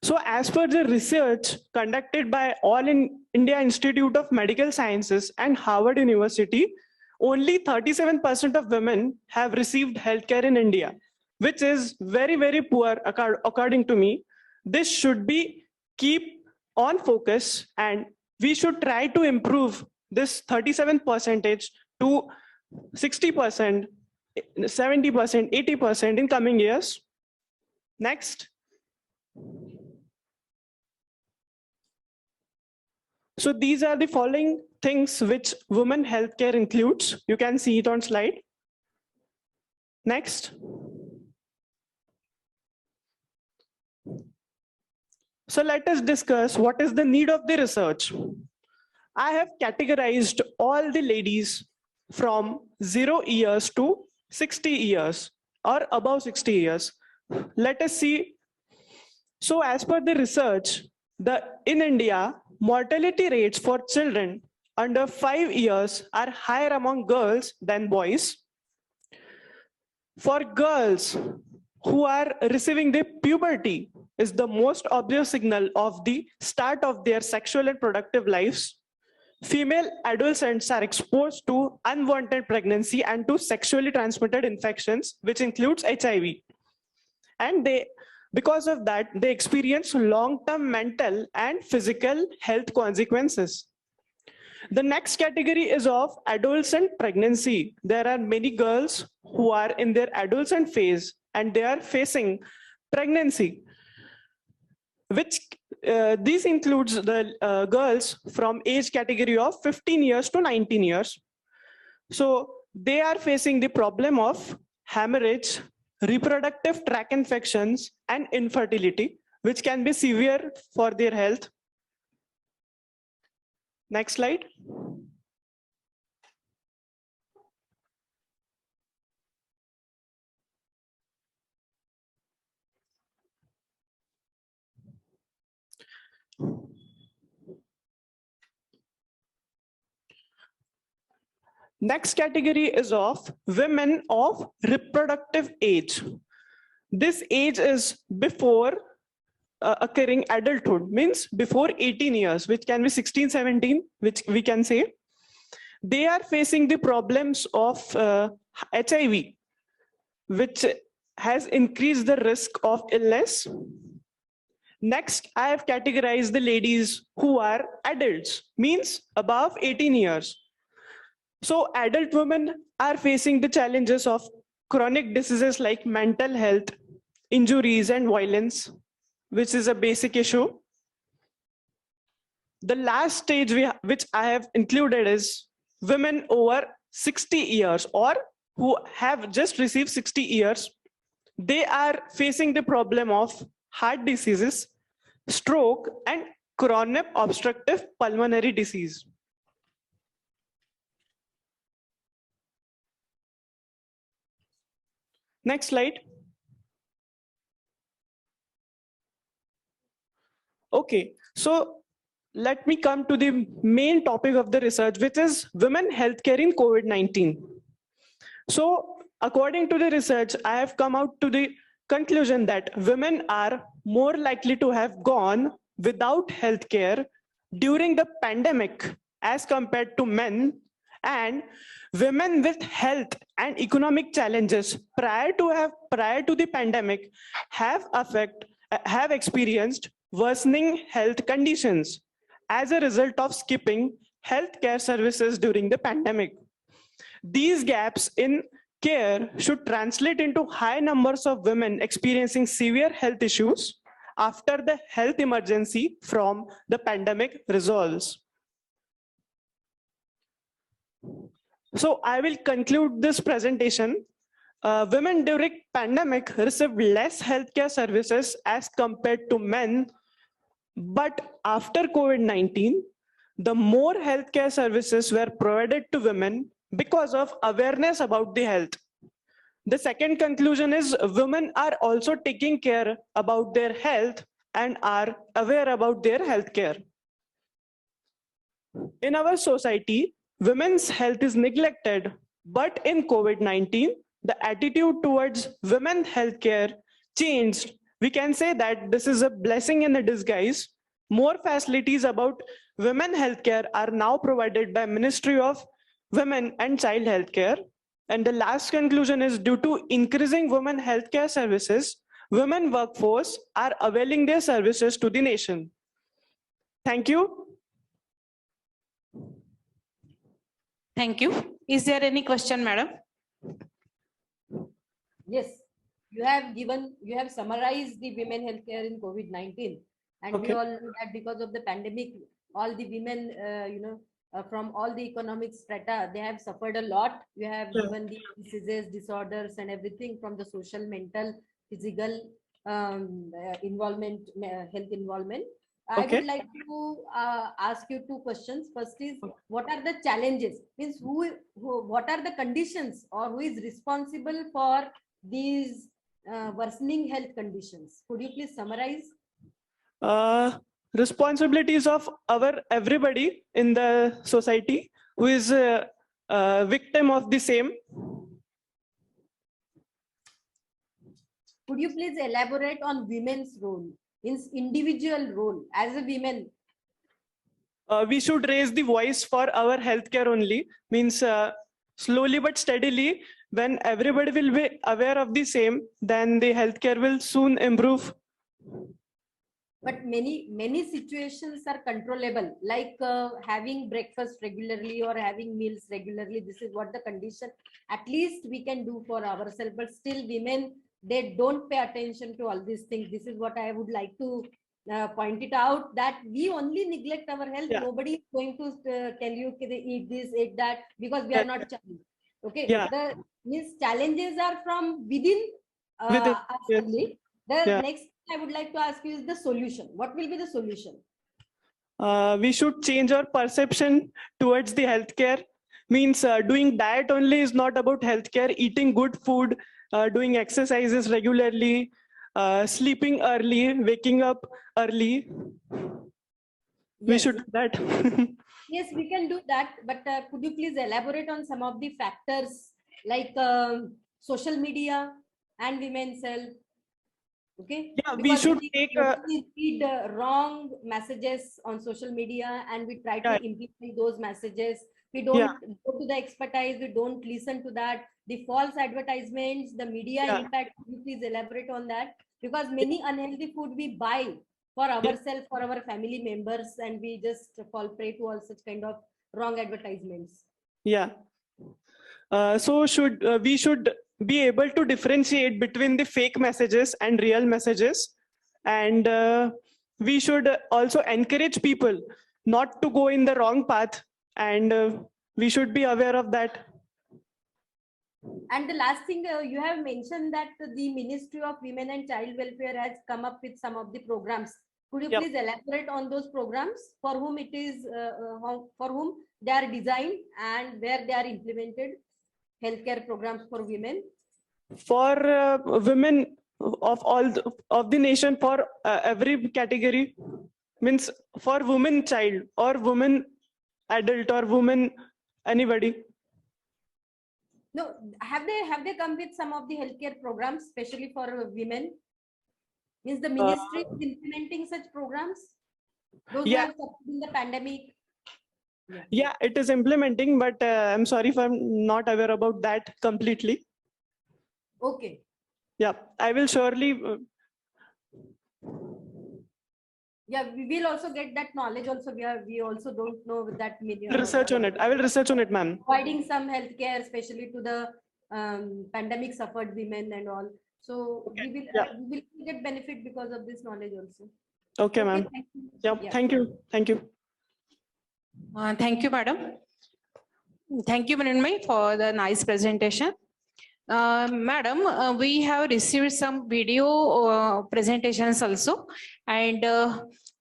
So as per the research conducted by All India Institute of Medical Sciences and Harvard University, only 37% of women have received healthcare in India, which is very, very poor according to me. This should be keep on focus, and we should try to improve this 37% to 60%, 70%, 80% in coming years. Next. So these are the following things which women healthcare includes. You can see it on slide. Next. So let us discuss what is the need of the research. I have categorized all the ladies from 0 years to 60 years or above 60 years. Let us see. So as per the research, in India, mortality rates for children under 5 years are higher among girls than boys. For girls who are receiving the puberty is the most obvious signal of the start of their sexual and productive lives. Female adolescents are exposed to unwanted pregnancy and to sexually transmitted infections, which includes HIV. And because of that, they experience long-term mental and physical health consequences. The next category is of adolescent pregnancy. There are many girls who are in their adolescent phase and they are facing pregnancy, which this includes the girls from age category of 15 years to 19 years. So they are facing the problem of hemorrhage, reproductive tract infections, and infertility, which can be severe for their health. Next slide. Next category is of women of reproductive age. This age is before occurring adulthood, means before 18 years, which can be 16, 17, which we can say. They are facing the problems of HIV, which has increased the risk of illness. Next, I have categorized the ladies who are adults, means above 18 years. So adult women are facing the challenges of chronic diseases like mental health, injuries, and violence, which is a basic issue. The last stage which I have included is women over 60 years or who have just received 60 years. They are facing the problem of heart diseases, stroke, and chronic obstructive pulmonary disease. Next slide. Okay, so let me come to the main topic of the research, which is women healthcare in COVID-19. So according to the research, I have come out to the conclusion that women are more likely to have gone without healthcare during the pandemic as compared to men, and women with health and economic challenges prior to the pandemic have experienced worsening health conditions as a result of skipping healthcare services during the pandemic. These gaps in care should translate into high numbers of women experiencing severe health issues after the health emergency from the pandemic resolves. So I will conclude this presentation. Women during pandemic received less healthcare services as compared to men, but after COVID-19, the more healthcare services were provided to women because of awareness about the health. The second conclusion is women are also taking care about their health and are aware about their healthcare. In our society, women's health is neglected, but in COVID-19, the attitude towards women's healthcare changed. We can say that this is a blessing in a disguise. More facilities about women healthcare are now provided by Ministry of Women and Child Healthcare. And the last conclusion is due to increasing women healthcare services, women workforce are availing their services to the nation. Thank you. Thank you. Is there any question, madam? Yes, you have summarized the women healthcare in COVID-19, and Okay. we all know that because of the pandemic, all the women, from all the economic strata, they have suffered a lot. You have Yeah. given the diseases, disorders, and everything from the social, mental, physical involvement, health involvement. I Okay. would like to ask you two questions. First is, what are the challenges? Means what are the conditions, or who is responsible for these worsening health conditions? Could you please summarize? Responsibilities of everybody in the society who is a victim of the same. Could you please elaborate on women's role, means individual role as a women? We should raise the voice for our healthcare only, means slowly but steadily, when everybody will be aware of the same, then the healthcare will soon improve. but many situations are controllable, like having breakfast regularly or having meals regularly. This is what the condition at least we can do for ourselves, but still women, they don't pay attention to all these things. This is what I would like to point it out, that we only neglect our health. Yeah. Nobody is going to tell you eat this, eat that, because we are not child. Okay. Yeah. The means challenges are from within Within, us yes. only. The Yeah. next thing I would like to ask you is the solution. What will be the solution? We should change our perception towards the healthcare. Means doing diet only is not about healthcare. Eating good food, doing exercises regularly, sleeping early, waking up early. We Yes. should do that. Yes, we can do that. But could you please elaborate on some of the factors like social media and women's health? Okay. Yeah, we Because should take. we read wrong messages on social media and we try to Yeah. implement those messages. We Yeah. don't go to the expertise. We don't listen to that. The false advertisements, the media Yeah. impact. Could you please elaborate on that? Because many unhealthy food we buy for ourselves, for our family members, and we just fall prey to all such kind of wrong advertisements. Yeah. So we should be able to differentiate between the fake messages and real messages, and we should also encourage people not to go in the wrong path, and we should be aware of that. And the last thing, you have mentioned that the Ministry of Women and Child Welfare has come up with some of the programs. Could you Yep. please elaborate on those programs, for whom it is, for whom they are designed and where they are implemented? Healthcare programs for women. For women of of the nation, for every category, means for woman child or woman adult or woman anybody. No, have they come with some of the healthcare programs, especially for women? Means the ministry is implementing such programs? Those who Yeah. have suffered in the pandemic? Yeah, it is implementing, but I'm sorry if I'm not aware about that completely. Okay. Yeah, I will surely. Yeah, we will also get that knowledge. Also, we also don't know that many. Research on it. I will research on it, ma'am. Providing some healthcare, especially to the pandemic suffered women and all. So we will get benefit because of this knowledge also. Okay, ma'am. Thank you. Yeah, thank you. Thank you. Thank you, madam. Thank you, Mrinmay, for the nice presentation. Madam, we have received some video presentations also, and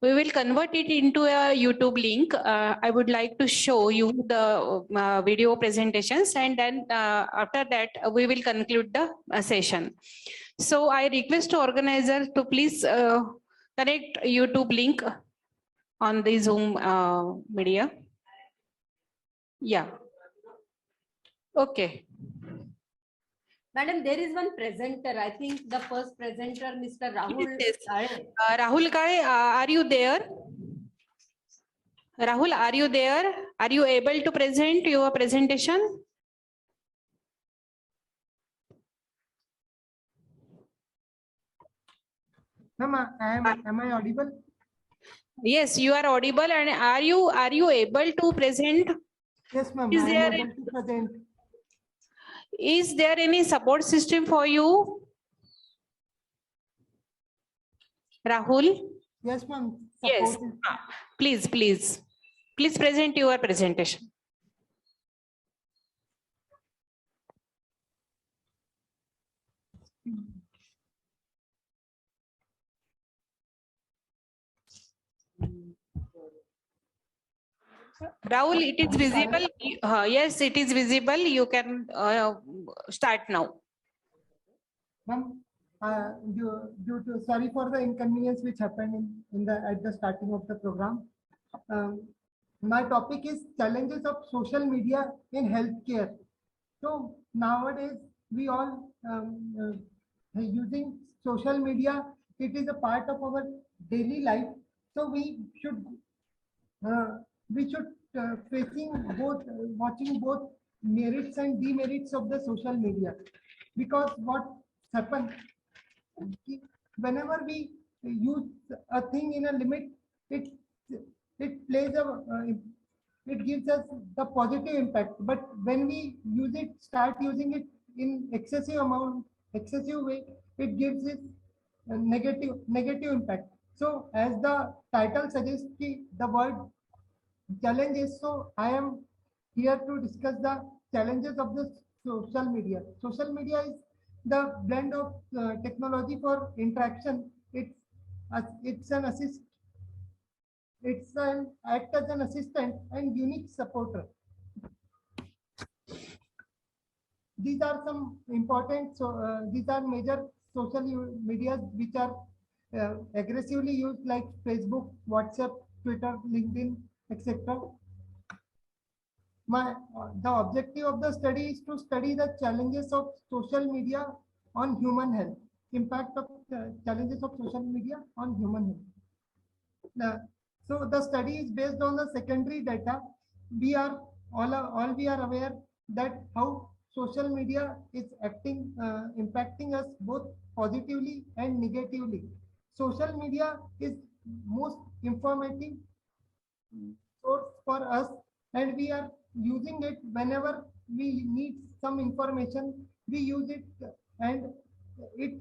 we will convert it into a YouTube link. I would like to show you the video presentations, and then after that, we will conclude the session. So I request organizer to please connect YouTube link on the Zoom media. Yeah. Okay. Madam, there is one presenter. I think the first presenter, Mr. Rahul. Yes. Rahul Kale, are you there? Rahul, are you there? Are you able to present your presentation? Ma'am, am I audible? Yes, you are audible. And are you able to present? Yes, ma'am. Is I there am able to present. Is there any support system for you? Rahul? Yes, ma'am. Yes. Please present your presentation. Rahul, it is visible. Yes, it is visible. You can start now. Ma'am, due to sorry for the inconvenience which happened at the starting of the program. My topic is challenges of social media in healthcare. So nowadays we all using social media. It is a part of our daily life. So we should facing both, watching both merits and demerits of the social media, because what happens whenever we use a thing in a limit, it plays it gives us the positive impact. But when we start using it in excessive way, it gives it a negative impact. So as the title suggests, the word challenges. So I am here to discuss the challenges of the social media. Social media is the blend of technology for interaction. It's an assist. It's an act as an assistant and unique supporter. These are some important. These are major social media which are aggressively used, like Facebook, WhatsApp, Twitter, LinkedIn, etc. The objective of the study is to study the challenges of social media on human health. Impact of challenges of social media on human health. So the study is based on the secondary data. We are aware that how social media is impacting us both positively and negatively. Social media is most informative source for us, and we are using it whenever we need some information. We use it and it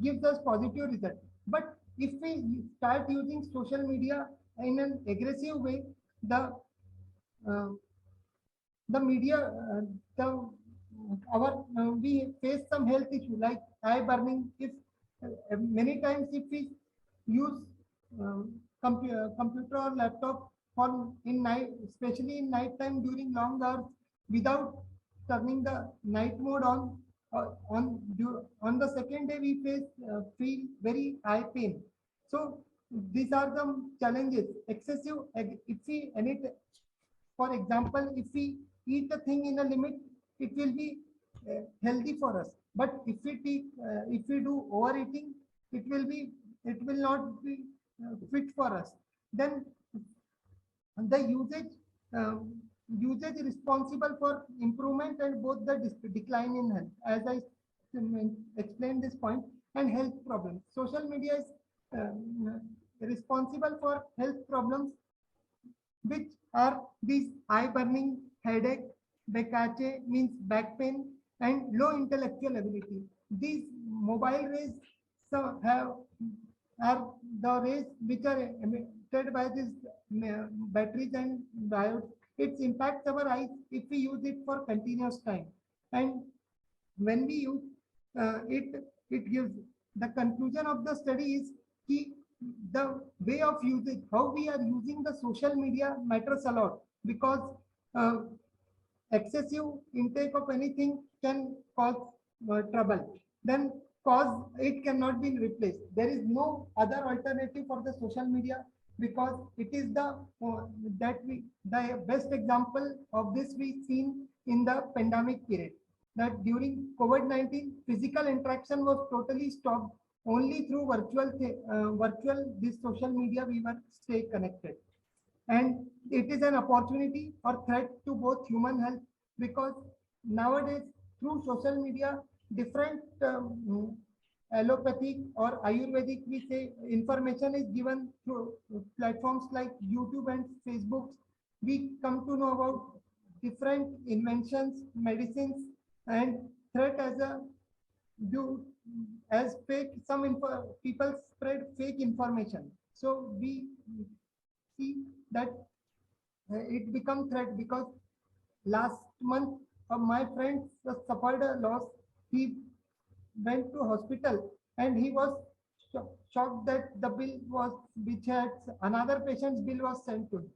gives us positive result. But if we start using social media in an aggressive way, the media, we face some health issue like eye burning. If many times if we use computer or laptop for in night, especially in night time during long hours, without turning the night mode on the second day, we feel very eye pain. So these are the challenges. Excessive, if we for example, if we eat a thing in a limit, it will be healthy for us. But if we do overeating, it will not be fit for us. Then the usage responsible for improvement and both the decline in health, as I explained this point, and health problems. Social media is responsible for health problems, which are these eye burning, headache, bekache means back pain, and low intellectual ability. These mobile rays are the rays which are emitted by these batteries and diodes. It impacts our eyes if we use it for continuous time. And when we use it gives the conclusion of the study is the way of usage, how we are using the social media matters a lot, because excessive intake of anything can cause trouble. Then it cannot be replaced. There is no other alternative for the social media, because it is the best example of this we've seen in the pandemic period, that during COVID-19 physical interaction was totally stopped. Only through this social media we were stay connected. And it is an opportunity or threat to both human health, because nowadays through social media, different allopathic or Ayurvedic, we say, information is given through platforms like YouTube and Facebook. We come to know about different inventions, medicines, and threat as fake. People spread fake information. So we see that it becomes threat, because last month my friend suffered a loss. He went to hospital and he was shocked that the bill which had another patient's bill was sent to him.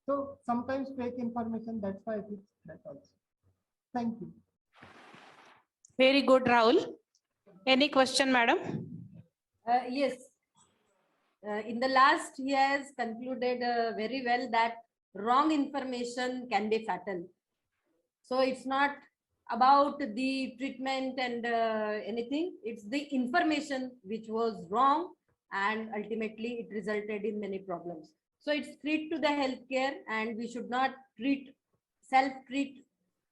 So sometimes fake information, that's why it is threat also. Thank you. Very good, Rahul. Any question, madam? Yes. In the last, he has concluded very well that wrong information can be fatal. So it's not about the treatment and anything. It's the information which was wrong, and ultimately it resulted in many problems. So it's threat to the healthcare, and we should not self-treat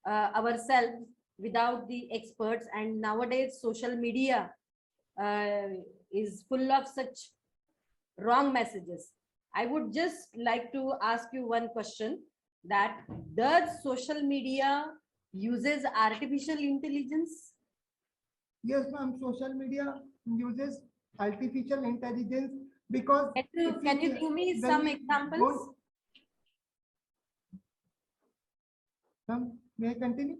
ourselves without the experts. And nowadays social media is full of such wrong messages. I would just like to ask you one question, that does social media uses artificial intelligence? Yes, ma'am. Social media uses artificial intelligence because Can you give me some examples? Ma'am, may I continue?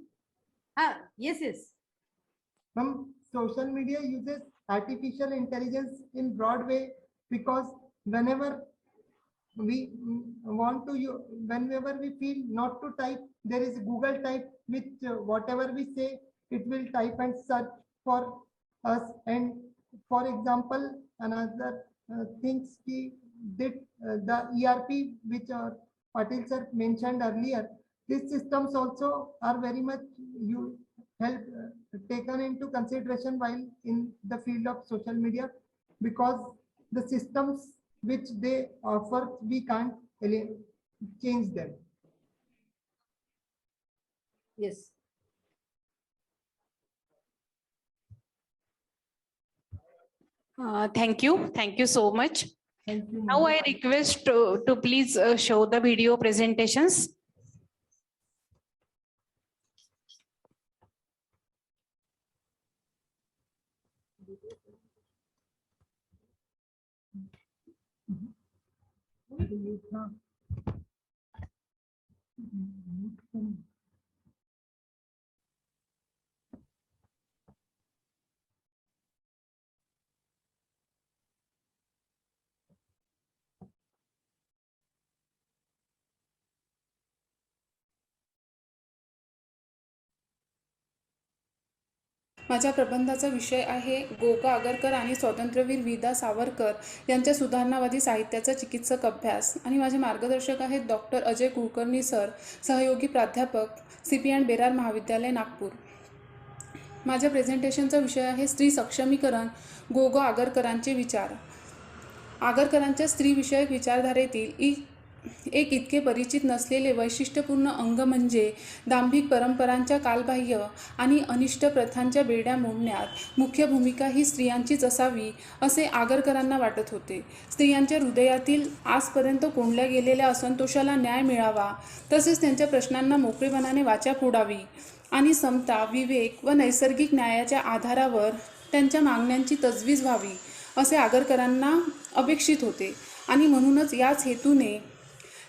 Yes. Ma'am, social media uses artificial intelligence in broad way because whenever we whenever we feel not to type, there is Google type, which whatever we say, it will type and search for us. And for example, another things we did, the ERP, which Patil sir mentioned earlier, these systems also are very much taken into consideration while in the field of social media, because the systems which they offer, we can't change them. Yes. Thank you so much. Thank you. Now I request to please show the video presentations. माझ्या प्रबंधाचा विषय आहे गोगा आगरकर आणि स्वातंत्र्यवीर विदा सावरकर यांच्या सुधारणावादी साहित्याचा चिकित्सक अभ्यास. आणि माझे मार्गदर्शक आहेत डॉक्टर अजय कुलकर्णी सर, सहयोगी प्राध्यापक CP अँड बेरार महाविद्यालय नागपूर. माझ्या प्रेझेंटेशनचा विषय आहे स्त्री सक्षमीकरण, गोगा आगरकरांचे विचार. आगरकरांच्या स्त्रीविषयक विचारधारेतील एक इतके परिचित नसलेले वैशिष्ट्यपूर्ण अंग म्हणजे दांभिक परंपरांच्या कालबाह्य आणि अनिष्ट प्रथांच्या बेड्या मोडण्यात मुख्य भूमिका ही स्त्रियांचीच असावी असे आगरकरांना वाटत होते. स्त्रियांच्या हृदयातील आजपर्यंत कोंडल्या गेलेल्या असंतोषाला न्याय मिळावा, तसेच त्यांच्या प्रश्नांना मोकळेपणाने वाचा फोडावी आणि समता, विवेक व नैसर्गिक न्यायाच्या आधारावर त्यांच्या मागण्यांची तजवीज व्हावी असे आगरकरांना अपेक्षित होते. आणि म्हणूनच याच हेतूने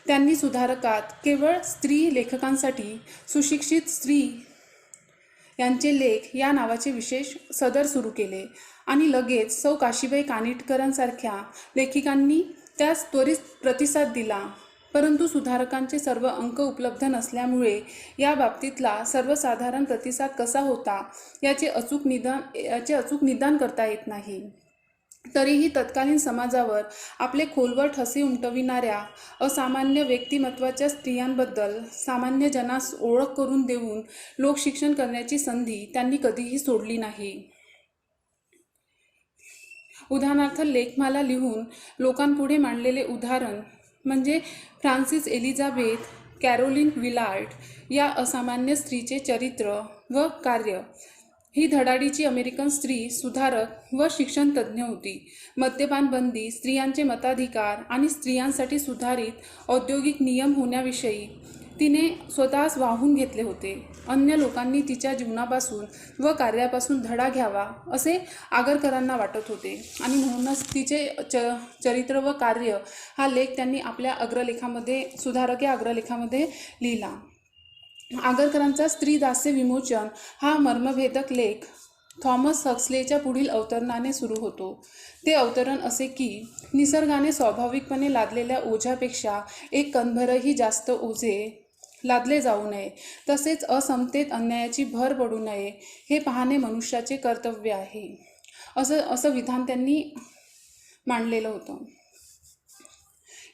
त्यांनी सुधारकात केवळ स्त्री लेखकांसाठी सुशिक्षित स्त्री यांचे लेख या नावाचे विशेष सदर सुरू केले. आणि लगेच सौ काशीबाई कानिटकरांसारख्या लेखिकांनी त्यास त्वरित प्रतिसाद दिला. परंतु सुधारकांचे सर्व अंक उपलब्ध नसल्यामुळे या बाबतीतला सर्वसाधारण प्रतिसाद कसा होता याचे अचूक निदान करता येत नाही. तरीही तत्कालीन समाजावर आपले खोलवर ठसे उमटविणाऱ्या असामान्य व्यक्तिमत्वाच्या स्त्रियांबद्दल सामान्य जनास ओळख करून देऊन लोकशिक्षण करण्याची संधी त्यांनी कधीही सोडली नाही. उदाहरणार्थ लेखमाला लिहून लोकांपुढे मांडलेले उदाहरण म्हणजे फ्रान्सिस एलिझाबेथ कॅरोलिन विलार्ड या असामान्य स्त्रीचे चरित्र व कार्य. ही धडाडीची अमेरिकन स्त्री सुधारक व शिक्षण तज्ज्ञ होती. मद्यपान बंदी, स्त्रियांचे मताधिकार आणि स्त्रियांसाठी सुधारित औद्योगिक नियम होण्याविषयी तिने स्वतःच वाहून घेतले होते. अन्य लोकांनी तिच्या जीवनापासून व कार्यापासून धडा घ्यावा असे आगरकरांना वाटत होते. आणि म्हणूनच तिचे चरित्र व कार्य हा लेख त्यांनी आपल्या अग्रलेखामध्ये, सुधारक या अग्रलेखामध्ये लिहिला. आगरकरांचा स्त्री दास्य विमोचन हा मर्मभेदक लेख थॉमस हक्सलेच्या पुढील अवतरणाने सुरू होतो. ते अवतरण असे की निसर्गाने स्वाभाविकपणे लादलेल्या ओझ्यापेक्षा एक कणभरही जास्त ओझे लादले जाऊ नये, तसेच असमतेत अन्यायाची भर पडू नये हे पाहणे मनुष्याचे कर्तव्य आहे, असं विधान त्यांनी मांडलेलं होतं.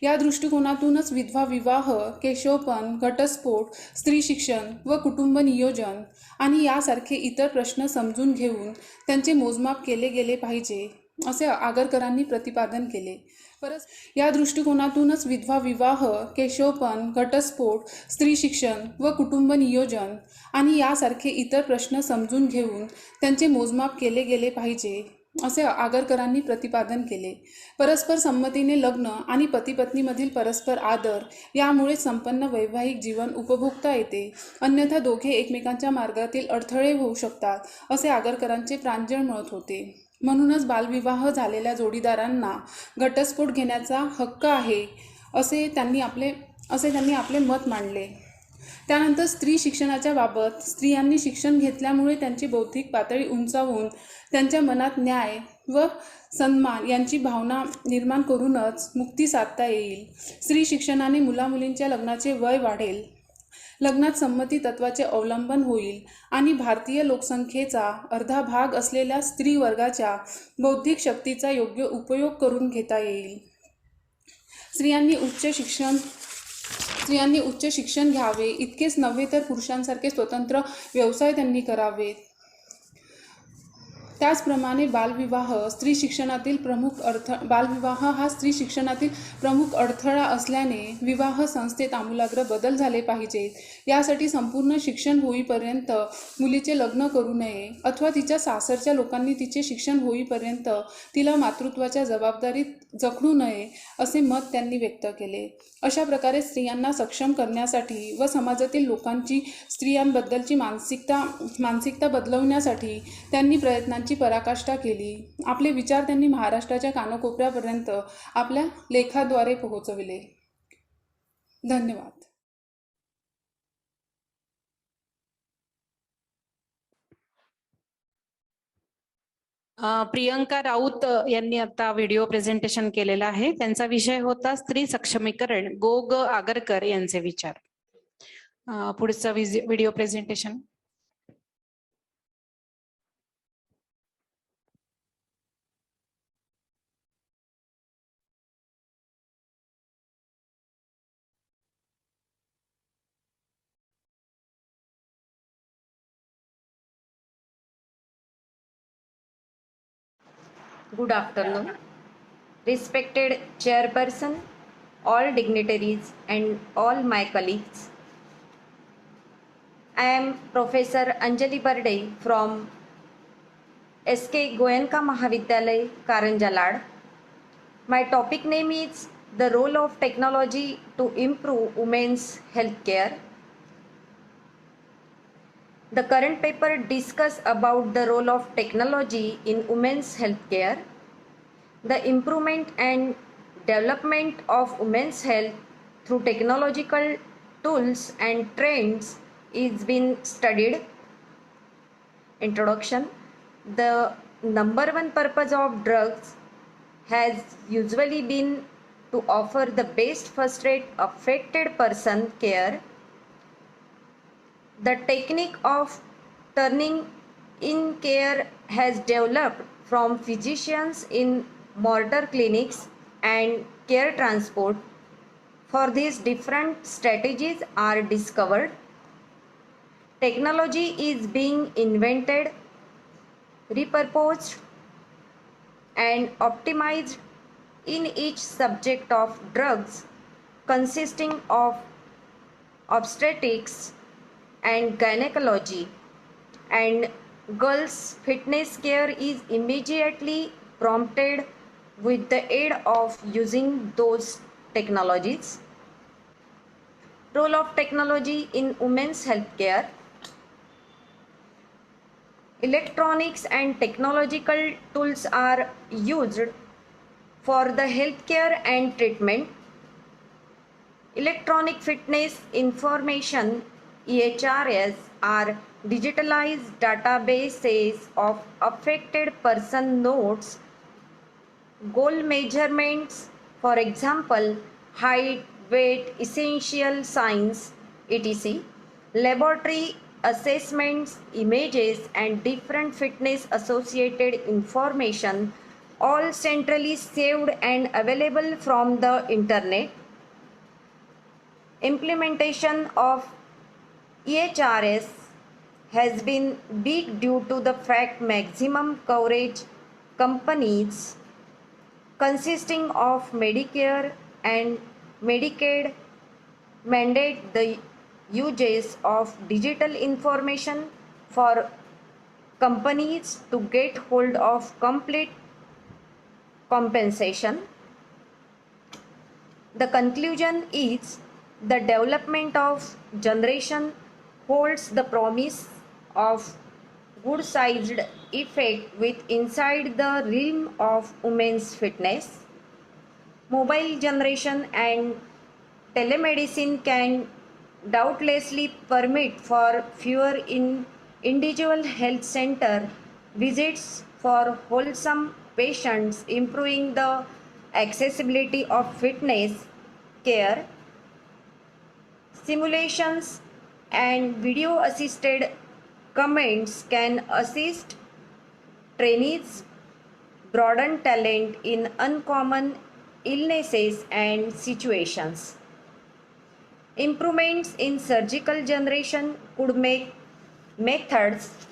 या दृष्टिकोनातूनच विधवा विवाह, केशवपण, घटस्फोट, स्त्री शिक्षण व कुटुंब नियोजन आणि यासारखे इतर प्रश्न समजून घेऊन त्यांचे मोजमाप केले गेले पाहिजे असे आगरकरांनी प्रतिपादन केले. या दृष्टिकोनातूनच विधवा विवाह, केशवपण, घटस्फोट, स्त्री शिक्षण व कुटुंब नियोजन आणि यासारखे इतर प्रश्न समजून घेऊन त्यांचे मोजमाप केले गेले पाहिजे असे आगरकरांनी प्रतिपादन केले. परस्पर संमतीने लग्न आणि पती पत्नीमधील परस्पर आदर यामुळे संपन्न वैवाहिक जीवन उपभोगता येते, अन्यथा दोघे एकमेकांच्या मार्गातील अडथळे होऊ शकतात, असे आगरकरांचे प्रांजळ मत होते. म्हणूनच बालविवाह झालेल्या जोडीदारांना घटस्फोट घेण्याचा हक्क आहे, असे त्यांनी आपले मत मांडले. त्यानंतर स्त्री शिक्षणाच्या बाबत स्त्रियांनी शिक्षण घेतल्यामुळे त्यांची बौद्धिक पातळी उंचावून त्यांच्या मनात न्याय व सन्मान यांची भावना निर्माण करूनच मुक्ती साधता येईल. स्त्री शिक्षणाने मुलामुलींच्या लग्नाचे वय वाढेल, लग्नात संमती तत्वाचे अवलंबन होईल आणि भारतीय लोकसंख्येचा अर्धा भाग असलेल्या स्त्री वर्गाच्या बौद्धिक शक्तीचा योग्य उपयोग करून घेता येईल. स्त्रियांनी उच्च शिक्षण घ्यावे इतकेच नव्हे तर पुरुषांसारखे स्वतंत्र व्यवसाय त्यांनी करावेत. त्याचप्रमाणे बालविवाह हा स्त्री शिक्षणातील प्रमुख अडथळा असल्याने विवाह संस्थेत आमूलाग्र बदल झाले पाहिजेत. यासाठी संपूर्ण शिक्षण होईपर्यंत मुलीचे लग्न करू नये अथवा तिच्या सासरच्या लोकांनी तिचे शिक्षण होईपर्यंत तिला मातृत्वाच्या जबाबदारीत जखडू नये, असे मत त्यांनी व्यक्त केले. अशा प्रकारे स्त्रियांना सक्षम करण्यासाठी व समाजातील लोकांची स्त्रियांबद्दलची मानसिकता बदलवण्यासाठी त्यांनी प्रयत्नांची पराकाष्ठा केली. आपले विचार त्यांनी महाराष्ट्राच्या कानाकोपऱ्यापर्यंत आपल्या लेखाद्वारे पोहोचविले. धन्यवाद. प्रियंका राऊत यांनी आता व्हिडिओ प्रेझेंटेशन केलेला आहे. त्यांचा विषय होता स्त्री सक्षमीकरण. ग आगरकर यांचे विचार. पुढचा video presentation. Good afternoon, respected chairperson, all dignitaries and all my colleagues. I am Professor Anjali Barde from SK Goenka Mahavidyalay, Karanjalad. My topic name is the role of technology to improve women's healthcare. The current paper discusses about the role of technology in women's healthcare. The improvement and development of women's health through technological tools and trends is being studied. Introduction. The number one purpose of drugs has usually been to offer the best first rate affected person care. The technique of turning in care has developed from physicians in mortar clinics and care transport. For these different strategies are discovered. Technology is being invented, repurposed and optimized in each subject of drugs consisting of obstetrics and gynecology, and girls' fitness care is immediately prompted with the aid of using those technologies. Role of technology in women's healthcare. Electronics and technological tools are used for the healthcare and treatment. Electronic fitness information EHRs are digitalized databases of affected person notes, goal measurements, for example, height, weight, essential signs, etc., laboratory assessments, images, and different fitness associated information, all centrally saved and available from the internet. Implementation of EHRS has been big due to the fact maximum coverage companies consisting of Medicare and Medicaid mandate the uses of digital information for companies to get hold of complete compensation. The conclusion is the development of generation holds the promise of good-sized effect with inside the realm of women's fitness. Mobile generation and telemedicine can doubtlessly permit for fewer individual health center visits for wholesome patients, improving the accessibility of fitness care. Simulations and video assisted comments can assist trainees broaden talent in uncommon illnesses and situations. Improvements in surgical generation could make methods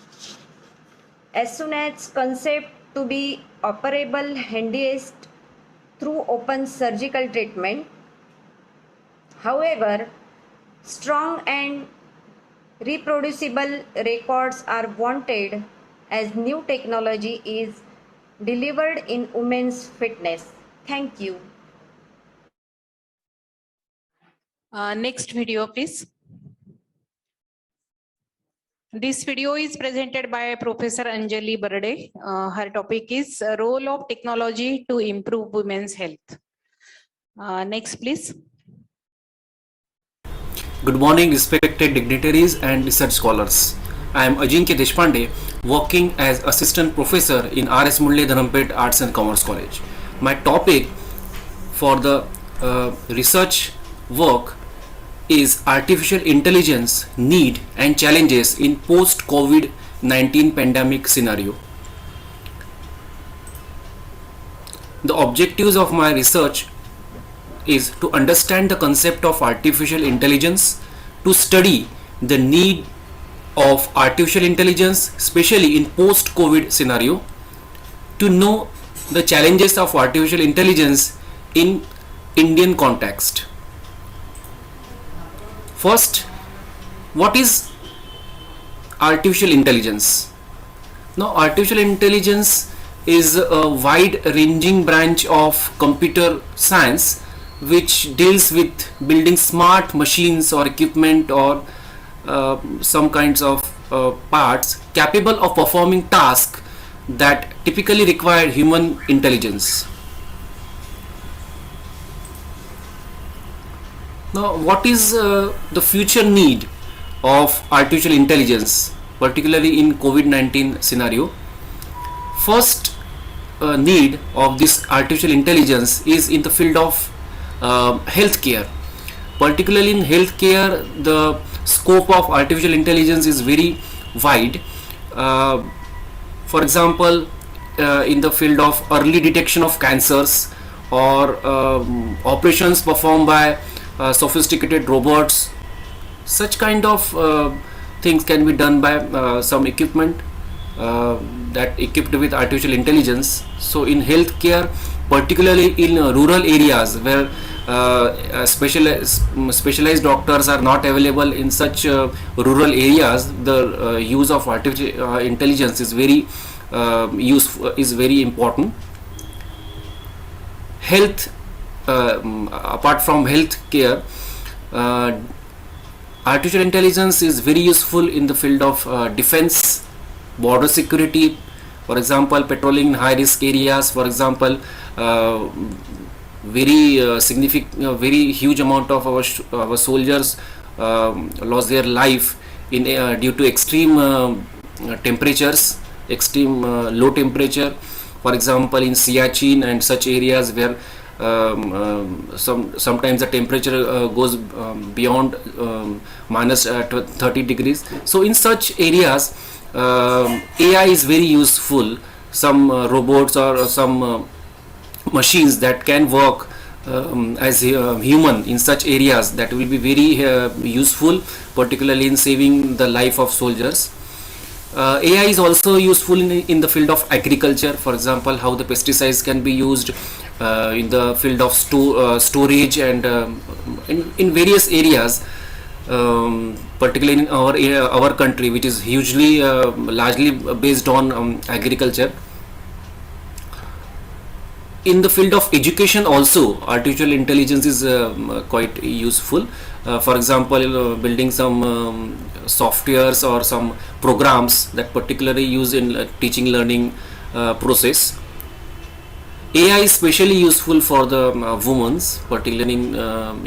as soon as concept to be operable handiest through open surgical treatment. However, strong and reproducible records are wanted as new technology is delivered in women's fitness. Thank you. Next video, please. This video is presented by Professor Anjali Barde. Her topic is role of technology to improve women's health. Next, please. Good morning, respected dignitaries and research scholars. I am Ajinkya Deshpande, working as Assistant Professor in R.S. Mundle Dharampet Arts and Commerce College. My topic for the research work is artificial intelligence need and challenges in post-COVID-19 pandemic scenario. The objectives of my research is to understand the concept of artificial intelligence, to study the need of artificial intelligence, especially in post-COVID scenario, to know the challenges of artificial intelligence in Indian context. First, what is artificial intelligence? Now, artificial intelligence is a wide-ranging branch of computer science which deals with building smart machines or equipment or some kinds of parts capable of performing tasks that typically require human intelligence. Now, what is the future need of artificial intelligence, particularly in COVID-19 scenario? First need of this artificial intelligence is in the field of healthcare. Particularly in healthcare, the scope of artificial intelligence is very wide. For example, in the field of early detection of cancers or operations performed by sophisticated robots, such kind of things can be done by some equipment that equipped with artificial intelligence. So in healthcare, particularly in rural areas where specialized doctors are not available in such rural areas, the use of artificial intelligence is very useful, is very important. Health, apart from health care, artificial intelligence is very useful in the field of defense, border security, for example, patrolling in high risk areas, for example, very significant, very huge amount of our soldiers lost their life in due to extreme temperatures, extreme low temperature, for example in Siachen and such areas where sometimes the temperature goes beyond minus 30 degrees. So in such areas AI is very useful. Some robots or some machines that can work as human in such areas, that will be very useful, particularly in saving the life of soldiers. AI is also useful in the field of agriculture. For example, how the pesticides can be used in the field of storage and in various areas. particularly in our country, which is hugely largely based on agriculture. In the field of education also, artificial intelligence is quite useful. For example, building some softwares or some programs that particularly use in teaching learning process. AI is especially useful for the women's, particularly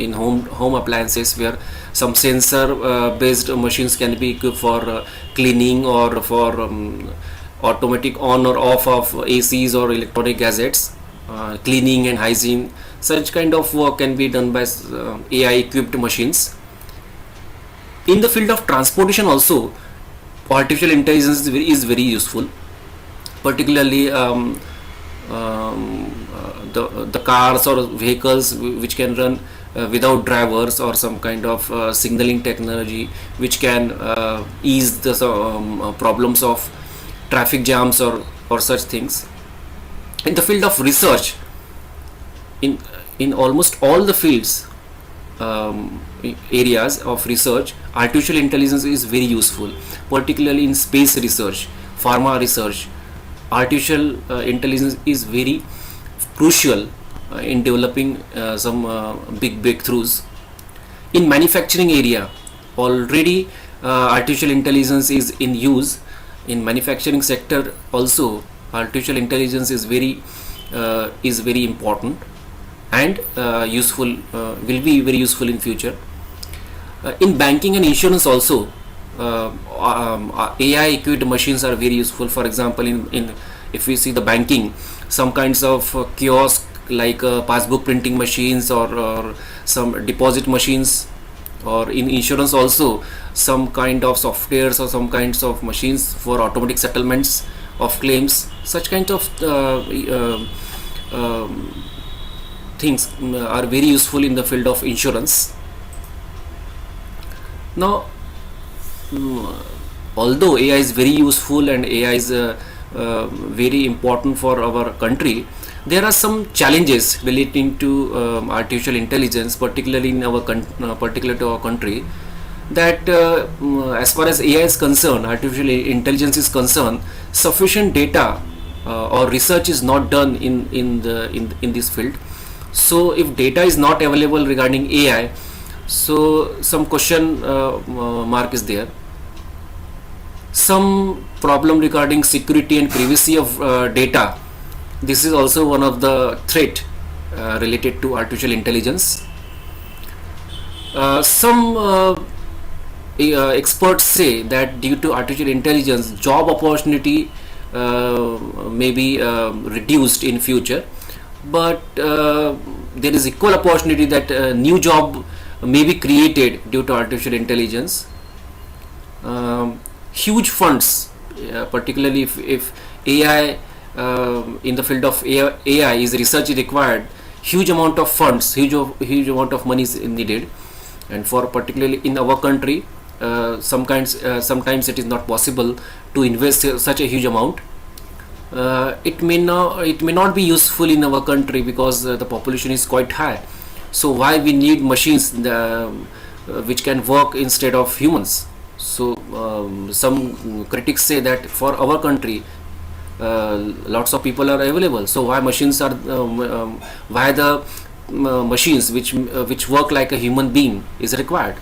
in home appliances, where some sensor based machines can be equipped for cleaning or for automatic on or off of ACs or electronic gadgets, cleaning and hygiene. Such kind of work can be done by AI equipped machines. In the field of transportation also, artificial intelligence is very useful, particularly the cars or vehicles which can run without drivers, or some kind of signaling technology which can ease the problems of traffic jams or such things. In the field of research, in almost all the fields, areas of research, artificial intelligence is very useful, particularly in space research, pharma research. Artificial intelligence is very crucial in developing some big breakthroughs. In manufacturing area, already artificial intelligence is in use. In manufacturing sector also, artificial intelligence is very important and useful, will be very useful in future. In banking and insurance also, AI equipped machines are very useful. For example, in if we see the banking, some kinds of kiosk like passbook printing machines or some deposit machines, or in insurance also some kind of softwares or some kinds of machines for automatic settlements of claims. Such kinds of things are very useful in the field of insurance. Now, although AI is very useful and AI is very important for our country, there are some challenges relating to artificial intelligence, particularly in our particular to our country. That as far as AI is concerned, artificial intelligence is concerned, sufficient data or research is not done in this field. So if data is not available regarding AI, so some question mark is there. Some problem regarding security and privacy of data. This is also one of the threat related to artificial intelligence. Some experts say that due to artificial intelligence, job opportunity may be reduced in future, but there is equal opportunity that new job may be created due to artificial intelligence. Huge funds, particularly if AI in the field of AI is research required, huge amount of funds, huge amount of money is needed. And for particularly in our country, sometimes it is not possible to invest such a huge amount. It may not be useful in our country because the population is quite high. So why we need machines which can work instead of humans? So some critics say that for our country, lots of people are available. So why machines are why the machines which work like a human being is required?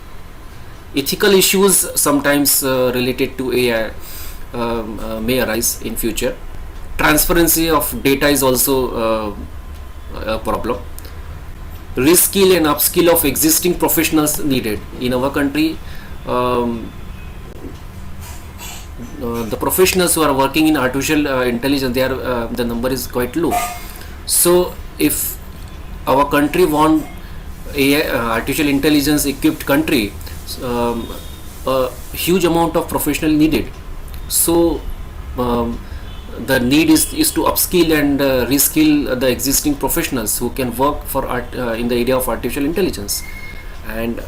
Ethical issues sometimes related to AI may arise in future. Transparency of data is also a problem. Reskill and upskill of existing professionals needed in our country. The professionals who are working in artificial intelligence, the number is quite low. So if our country want AI, artificial intelligence equipped country, a huge amount of professional needed. So the need is to upskill and reskill the existing professionals who can work for in the area of artificial intelligence. And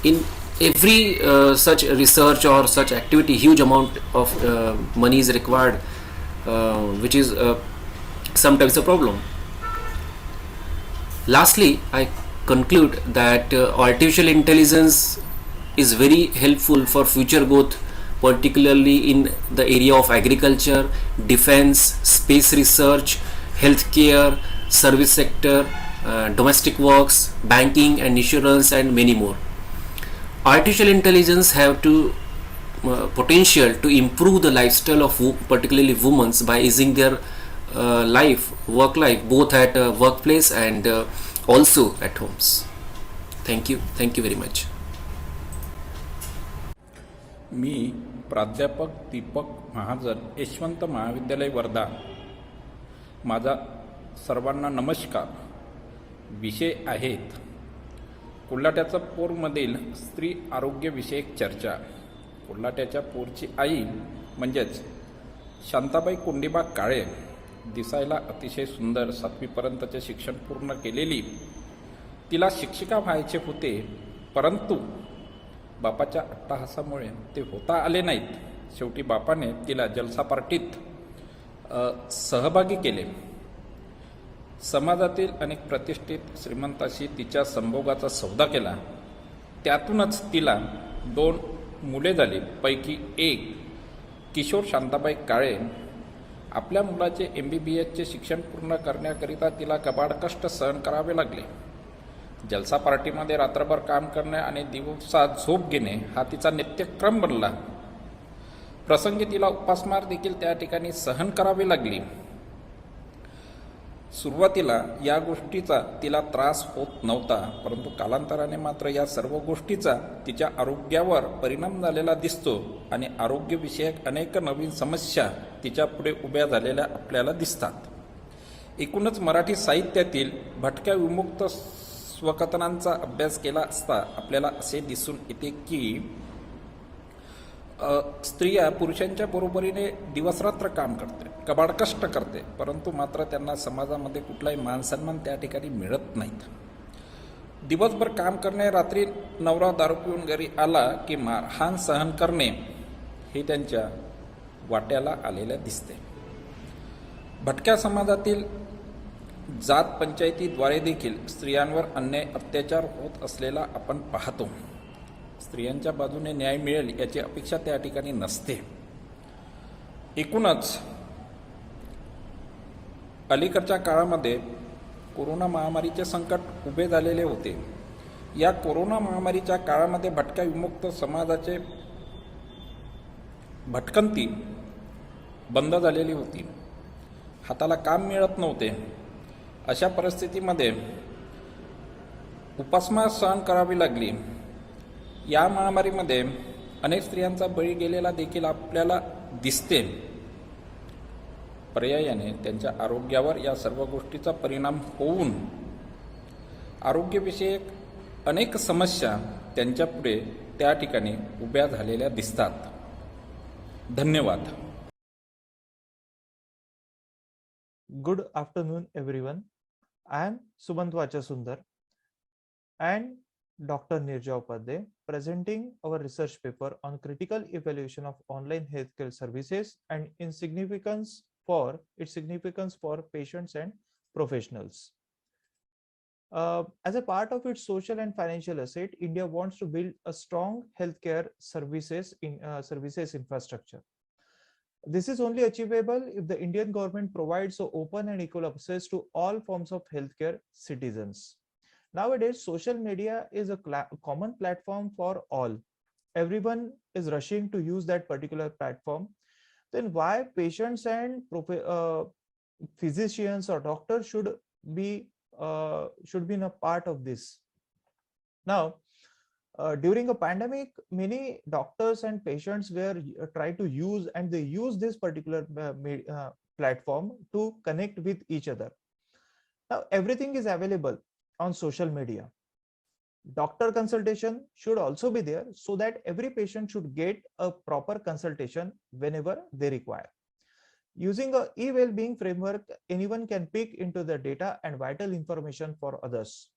in every such research or such activity, huge amount of money is required, which is sometimes a problem. Lastly, I conclude that artificial intelligence is very helpful for future growth, particularly in the area of agriculture, defense, space research, healthcare, service sector, domestic works, banking and insurance, and many more. Artificial intelligence have to potential to improve the lifestyle of particularly women by easing their work life, both at workplace and also at homes. Thank you very much. मी प्राध्यापक दीपक महाजन, यशवंत महाविद्यालय वर्धा. माझा सर्वांना नमस्कार. विषय आहेत कोल्हाट्याचा पोरमधील स्त्री आरोग्यविषयक चर्चा. कोल्हाट्याच्या पोरची आई म्हणजेच शांताबाई कोंडीबा काळे, दिसायला अतिशय सुंदर, 7वी पर्यंतचे शिक्षण पूर्ण केलेली. तिला शिक्षिका व्हायचे होते, परंतु बापाच्या अट्टहासामुळे ते होता आले नाहीत. शेवटी बापाने तिला जलसा पार्टीत सहभागी केले. समाजातील अनेक प्रतिष्ठित श्रीमंताशी तिच्या संभोगाचा सौदा केला. त्यातूनच तिला 2 मुले झाली. पैकी एक किशोर शांताबाई काळे. आपल्या मुलाचे MBBSचे शिक्षण पूर्ण करण्याकरिता तिला कबाड कष्ट सहन करावे लागले. जलसा पार्टीमध्ये रात्रभर काम करणे आणि दिवसा झोप घेणे हा तिचा नित्यक्रम बनला. प्रसंगी तिला उपासमार देखील त्या ठिकाणी सहन करावी लागली. सुरुवातीला या गोष्टीचा तिला त्रास होत नव्हता, परंतु कालांतराने मात्र या सर्व गोष्टीचा तिच्या आरोग्यावर परिणाम झालेला दिसतो आणि आरोग्यविषयक अनेक नवीन समस्या तिच्या पुढे उभ्या झालेल्या आपल्याला दिसतात. एकूणच मराठी साहित्यातील भटक्या विमुक्त स्वकथनांचा अभ्यास केला असता आपल्याला असे दिसून येते की स्त्रिया पुरुषांच्या बरोबरीने दिवसरात्र काम करते, कबाड कष्ट करते, परंतु मात्र त्यांना समाजामध्ये कुठलाही मानसन्मान त्या ठिकाणी मिळत नाहीत. दिवसभर काम करणे, रात्री नवरा दारू पिऊन घरी आला की मारहाण सहन करणे हे त्यांच्या वाट्याला आलेल्या दिसते. भटक्या समाजातील जात पंचायतीद्वारे देखील स्त्रियांवर अन्याय अत्याचार होत असलेला आपण पाहतो. स्त्रियांच्या बाजूने न्याय मिळेल याची अपेक्षा त्या ठिकाणी नसते. एकूणच अलीकडच्या काळामध्ये कोरोना महामारीचे संकट उभे झालेले होते. या कोरोना महामारीच्या काळामध्ये भटक्या विमुक्त समाजाचे भटकंती बंद झालेली होती. हाताला काम मिळत नव्हते. अशा परिस्थितीमध्ये उपासमार सहन करावी लागली. या महामारीमध्ये अनेक स्त्रियांचा बळी गेलेला देखील आपल्याला दिसते. पर्यायाने त्यांच्या आरोग्यावर या सर्व गोष्टीचा परिणाम होऊन आरोग्यविषयक अनेक समस्या त्यांच्या पुढे त्या ठिकाणी उभ्या झालेल्या दिसतात. धन्यवाद. Good afternoon, everyone. I am Subantwacha Sundar and Dr. Nirja Upadhyay presenting our research paper on critical evaluation of online healthcare services and its significance for patients and professionals. As a part of its social and financial asset, India wants to build a strong healthcare services infrastructure. This is only achievable if the Indian government provides so open and equal access to all forms of healthcare citizens. Nowadays, social media is a common platform for all. Everyone is rushing to use that particular platform. Then why patients and physicians or doctors should be in a part of this? Now, during a pandemic, many doctors and patients were trying to use, and they use this particular platform to connect with each other. Now, everything is available on social media. Doctor consultation should also be there so that every patient should get a proper consultation whenever they require. Using a e-well-being framework, anyone can pick into the data and vital information for others.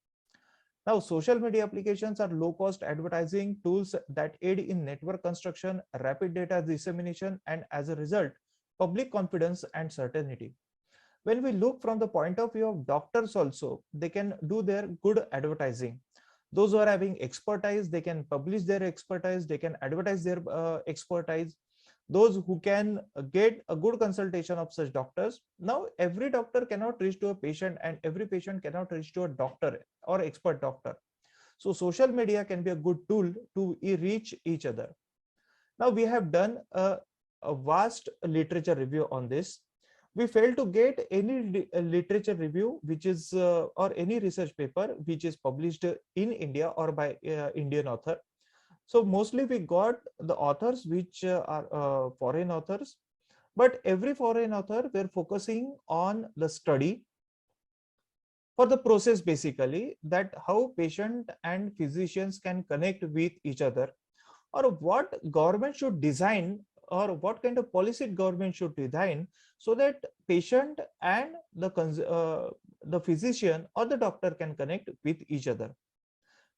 Now, social media applications are low-cost advertising tools that aid in network construction, rapid data dissemination, and as a result, public confidence and certainty. When we look from the point of view of doctors also, they can do their good advertising. Those who are having expertise, they can publish their expertise, they can advertise their expertise. Those who can get a good consultation of such doctors. Now, every doctor cannot reach to a patient, and every patient cannot reach to a doctor or expert doctor. So social media can be a good tool to reach each other. Now, we have done a vast literature review on this. We failed to get any literature review which is or any research paper which is published in India or by Indian author. So mostly we got the authors which are foreign authors, but every foreign author were focusing on the study for the process, basically, that how patient and physicians can connect with each other, or what government should design, or what kind of policy government should design so that patient and the physician or the doctor can connect with each other.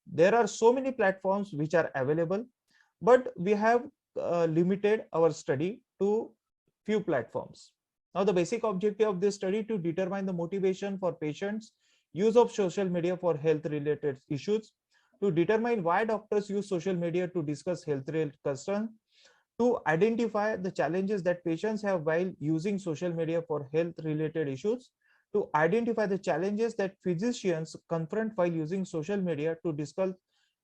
There are so many platforms which are available, but we have limited our study to few platforms. Now, the basic objective of this study to determine the motivation for patients' use of social media for health-related issues, to determine why doctors use social media to discuss health-related concerns, to identify the challenges that patients have while using social media for health-related issues, to identify the challenges that physicians confront while using social media to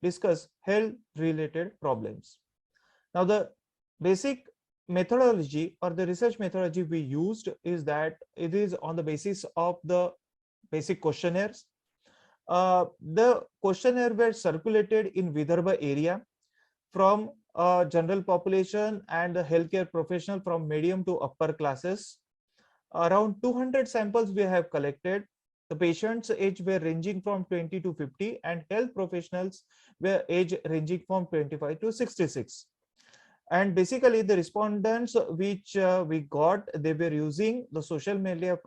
discuss health-related problems. Now, the basic methodology or the research methodology we used is that it is on the basis of the basic questionnaires. The questionnaire were circulated in Vidarbha area from general population and the healthcare professional from medium to upper classes. Around 200 samples we have collected. The patients' age were ranging from 20 to 50, and health professionals were age ranging from 25 to 66. And basically, the respondents which we got, they were using the social media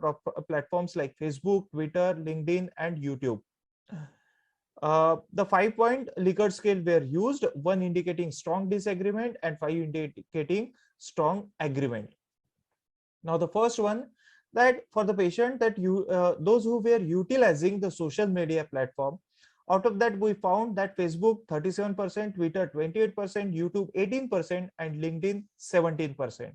platforms like Facebook, Twitter, LinkedIn, and YouTube. The 5-point Likert scale were used, 1 indicating strong disagreement and 5 indicating strong agreement. Now, the first one, that for the patient that those who were utilizing the social media platform, out of that we found that Facebook 37%, Twitter 28%, YouTube 18%, and LinkedIn 17%.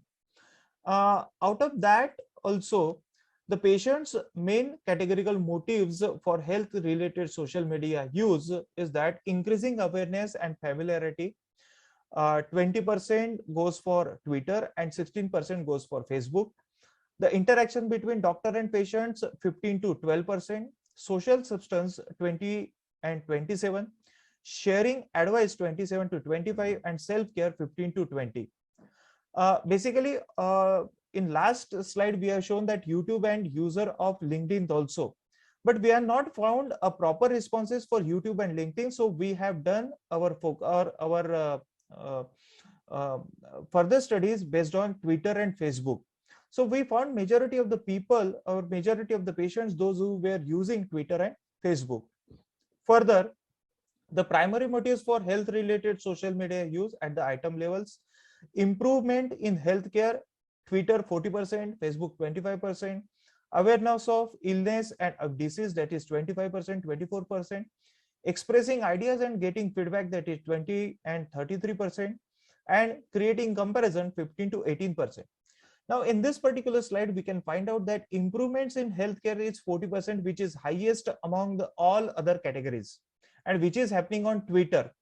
Out of that also, the patient's main categorical motives for health-related social media use is that increasing awareness and familiarity. 20% goes for Twitter and 16% goes for Facebook. The interaction between doctor and patients 15 to 12%, social substance 20 and 27, sharing advice 27 to 25, and self-care 15 to 20. Basically, in last slide, we have shown that YouTube and user of LinkedIn also, but we have not found a proper responses for YouTube and LinkedIn. So we have done our further studies based on Twitter and Facebook. So we found majority of the people, or majority of the patients, those who were using Twitter and Facebook. Further, the primary motives for health-related social media use at the item levels: improvement in healthcare, Twitter 40%, Facebook 25%, awareness of illness and of disease, that is 25%, 24%, expressing ideas and getting feedback, that is 20 and 33%, and creating comparison 15 to 18%. Now, in this particular slide, we can find out that improvements in healthcare is 40%, which is highest among all other categories, and which is happening on Twitter.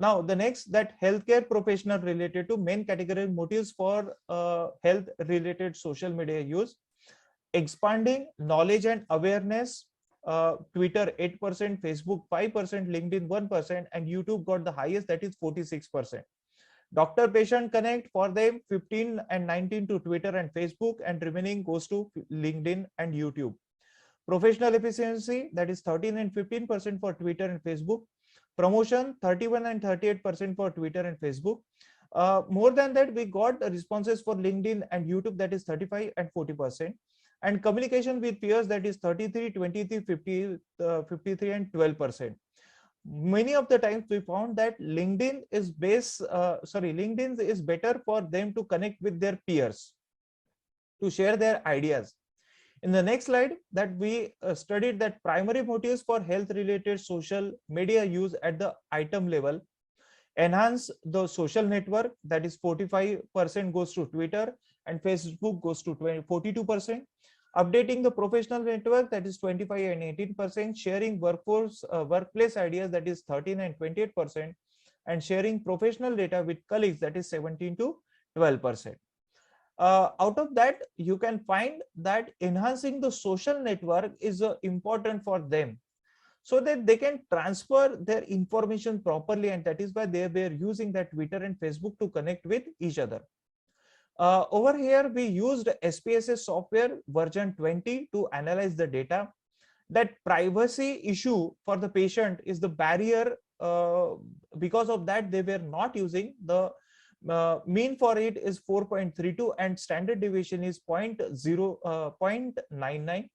Now, the next, that healthcare professional related to main category motives for health related social media use: expanding knowledge and awareness. Twitter 8%, Facebook 5%, LinkedIn 1%, and YouTube got the highest, that is 46%. Doctor patient connect, for them 15 and 19 to Twitter and Facebook, and remaining goes to LinkedIn and YouTube. Professional efficiency, that is 13 and 15% for Twitter and Facebook. Promotion 31 and 38% for Twitter and Facebook. More than that, we got responses for LinkedIn and YouTube, that is 35 and 40%. And communication with peers, that is 33, 23, 50, 53 and 12%. Many of the times we found that LinkedIn is LinkedIn is better for them to connect with their peers, to share their ideas. In the next slide, that we studied that primary motives for health related social media use at the item level: enhance the social network, that is 45% goes to Twitter, and Facebook goes to 42%. Updating the professional network, that is 25 and 18%. Sharing workplace ideas, that is 13 and 28%. And sharing professional data with colleagues, that is 17 to 12%. Out of that, you can find that enhancing the social network is important for them, so that they can transfer their information properly, and that is why they were using that Twitter and Facebook to connect with each other. Over here, we used SPSS software version 20 to analyze the data. That privacy issue for the patient is the barrier. Because of that, they were not using the mean for it is 4.32 and standard deviation is 0.99.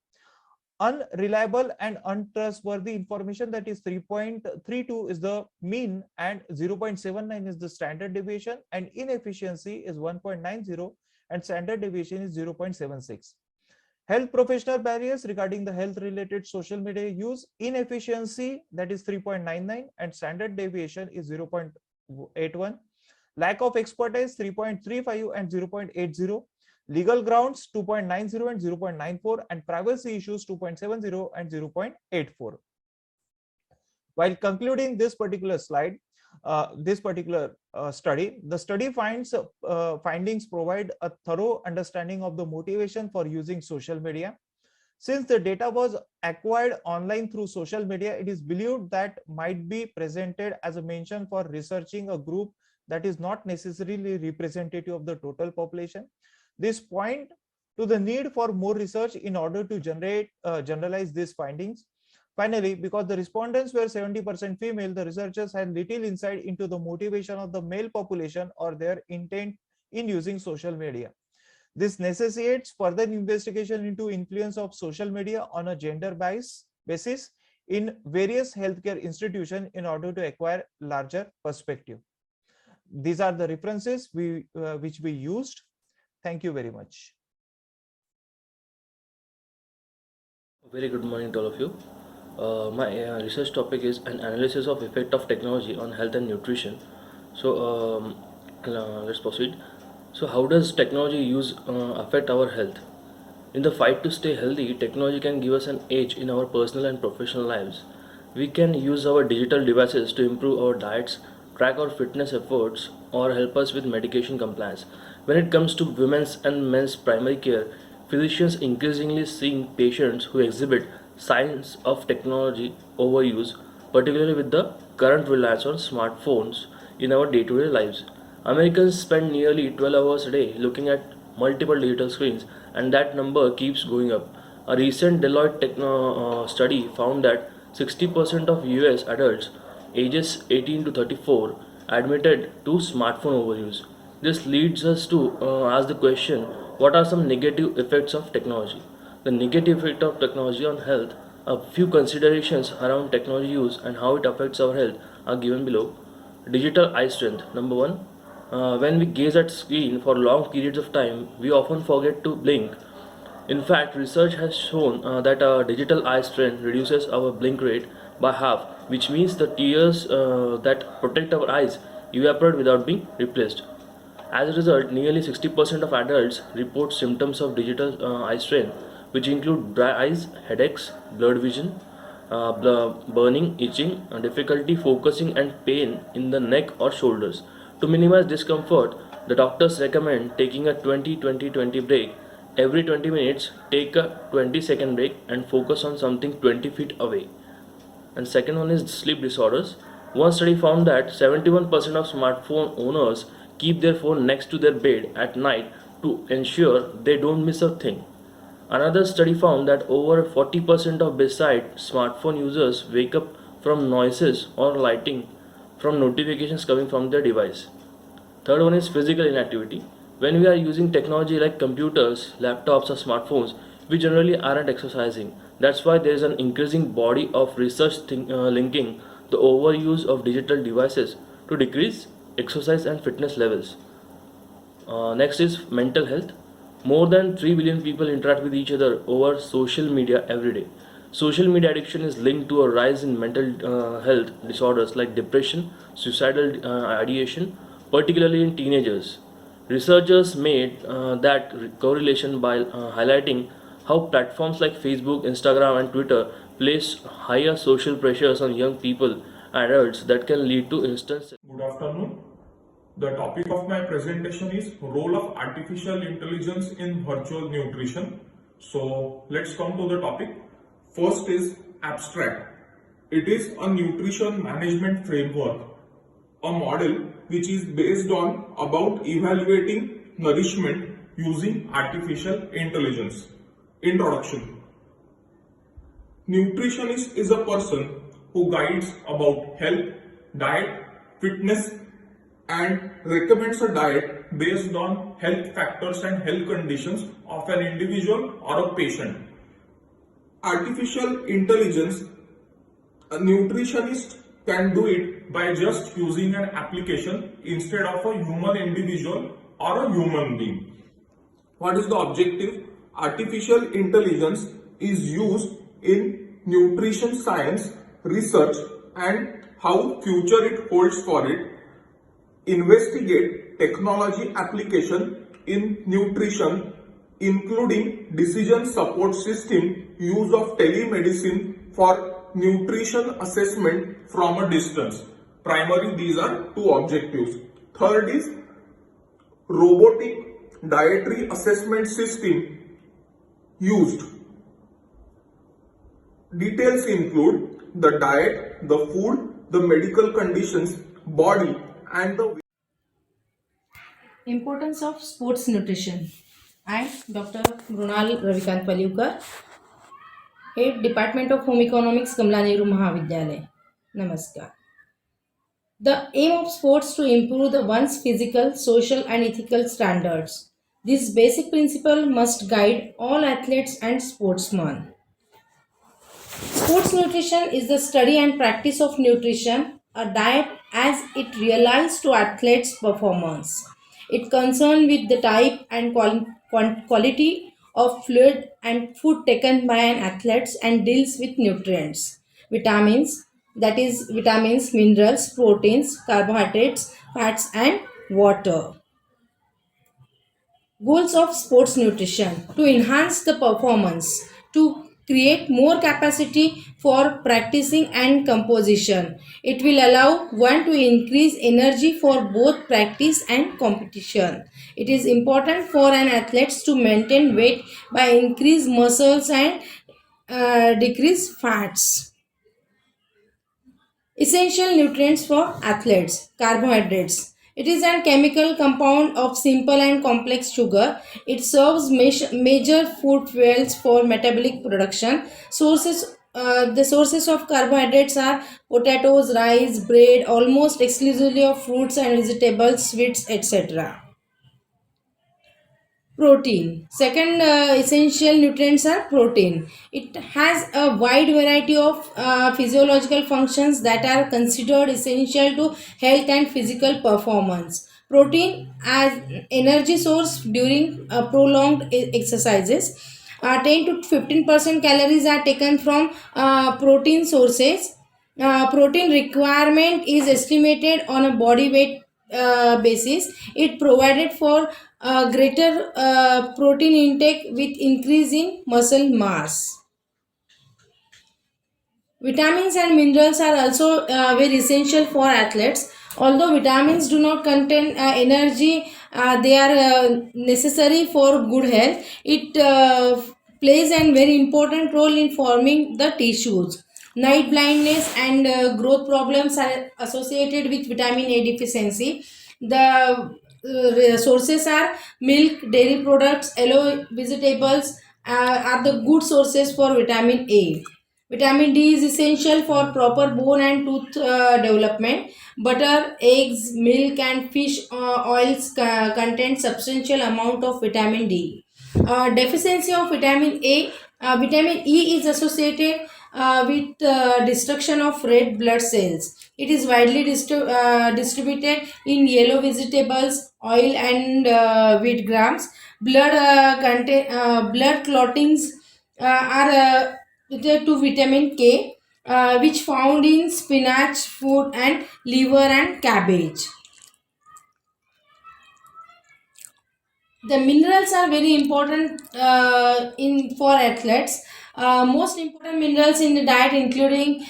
Unreliable and untrustworthy information, that is 3.32 is the mean and 0.79 is the standard deviation, and inefficiency is 1.90 and standard deviation is 0.76. Health professional barriers regarding the health related social media use: inefficiency, that is 3.99 and standard deviation is 0.81. Lack of expertise 3.35 and 0.80. Legal grounds 2.90 and 0.94, and privacy issues 2.70 and 0.84. While concluding this particular slide, study, the study findings provide a thorough understanding of the motivation for using social media. Since the data was acquired online through social media, it is believed that might be presented as a mention for researching a group that is not necessarily representative of the total population. This point to the need for more research in order to generalize these findings. Finally, because the respondents were 70% female, the researchers had little insight into the motivation of the male population or their intent in using social media. This necessitates further investigation into influence of social media on a gender basis in various healthcare institutions in order to acquire larger perspective. These are the references which we used. Thank you very much. Very good morning to all of you. My research topic is an analysis of effect of technology on health and nutrition. So let's proceed. So how does technology use affect our health? In the fight to stay healthy, technology can give us an edge in our personal and professional lives. We can use our digital devices to improve our diets, track our fitness efforts, or help us with medication compliance. When it comes to women's and men's primary care, physicians increasingly seeing patients who exhibit signs of technology overuse, particularly with the current reliance on smartphones in our day-to-day lives. Americans spend nearly 12 hours a day looking at multiple digital screens, and that number keeps going up. A recent Deloitte study found that 60% of US adults ages 18 to 34 admitted to smartphone overuse. This leads us to ask the question, what are some negative effects of technology? The negative effect of technology on health. A few considerations around technology use and how it affects our health are given below. Digital eye strength. Number one, when we gaze at screen for long periods of time, we often forget to blink. In fact, research has shown that digital eye strain reduces our blink rate by half, which means the tears that protect our eyes evaporate without being replaced. As a result, nearly 60% of adults report symptoms of digital eye strain, which include dry eyes, headaches, blurred vision, burning, itching, difficulty focusing, and pain in the neck or shoulders. To minimize discomfort, the doctors recommend taking a 20-20-20 break. Every 20 minutes, take a 20-second break and focus on something 20 feet away. And second one is sleep disorders. One study found that 71% of smartphone owners keep their phone next to their bed at night to ensure they don't miss a thing. Another study found that over 40% of bedside smartphone users wake up from noises or lighting from notifications coming from their device. Third one is physical inactivity. When we are using technology like computers, laptops, or smartphones, we generally aren't exercising. That's why there is an increasing body of research linking the overuse of digital devices to decrease exercise and fitness levels. Next is mental health. More than 3 billion people interact with each other over social media every day. Social media addiction is linked to a rise in mental health disorders like depression, suicidal ideation, particularly in teenagers. Researchers made that correlation by highlighting how platforms like Facebook, Instagram, and Twitter place higher social pressures on young people and adults that can lead to instant. Good afternoon. The topic of my presentation is role of artificial intelligence in virtual nutrition. So let's come to the topic. First is abstract. It is a nutrition management framework, a model which is based on about evaluating nourishment using artificial intelligence. Introduction. Nutritionist is a person who guides about health, diet, fitness, and recommends a diet based on health factors and health conditions of an individual or a patient. Artificial intelligence, a nutritionist can do it by just using an application instead of a human individual or a human being. What is the objective? Artificial intelligence is used in nutrition science research and how future it holds for it. Investigate technology application in nutrition, including decision support system, use of telemedicine for nutrition assessment from a distance. Primary, these are two objectives. Third is robotic dietary assessment system used. Details include the diet, the food, the medical conditions, body, and the Importance of sports nutrition. I am Dr. Mrunal Ravikant Palivkar, Head Department of Home Economics, Kamla Nehru Mahavidyalaya. Namaskar. The aim of sports to improve the one's physical, social, and ethical standards. This basic principle must guide all athletes and sportsmen. Sports nutrition is the study and practice of nutrition, a diet as it realizes to athletes' performance. It concerns with the type and quality of fluid and food taken by an athlete and deals with nutrients, vitamins, that is vitamins, minerals, proteins, carbohydrates, fats, and water. Goals of sports nutrition: to enhance the performance, to create more capacity for practicing and composition. It will allow one to increase energy for both practice and competition. It is important for an athlete to maintain weight by increase muscles and decrease fats. Essential nutrients for athletes. Carbohydrates. It is a chemical compound of simple and complex sugar. It serves major food fuels for metabolic production. The sources of carbohydrates are potatoes, rice, bread, almost exclusively of fruits and vegetables, sweets, etc. Protein. Second essential nutrients are protein. It has a wide variety of physiological functions that are considered essential to health and physical performance. Protein as energy source during prolonged exercises. 10 to 15% calories are taken from protein sources. Protein requirement is estimated on a body weight basis. It provided for greater protein intake with increase in muscle mass. Vitamins and minerals are also very essential for athletes. Although vitamins do not contain energy, they are necessary for good health. It plays a very important role in forming the tissues. Night blindness and growth problems are associated with vitamin A deficiency. The sources are milk, dairy products, yellow vegetables are the good sources for vitamin A. Vitamin D is essential for proper bone and tooth development. Butter, eggs, milk, and fish oils contain substantial amount of vitamin D. Deficiency of vitamin A. Vitamin E is associated with destruction of red blood cells. It is widely distributed in yellow vegetables, oil, and wheat grams. Blood clottings are related to vitamin K, which found in spinach, food, and liver and cabbage. The minerals are very important in for athletes. Most important minerals in the diet including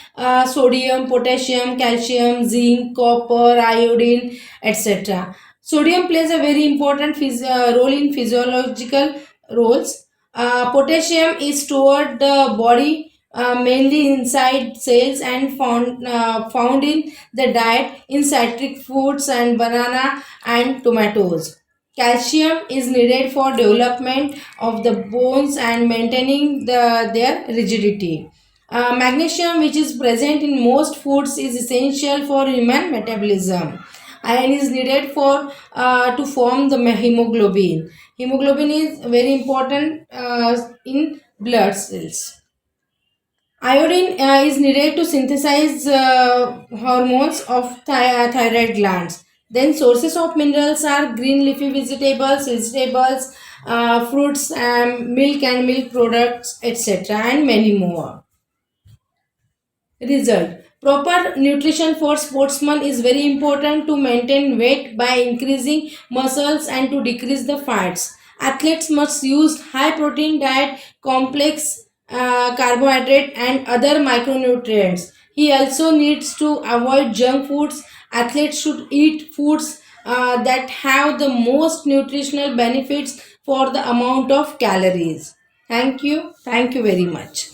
sodium, potassium, calcium, zinc, copper, iodine, etc. Sodium plays a very important role in physiological roles. Potassium is stored the body mainly inside cells and found in the diet in citric foods and banana and tomatoes. Calcium is needed for development of the bones and maintaining their rigidity. Magnesium, which is present in most foods, is essential for human metabolism. Iron is needed for to form the hemoglobin. Hemoglobin is very important in blood cells. Iodine is needed to synthesize hormones of thyroid glands. Then sources of minerals are green leafy vegetables, fruits, milk and milk products, etc. and many more. Result. Proper nutrition for sportsmen is very important to maintain weight by increasing muscles and to decrease the fats. Athletes must use high protein diet, complex carbohydrate and other micronutrients. He also needs to avoid junk foods. Athletes should eat foods that have the most nutritional benefits for the amount of calories. Thank you. Thank you very much.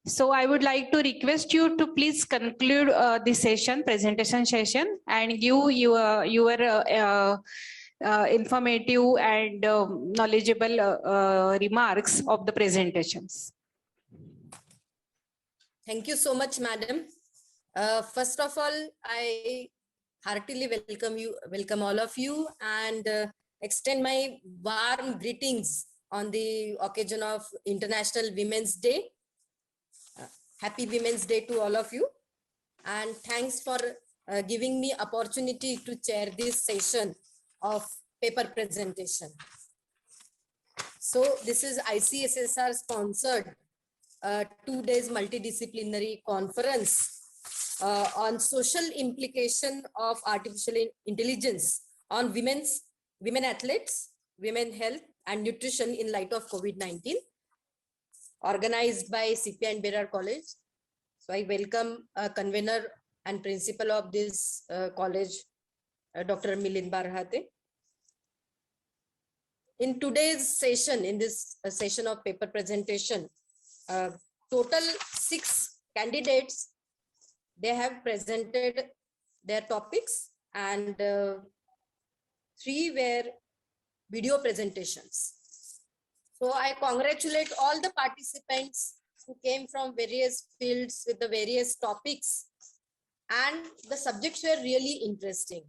So I would like to request you to please conclude this session, presentation session, and give your informative and knowledgeable remarks of the presentations. Thank you so much, madam. First of all, I heartily welcome all of you, and extend my warm greetings on the occasion of International Women's Day. Happy Women's Day to all of you, and thanks for giving me opportunity to chair this session of paper presentation. So this is ICSSR sponsored 2 days multidisciplinary conference on social implication of artificial intelligence on women athletes, women health and nutrition in light of COVID-19, organized by CP and Berar College. So I welcome convener and principal of this college, Dr. Milind Barhate. In today's session, in this session of paper presentation, total 6 candidates, they have presented their topics, and 3 were video presentations. So I congratulate all the participants who came from various fields with the various topics, and the subjects were really interesting.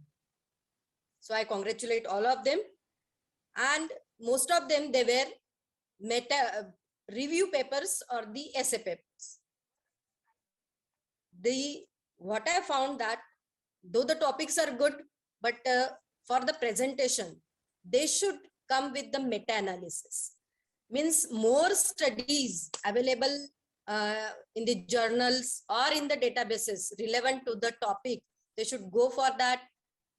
So I congratulate all of them, and most of them, they were meta review papers or the essay papers. What I found that though the topics are good, but for the presentation, they should come with the meta-analysis. Means more studies available in the journals or in the databases relevant to the topic. They should go for that.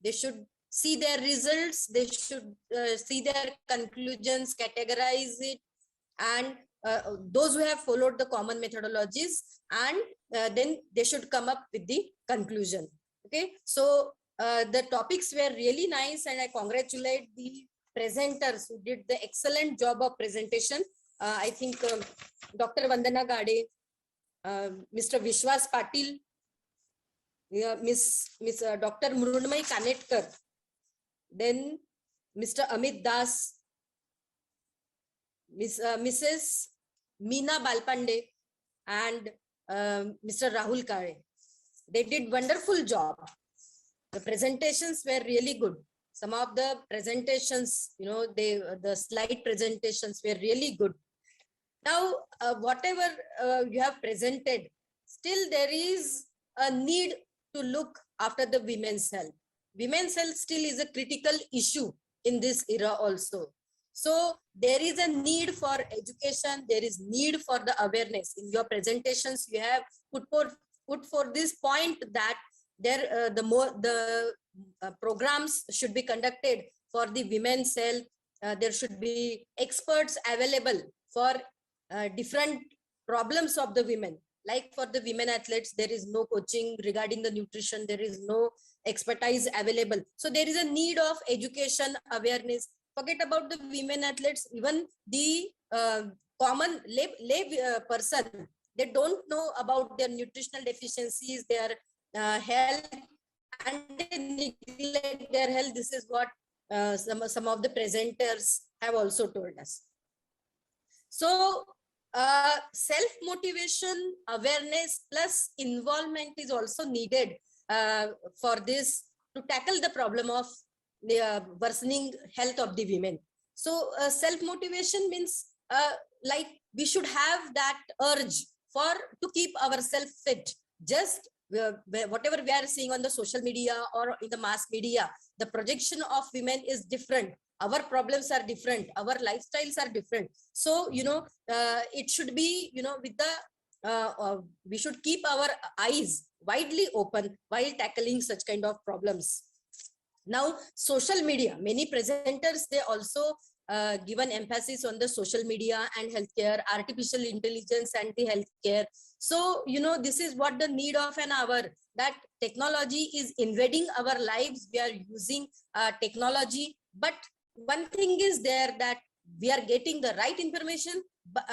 They should see their results. They should see their conclusions, categorize it, and those who have followed the common methodologies, and then they should come up with the conclusion. Okay, so the topics were really nice, and I congratulate the presenters who did the excellent job of presentation. I think Dr. Vandana Gade, Mr. Vishwas Patil, Miss Dr. Mrunmay Kanetkar, then Mr. Amit Das, Mrs. Meena Balpande, and Mr. Rahul Kare. They did wonderful job. The presentations were really good. some of the presentations, the slide presentations were really good. Now, whatever you have presented, still there is a need to look after the women's health. Women's health still is a critical issue in this era also. So there is a need for education, there is need for the awareness. In your presentations, you have put for this point that there the programs should be conducted for the women's health. There should be experts available for different problems of the women. Like for the women athletes, there is no coaching regarding the nutrition, there is no expertise available. So there is a need of education, awareness. Forget about the women athletes, even the common lay person, they don't know about their nutritional deficiencies, their health, and they neglect their health. This is what some of the presenters have also told us. So self-motivation, awareness plus involvement is also needed for this to tackle the problem of the worsening health of the women. So self-motivation means like we should have that urge to keep ourselves fit. Just whatever we are seeing on the social media or in the mass media, the projection of women is different. Our problems are different. Our lifestyles are different. So, it should be, with the, we should keep our eyes widely open while tackling such kind of problems. Now, social media, many presenters, they also give an emphasis on the social media and healthcare, artificial intelligence and the healthcare. So, this is what the need of an hour, that technology is invading our lives. We are using technology, but one thing is there, that we are getting the right information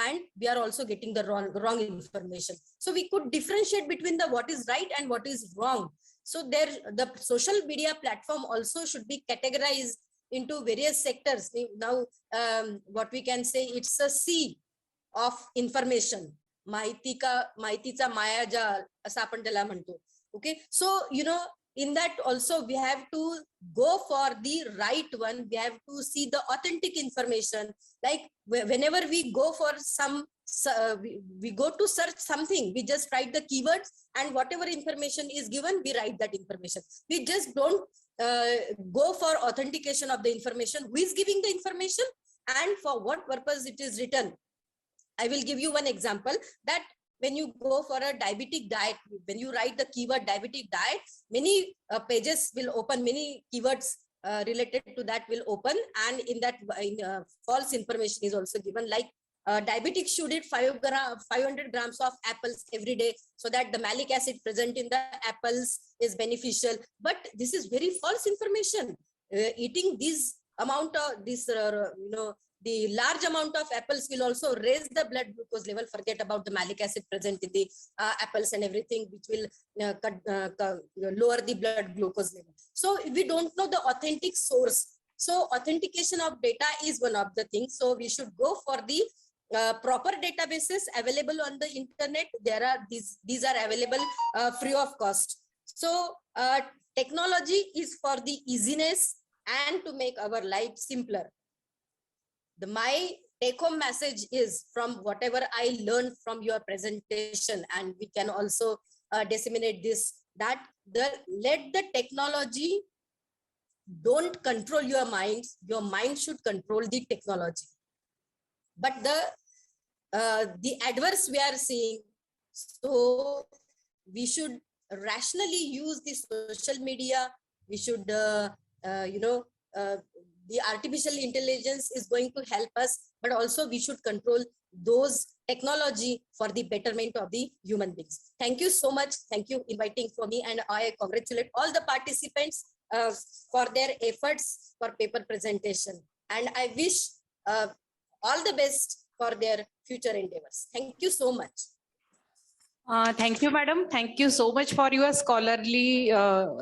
and we are also getting the wrong information. So we could differentiate between the what is right and what is wrong. So there, the social media platform also should be categorized into various sectors. Now, what we can say, it's a sea of information. माहितीचा मायाजाल असं आपण त्याला म्हणतो. Okay, so in that also we have to go for the right one. We have to see the authentic information. Like whenever we go for we go to search something, we just write the keywords and whatever information is given, we write that information. We just don't go for authentication of the information, who is giving the information and for what purpose it is written. I will give you one example, that when you go for a diabetic diet, when you write the keyword diabetic diet, many pages will open, many keywords related to that will open, and in that false information is also given, like diabetics should eat 500 grams of apples every day so that the malic acid present in the apples is beneficial. But this is very false information. Eating this amount of the large amount of apples will also raise the blood glucose level. Forget about the malic acid present in the apples and everything, which will lower the blood glucose level. So we don't know the authentic source. So authentication of data is one of the things. So we should go for the proper databases available on the internet. There are these are available free of cost. So technology is for the easiness and to make our life simpler. My take-home message is, from whatever I learned from your presentation, and we can also disseminate this, that let the technology don't control your minds. Your mind should control the technology. But the adverse we are seeing, so we should rationally use the social media. We should, the artificial intelligence is going to help us, but also we should control those technology for the betterment of the human beings. Thank you so much. Thank you inviting for me, and I congratulate all the participants for their efforts for paper presentation. And I wish all the best for their future endeavors. Thank you so much. Thank you, madam. Thank you so much for your scholarly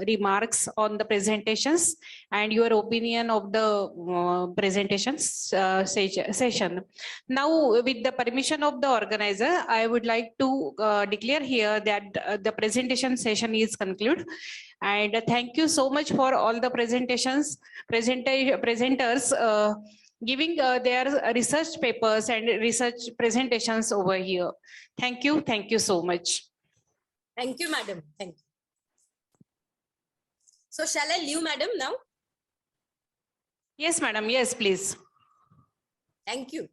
remarks on the presentations and your opinion of the presentations session. Now, with the permission of the organizer, I would like to declare here that the presentation session is concluded. And thank you so much for all the presenters giving their research papers and research presentations over here. Thank you so much. Thank you, madam. Thank you. So shall I leave, madam, now? Yes, madam. Yes, please. Thank you.